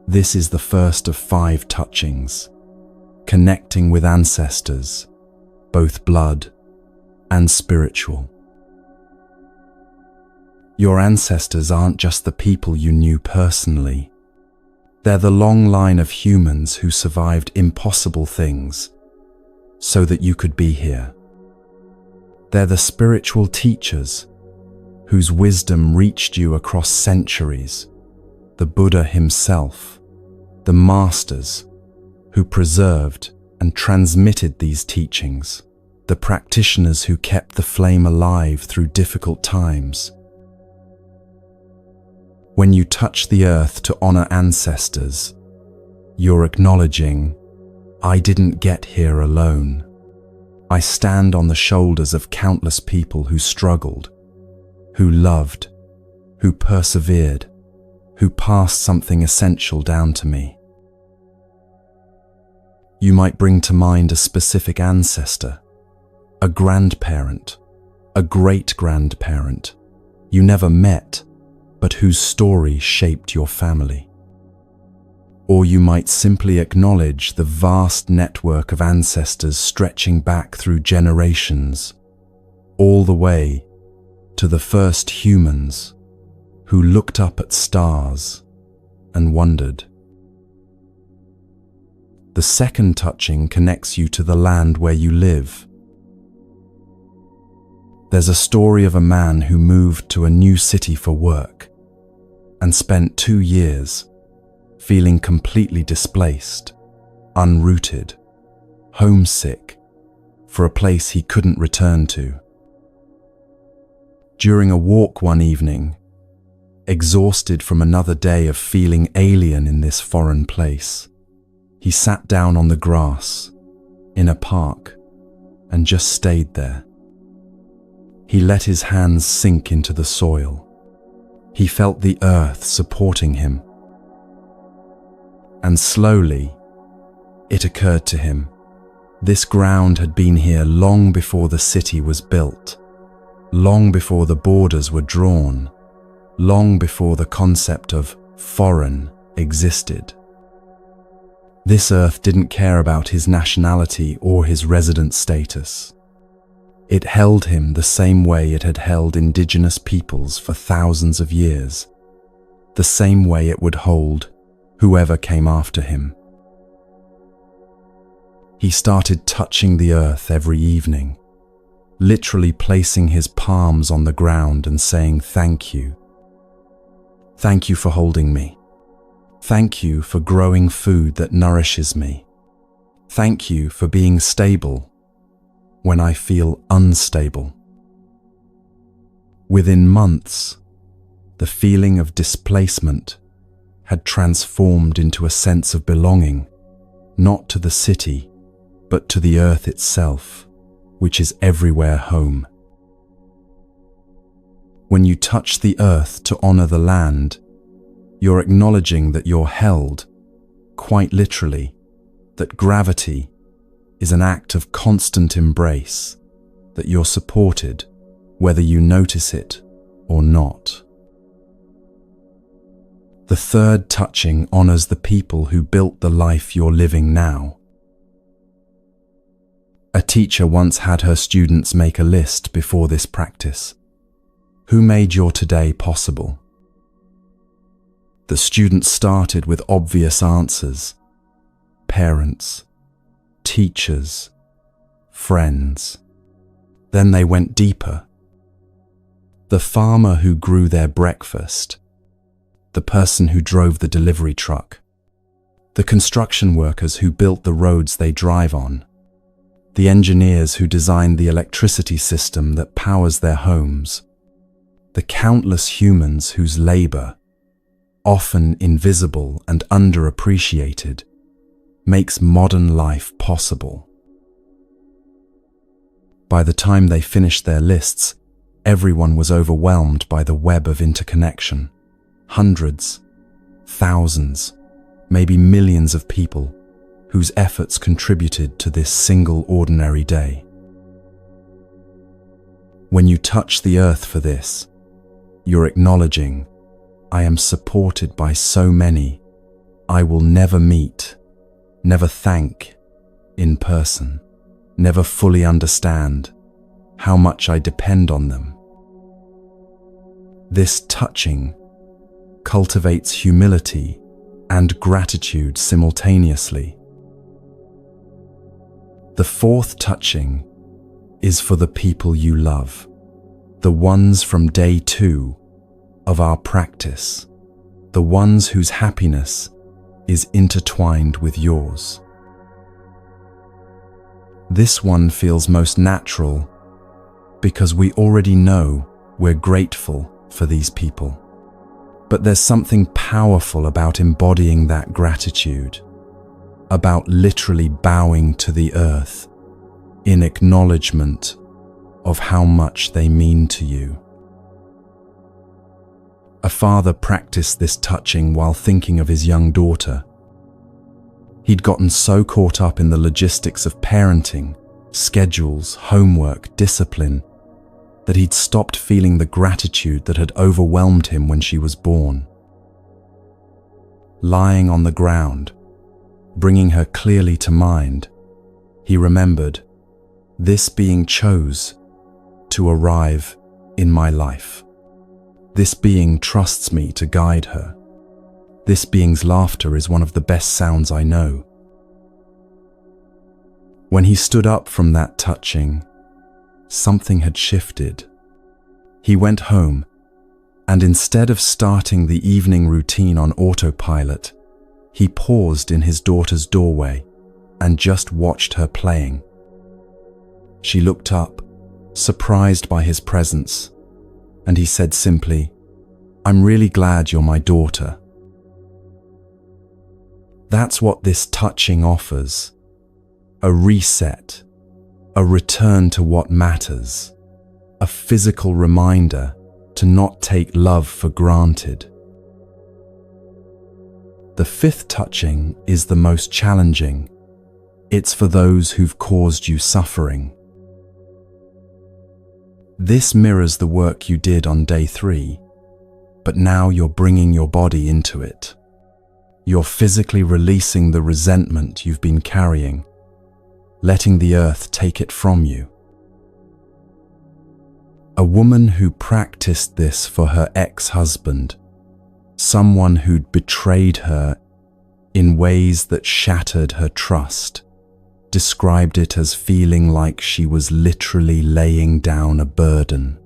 This is the first of 5 touchings, connecting with ancestors, both blood and spiritual. Your ancestors aren't just the people you knew personally. They're the long line of humans who survived impossible things so that you could be here. They're the spiritual teachers whose wisdom reached you across centuries, the Buddha himself, the masters who preserved and transmitted these teachings, the practitioners who kept the flame alive through difficult times. When you touch the earth to honor ancestors, you're acknowledging, I didn't get here alone. I stand on the shoulders of countless people who struggled, who loved, who persevered, who passed something essential down to me. You might bring to mind a specific ancestor, a grandparent, a great-grandparent you never met, but whose story shaped your family. Or you might simply acknowledge the vast network of ancestors stretching back through generations, all the way to the first humans who looked up at stars and wondered. The second touching connects you to the land where you live. There's a story of a man who moved to a new city for work and spent 2 years feeling completely displaced, unrooted, homesick for a place he couldn't return to. During a walk one evening, exhausted from another day of feeling alien in this foreign place, he sat down on the grass in a park and just stayed there. He let his hands sink into the soil. He felt the earth supporting him. And slowly, it occurred to him, this ground had been here long before the city was built, long before the borders were drawn, long before the concept of foreign existed. This earth didn't care about his nationality or his resident status. It held him the same way it had held indigenous peoples for thousands of years, the same way it would hold whoever came after him. He started touching the earth every evening, literally placing his palms on the ground and saying, "Thank you. Thank you for holding me. Thank you for growing food that nourishes me. Thank you for being stable when I feel unstable." Within months, the feeling of displacement had transformed into a sense of belonging, not to the city, but to the earth itself, which is everywhere home. When you touch the earth to honor the land, you're acknowledging that you're held, quite literally, that gravity is an act of constant embrace, that you're supported, whether you notice it or not. The third touching honors the people who built the life you're living now. A teacher once had her students make a list before this practice. Who made your today possible? The students started with obvious answers: parents, teachers, friends. Then they went deeper. The farmer who grew their breakfast, the person who drove the delivery truck, the construction workers who built the roads they drive on, the engineers who designed the electricity system that powers their homes, the countless humans whose labor, often invisible and underappreciated, makes modern life possible. By the time they finished their lists, everyone was overwhelmed by the web of interconnection. Hundreds, thousands, maybe millions of people whose efforts contributed to this single ordinary day. When you touch the earth for this, you're acknowledging, I am supported by so many I will never meet, never thank in person, never fully understand how much I depend on them. This touching cultivates humility and gratitude simultaneously. The fourth touching is for the people you love, the ones from day 2 of our practice, the ones whose happiness is intertwined with yours. This one feels most natural because we already know we're grateful for these people. But there's something powerful about embodying that gratitude, about literally bowing to the earth in acknowledgement of how much they mean to you. A father practiced this touching while thinking of his young daughter. He'd gotten so caught up in the logistics of parenting, schedules, homework, discipline, that he'd stopped feeling the gratitude that had overwhelmed him when she was born. Lying on the ground, bringing her clearly to mind, he remembered, this being chose to arrive in my life. This being trusts me to guide her. This being's laughter is one of the best sounds I know. When he stood up from that touching, something had shifted. He went home, and instead of starting the evening routine on autopilot, he paused in his daughter's doorway and just watched her playing. She looked up, surprised by his presence, and he said simply, "I'm really glad you're my daughter." That's what this touching offers. A reset, a return to what matters, a physical reminder to not take love for granted. The fifth touching is the most challenging. It's for those who've caused you suffering. This mirrors the work you did on day 3, but now you're bringing your body into it. You're physically releasing the resentment you've been carrying, letting the earth take it from you. A woman who practiced this for her ex-husband, someone who'd betrayed her in ways that shattered her trust, described it as feeling like she was literally laying down a burden.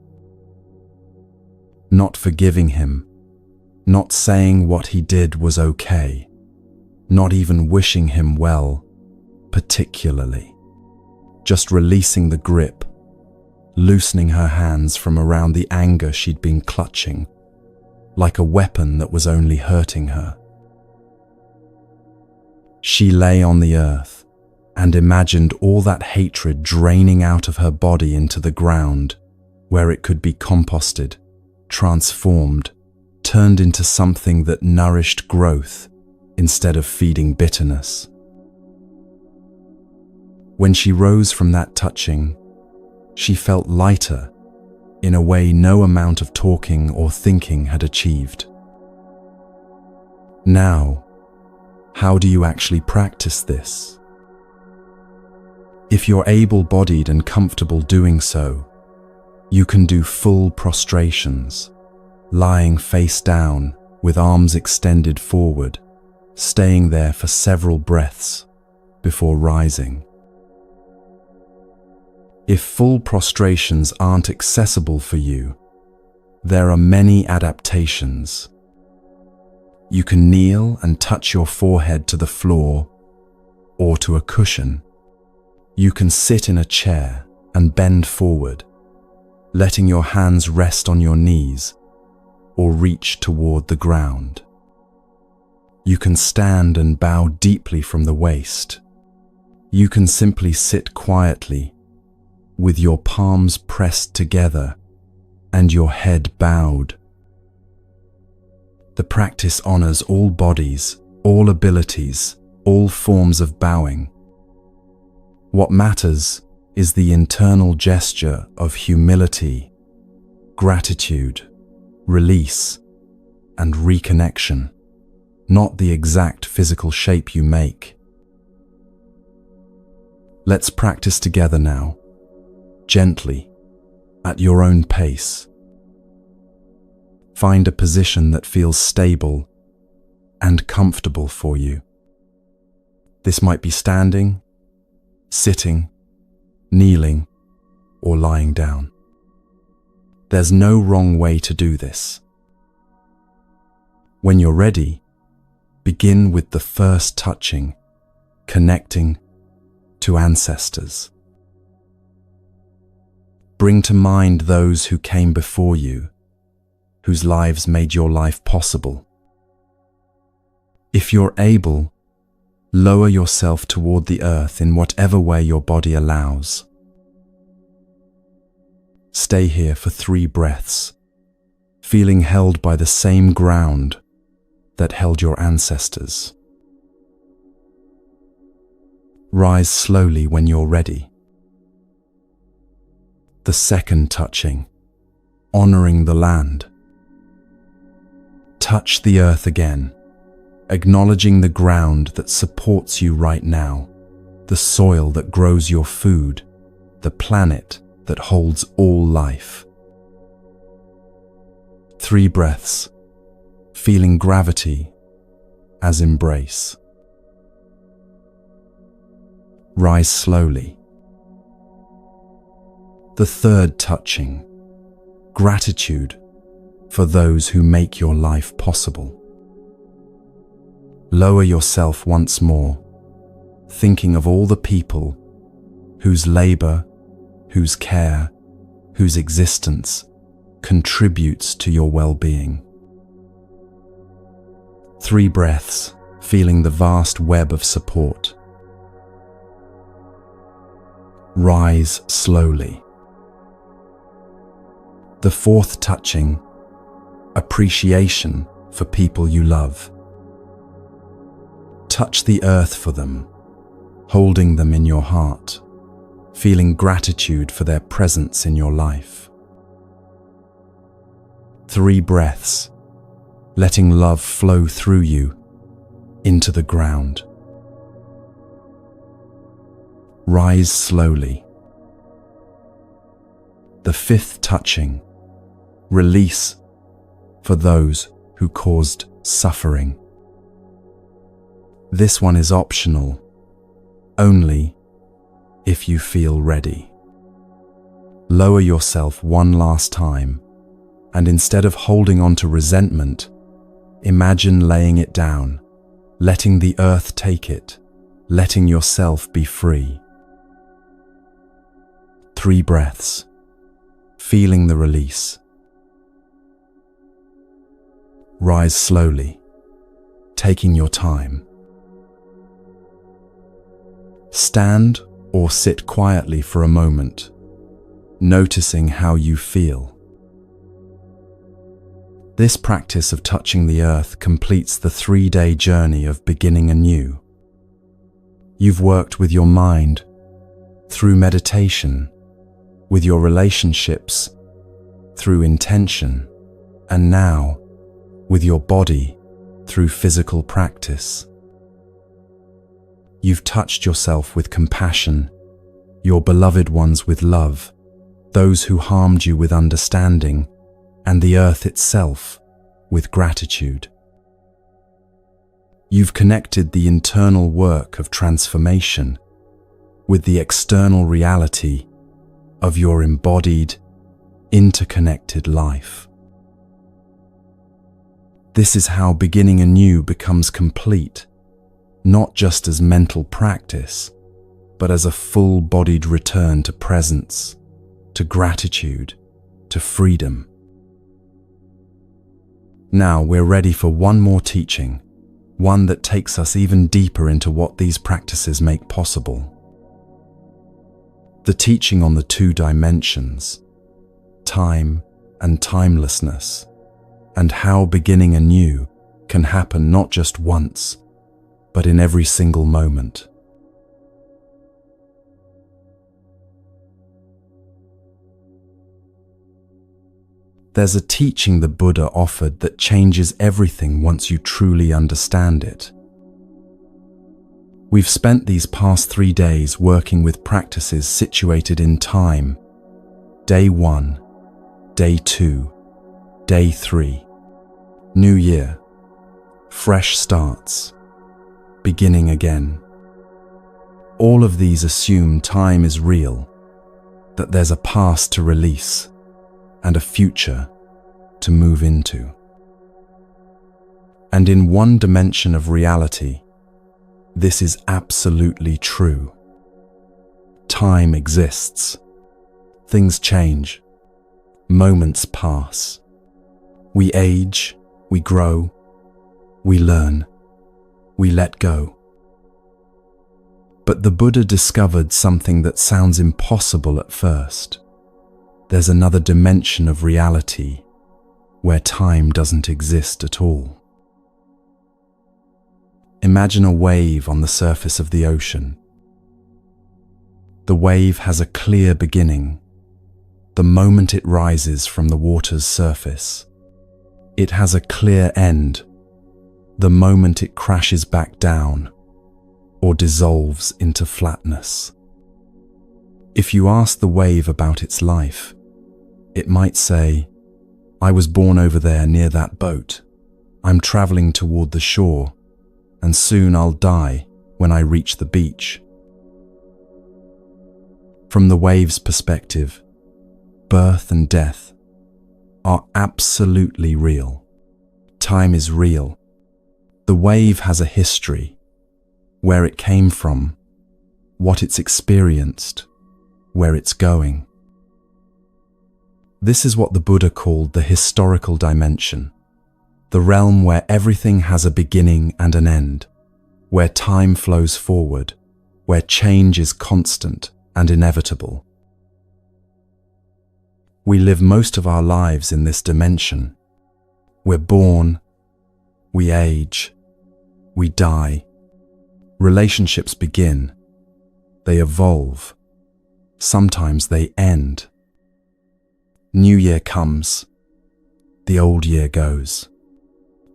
Not forgiving him, not saying what he did was okay, not even wishing him well, particularly. Just releasing the grip, loosening her hands from around the anger she'd been clutching, like a weapon that was only hurting her. She lay on the earth and imagined all that hatred draining out of her body into the ground, where it could be composted, transformed, turned into something that nourished growth instead of feeding bitterness. When she rose from that touching, she felt lighter in a way no amount of talking or thinking had achieved. Now, how do you actually practice this? If you're able-bodied and comfortable doing so, you can do full prostrations, lying face down with arms extended forward, staying there for several breaths before rising. If full prostrations aren't accessible for you, there are many adaptations. You can kneel and touch your forehead to the floor or to a cushion. You can sit in a chair and bend forward, letting your hands rest on your knees or reach toward the ground. You can stand and bow deeply from the waist. You can simply sit quietly with your palms pressed together and your head bowed. The practice honors all bodies, all abilities, all forms of bowing. What matters is the internal gesture of humility, gratitude, release, and reconnection, not the exact physical shape you make. Let's practice together now, gently, at your own pace. Find a position that feels stable and comfortable for you. This might be standing, sitting, kneeling, or lying down. There's no wrong way to do this. When you're ready, begin with the first touching, connecting to ancestors. Bring to mind those who came before you, whose lives made your life possible. If you're able, lower yourself toward the earth in whatever way your body allows. Stay here for 3 breaths, feeling held by the same ground that held your ancestors. Rise slowly when you're ready. The second touching, honoring the land. Touch the earth again, acknowledging the ground that supports you right now, the soil that grows your food, the planet that holds all life. 3 breaths, feeling gravity as embrace. Rise slowly. The third touching, gratitude for those who make your life possible. Lower yourself once more, thinking of all the people whose labor, whose care, whose existence contributes to your well-being. 3 breaths, feeling the vast web of support. Rise slowly. The fourth touching, appreciation for people you love. Touch the earth for them, holding them in your heart, feeling gratitude for their presence in your life. 3 breaths, letting love flow through you into the ground. Rise slowly. The fifth touching, release for those who caused suffering. This one is optional, only if you feel ready. Lower yourself one last time, and instead of holding on to resentment, imagine laying it down, letting the earth take it, letting yourself be free. 3 breaths, feeling the release. Rise slowly, taking your time. Stand or sit quietly for a moment, noticing how you feel. This practice of touching the earth completes the 3-day journey of beginning anew. You've worked with your mind, through meditation, with your relationships, through intention, and now, with your body, through physical practice. You've touched yourself with compassion, your beloved ones with love, those who harmed you with understanding, and the earth itself with gratitude. You've connected the internal work of transformation with the external reality of your embodied, interconnected life. This is how beginning anew becomes complete, not just as mental practice, but as a full-bodied return to presence, to gratitude, to freedom. Now we're ready for one more teaching, one that takes us even deeper into what these practices make possible. The teaching on the 2 dimensions, time and timelessness, and how beginning anew can happen not just once, but in every single moment. There's a teaching the Buddha offered that changes everything once you truly understand it. We've spent these past 3 days working with practices situated in time. Day 1, Day 2, Day 3, New Year, fresh starts, beginning again. All of these assume time is real, that there's a past to release and a future to move into. And in one dimension of reality, this is absolutely true. Time exists. Things change. Moments pass. We age, we grow, we learn, we let go. But the Buddha discovered something that sounds impossible at first. There's another dimension of reality where time doesn't exist at all. Imagine a wave on the surface of the ocean. The wave has a clear beginning, the moment it rises from the water's surface. It has a clear end, the moment it crashes back down or dissolves into flatness. If you ask the wave about its life, it might say, "I was born over there near that boat. I'm traveling toward the shore, and soon I'll die when I reach the beach." From the wave's perspective, birth and death are absolutely real. Time is real. The wave has a history, where it came from, what it's experienced, where it's going. This is what the Buddha called the historical dimension, the realm where everything has a beginning and an end, where time flows forward, where change is constant and inevitable. We live most of our lives in this dimension. We're born, we age, we die. Relationships begin, they evolve, sometimes they end. New year comes, the old year goes.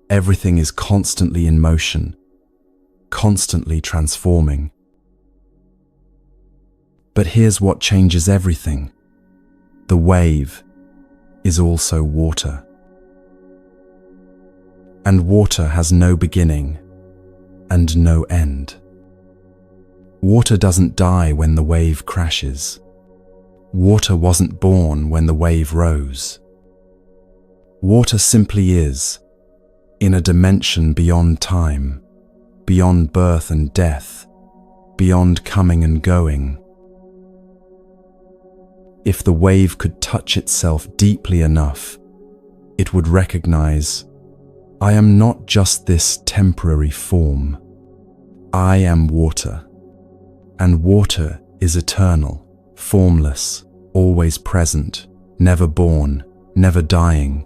Everything is constantly in motion, constantly transforming. But here's what changes everything. The wave is also water. And water has no beginning and no end. Water doesn't die when the wave crashes. Water wasn't born when the wave rose. Water simply is, in a dimension beyond time, beyond birth and death, beyond coming and going. If the wave could touch itself deeply enough, it would recognize, I am not just this temporary form. I am water, and water is eternal, formless, always present, never born, never dying.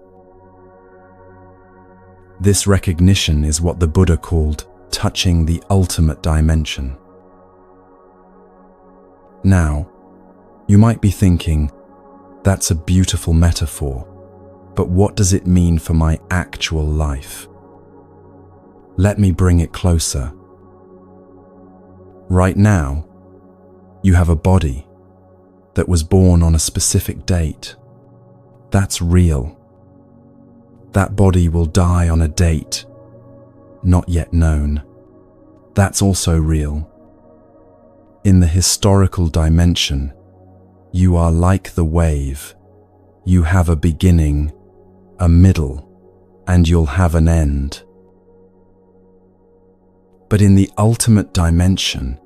This recognition is what the Buddha called touching the ultimate dimension. Now, you might be thinking, that's a beautiful metaphor, but what does it mean for my actual life? Let me bring it closer. Right now, you have a body that was born on a specific date. That's real. That body will die on a date not yet known. That's also real. In the historical dimension, you are like the wave. You have a beginning, a middle, and you'll have an end. But in the ultimate dimension,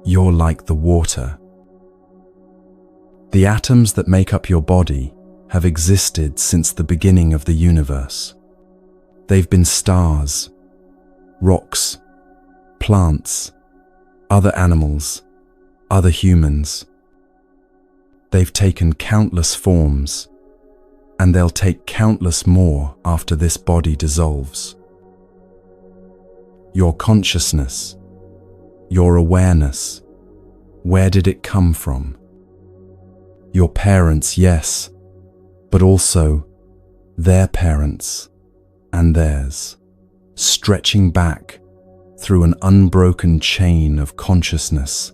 you're like the water. The atoms that make up your body have existed since the beginning of the universe. They've been stars, rocks, plants, other animals, other humans. They've taken countless forms, and they'll take countless more after this body dissolves. Your consciousness, your awareness, where did it come from? Your parents, yes, but also their parents and theirs, stretching back through an unbroken chain of consciousness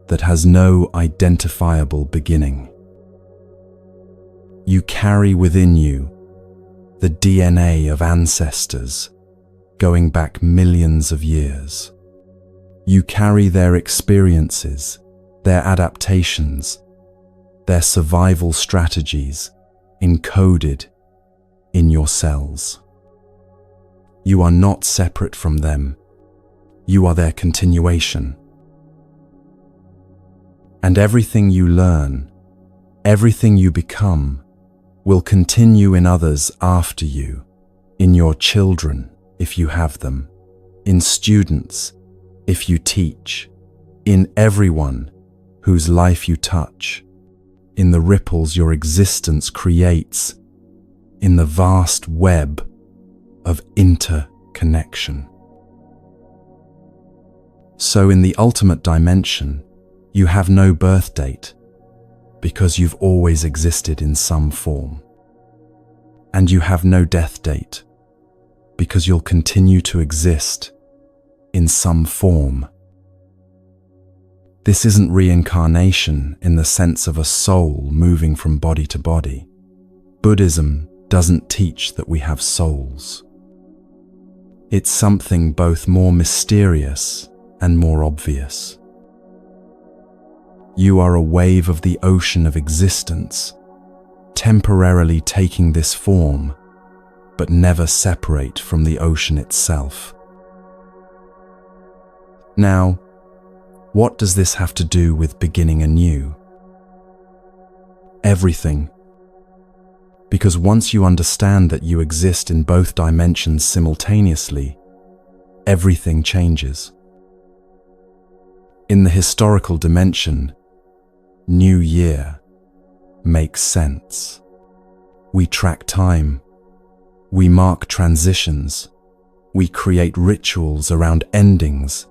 that has no identifiable beginning. You carry within you the DNA of ancestors going back millions of years. You carry their experiences, their adaptations, their survival strategies encoded in your cells. You are not separate from them. You are their continuation. And everything you learn, everything you become, will continue in others after you, in your children, if you have them, in students, if you teach, in everyone whose life you touch, in the ripples your existence creates, in the vast web of interconnection. So in the ultimate dimension, You have no birth date because you've always existed in some form. And you have no death date because you'll continue to exist in some form. This isn't reincarnation in the sense of a soul moving from body to body. Buddhism doesn't teach that we have souls. It's something both more mysterious and more obvious. You are a wave of the ocean of existence, temporarily taking this form, but never separate from the ocean itself. Now, what does this have to do with beginning anew? Everything. Because once you understand that you exist in both dimensions simultaneously, everything changes. In the historical dimension, New Year makes sense. We track time. We mark transitions. We create rituals around endings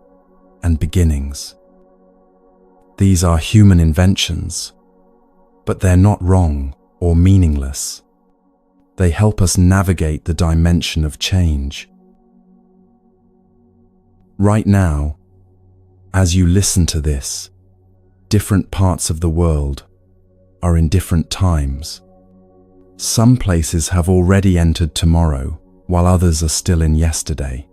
and beginnings. These are human inventions, but they're not wrong or meaningless. They help us navigate the dimension of change. Right now, as you listen to this, different parts of the world are in different times. Some places have already entered tomorrow, while others are still in yesterday.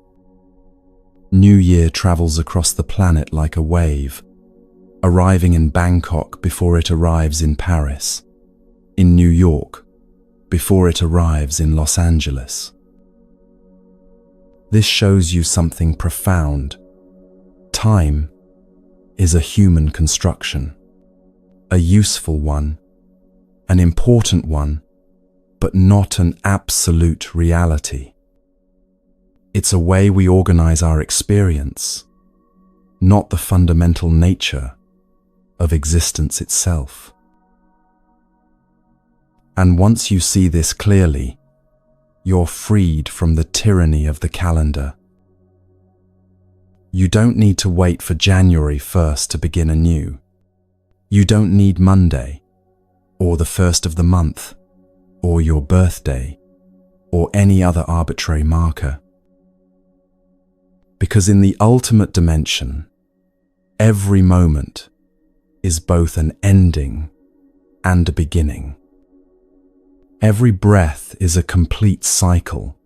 New Year travels across the planet like a wave, arriving in Bangkok before it arrives in Paris, in New York before it arrives in Los Angeles. This shows you something profound. Time is a human construction, a useful one, an important one, but not an absolute reality. It's a way we organize our experience, not the fundamental nature of existence itself. And once you see this clearly, you're freed from the tyranny of the calendar. You don't need to wait for January 1st to begin anew. You don't need Monday, or the first of the month, or your birthday, or any other arbitrary marker. Because in the ultimate dimension, every moment is both an ending and a beginning. Every breath is a complete cycle.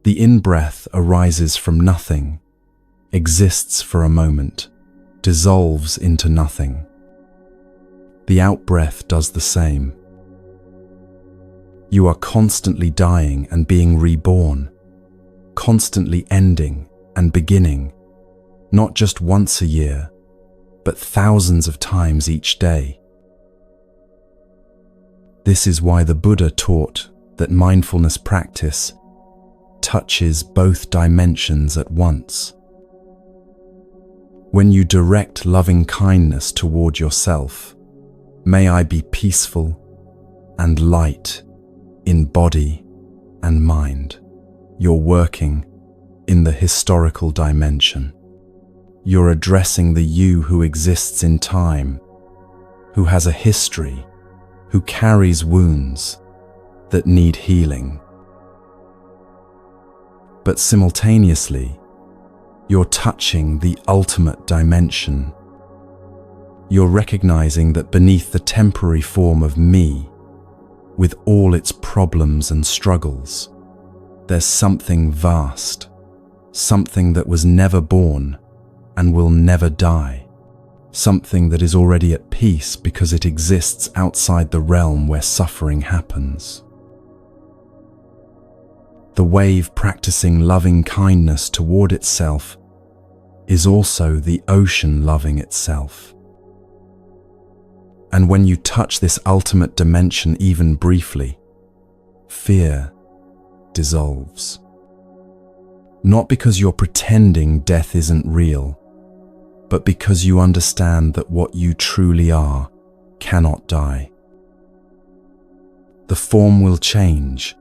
The in-breath arises from nothing, exists for a moment, dissolves into nothing. The out-breath does the same. You are constantly dying and being reborn, constantly ending and beginning, not just once a year, but thousands of times each day. This is why the Buddha taught that mindfulness practice touches both dimensions at once. When you direct loving kindness toward yourself, may I be peaceful and light in body and mind. You're working in the historical dimension. You're addressing the you who exists in time, who has a history, who carries wounds that need healing. But simultaneously, you're touching the ultimate dimension. You're recognizing that beneath the temporary form of me, with all its problems and struggles, there's something vast, something that was never born and will never die. Something that is already at peace because it exists outside the realm where suffering happens. The wave practicing loving kindness toward itself is also the ocean loving itself. And when you touch this ultimate dimension even briefly, fear dissolves. Not because you're pretending death isn't real, but because you understand that what you truly are cannot die. The form will change,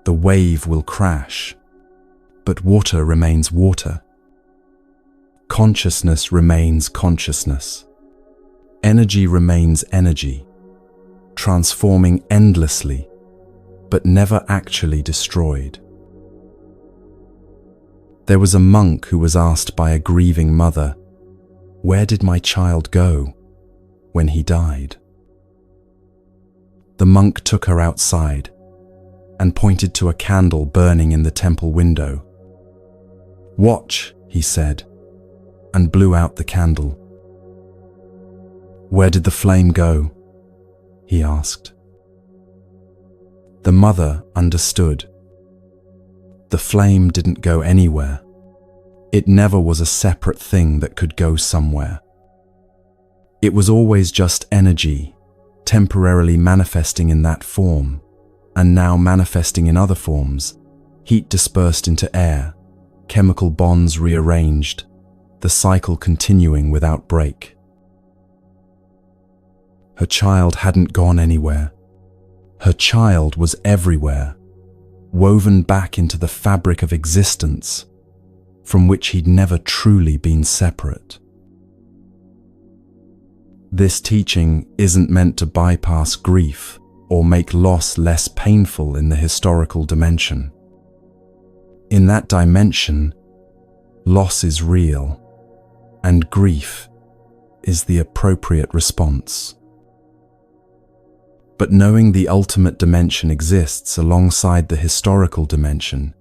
the wave will crash, but water remains water. Consciousness remains consciousness. Energy remains energy, transforming endlessly, but never actually destroyed. There was a monk who was asked by a grieving mother, "Where did my child go when he died?" The monk took her outside and pointed to a candle burning in the temple window. "Watch," he said, and blew out the candle. "Where did the flame go?" he asked. The mother understood. The flame didn't go anywhere. It never was a separate thing that could go somewhere. It was always just energy, temporarily manifesting in that form, and now manifesting in other forms, heat dispersed into air, chemical bonds rearranged, the cycle continuing without break. Her child hadn't gone anywhere. Her child was everywhere, woven back into the fabric of existence, from which he'd never truly been separate. This teaching isn't meant to bypass grief or make loss less painful in the historical dimension. In that dimension, loss is real, and grief is the appropriate response. But knowing the ultimate dimension exists alongside the historical dimension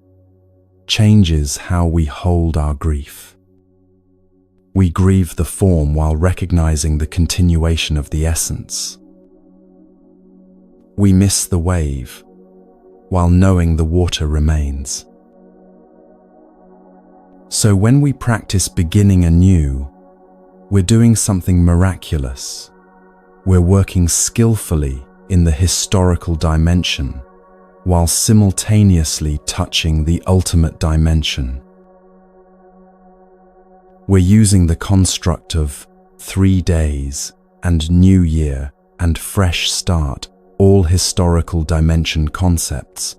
changes how we hold our grief. We grieve the form while recognizing the continuation of the essence. We miss the wave while knowing the water remains. So when we practice beginning anew, we're doing something miraculous. We're working skillfully in the historical dimension while simultaneously touching the ultimate dimension. We're using the construct of 3 days and New Year and fresh start, all historical dimension concepts,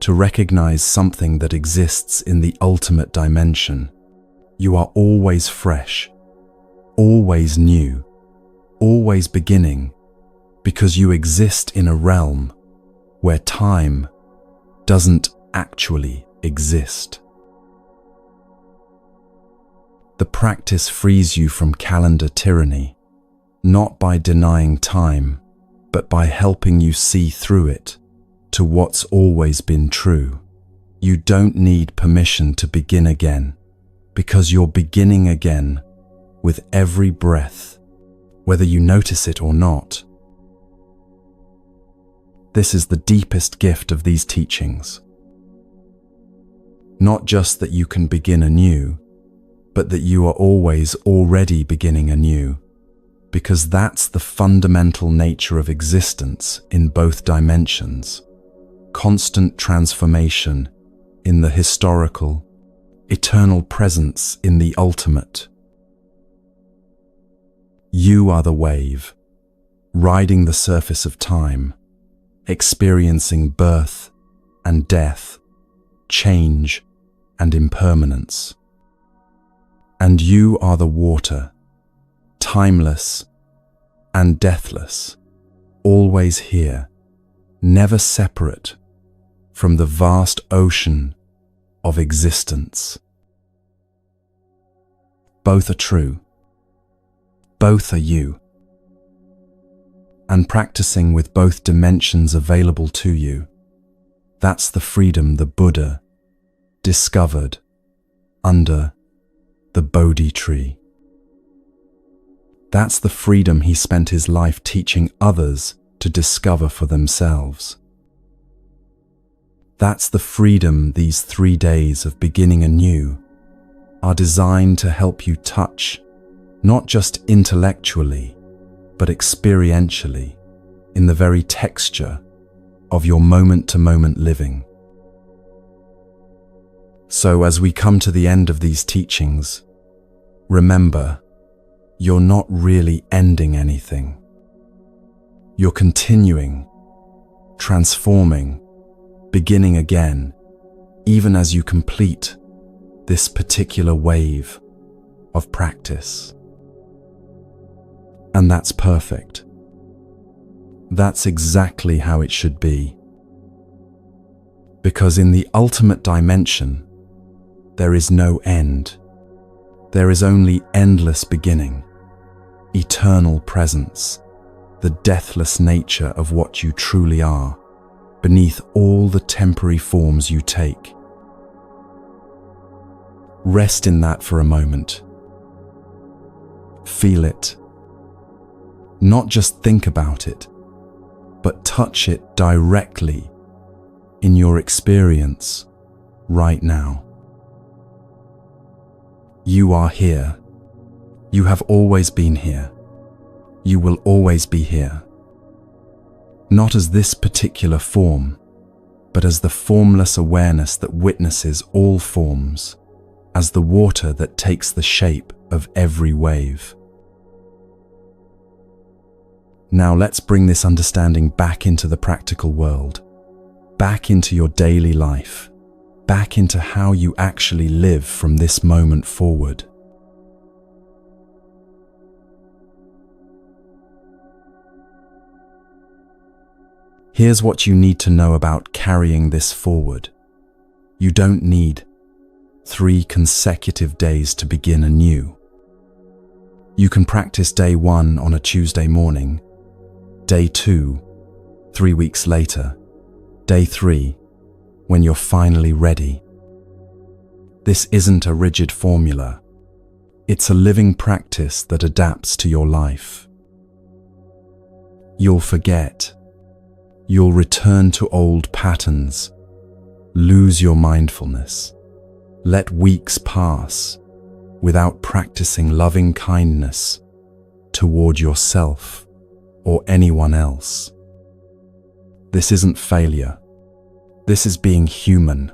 to recognize something that exists in the ultimate dimension. You are always fresh, always new, always beginning, because you exist in a realm where time doesn't actually exist. The practice frees you from calendar tyranny, not by denying time, but by helping you see through it to what's always been true. You don't need permission to begin again, because you're beginning again with every breath, whether you notice it or not. This is the deepest gift of these teachings. Not just that you can begin anew, but that you are always already beginning anew, because that's the fundamental nature of existence in both dimensions. Constant transformation in the historical, eternal presence in the ultimate. You are the wave, riding the surface of time, experiencing birth and death, change and impermanence. And you are the water, timeless and deathless, always here, never separate from the vast ocean of existence. Both are true. Both are you. And practicing with both dimensions available to you, that's the freedom the Buddha discovered under the Bodhi tree. That's the freedom he spent his life teaching others to discover for themselves. That's the freedom these 3 days of beginning anew are designed to help you touch, not just intellectually, but experientially, in the very texture of your moment-to-moment living. So as we come to the end of these teachings, remember, you're not really ending anything. You're continuing, transforming, beginning again, even as you complete this particular wave of practice. And that's perfect. That's exactly how it should be. Because in the ultimate dimension, there is no end. There is only endless beginning, eternal presence, the deathless nature of what you truly are, beneath all the temporary forms you take. Rest in that for a moment. Feel it. Not just think about it, but touch it directly in your experience right now. You are here. You have always been here. You will always be here. Not as this particular form, but as the formless awareness that witnesses all forms, as the water that takes the shape of every wave. Now let's bring this understanding back into the practical world, back into your daily life, back into how you actually live from this moment forward. Here's what you need to know about carrying this forward. You don't need 3 consecutive days to begin anew. You can practice day 1 on a Tuesday morning, day 2, 3 weeks later, day 3, when you're finally ready. This isn't a rigid formula. It's a living practice that adapts to your life. You'll forget. You'll return to old patterns, lose your mindfulness. Let weeks pass without practicing loving kindness toward yourself or anyone else. This isn't failure. This is being human.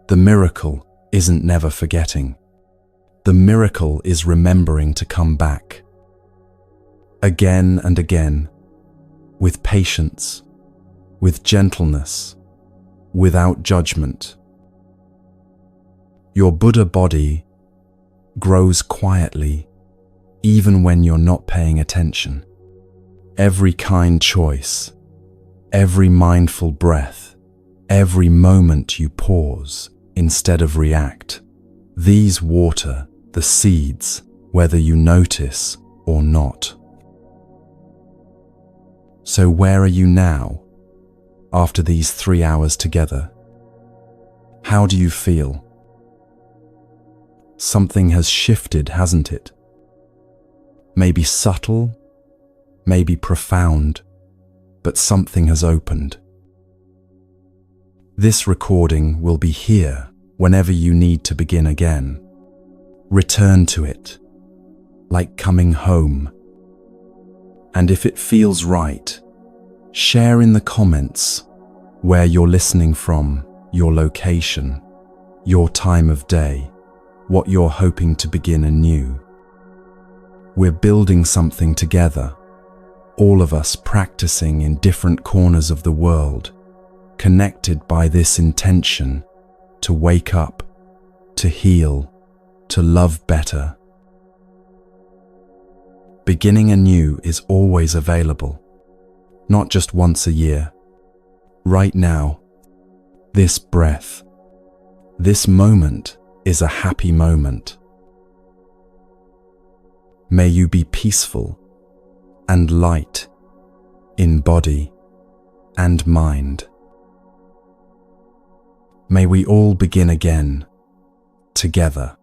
The miracle isn't never forgetting. The miracle is remembering to come back. Again and again, with patience, with gentleness, without judgment. Your Buddha body grows quietly, even when you're not paying attention. Every kind choice, every mindful breath, every moment you pause instead of react, these water the seeds, whether you notice or not. So where are you now, after these 3 hours together? How do you feel? Something has shifted, hasn't it? Maybe subtle, maybe profound, but something has opened. This recording will be here whenever you need to begin again. Return to it, like coming home. And if it feels right, share in the comments where you're listening from, your location, your time of day, what you're hoping to begin anew. We're building something together, all of us practicing in different corners of the world, connected by this intention to wake up, to heal, to love better. Beginning anew is always available, not just once a year. Right now, this breath, this moment is a happy moment. May you be peaceful and light in body and mind. May we all begin again, together.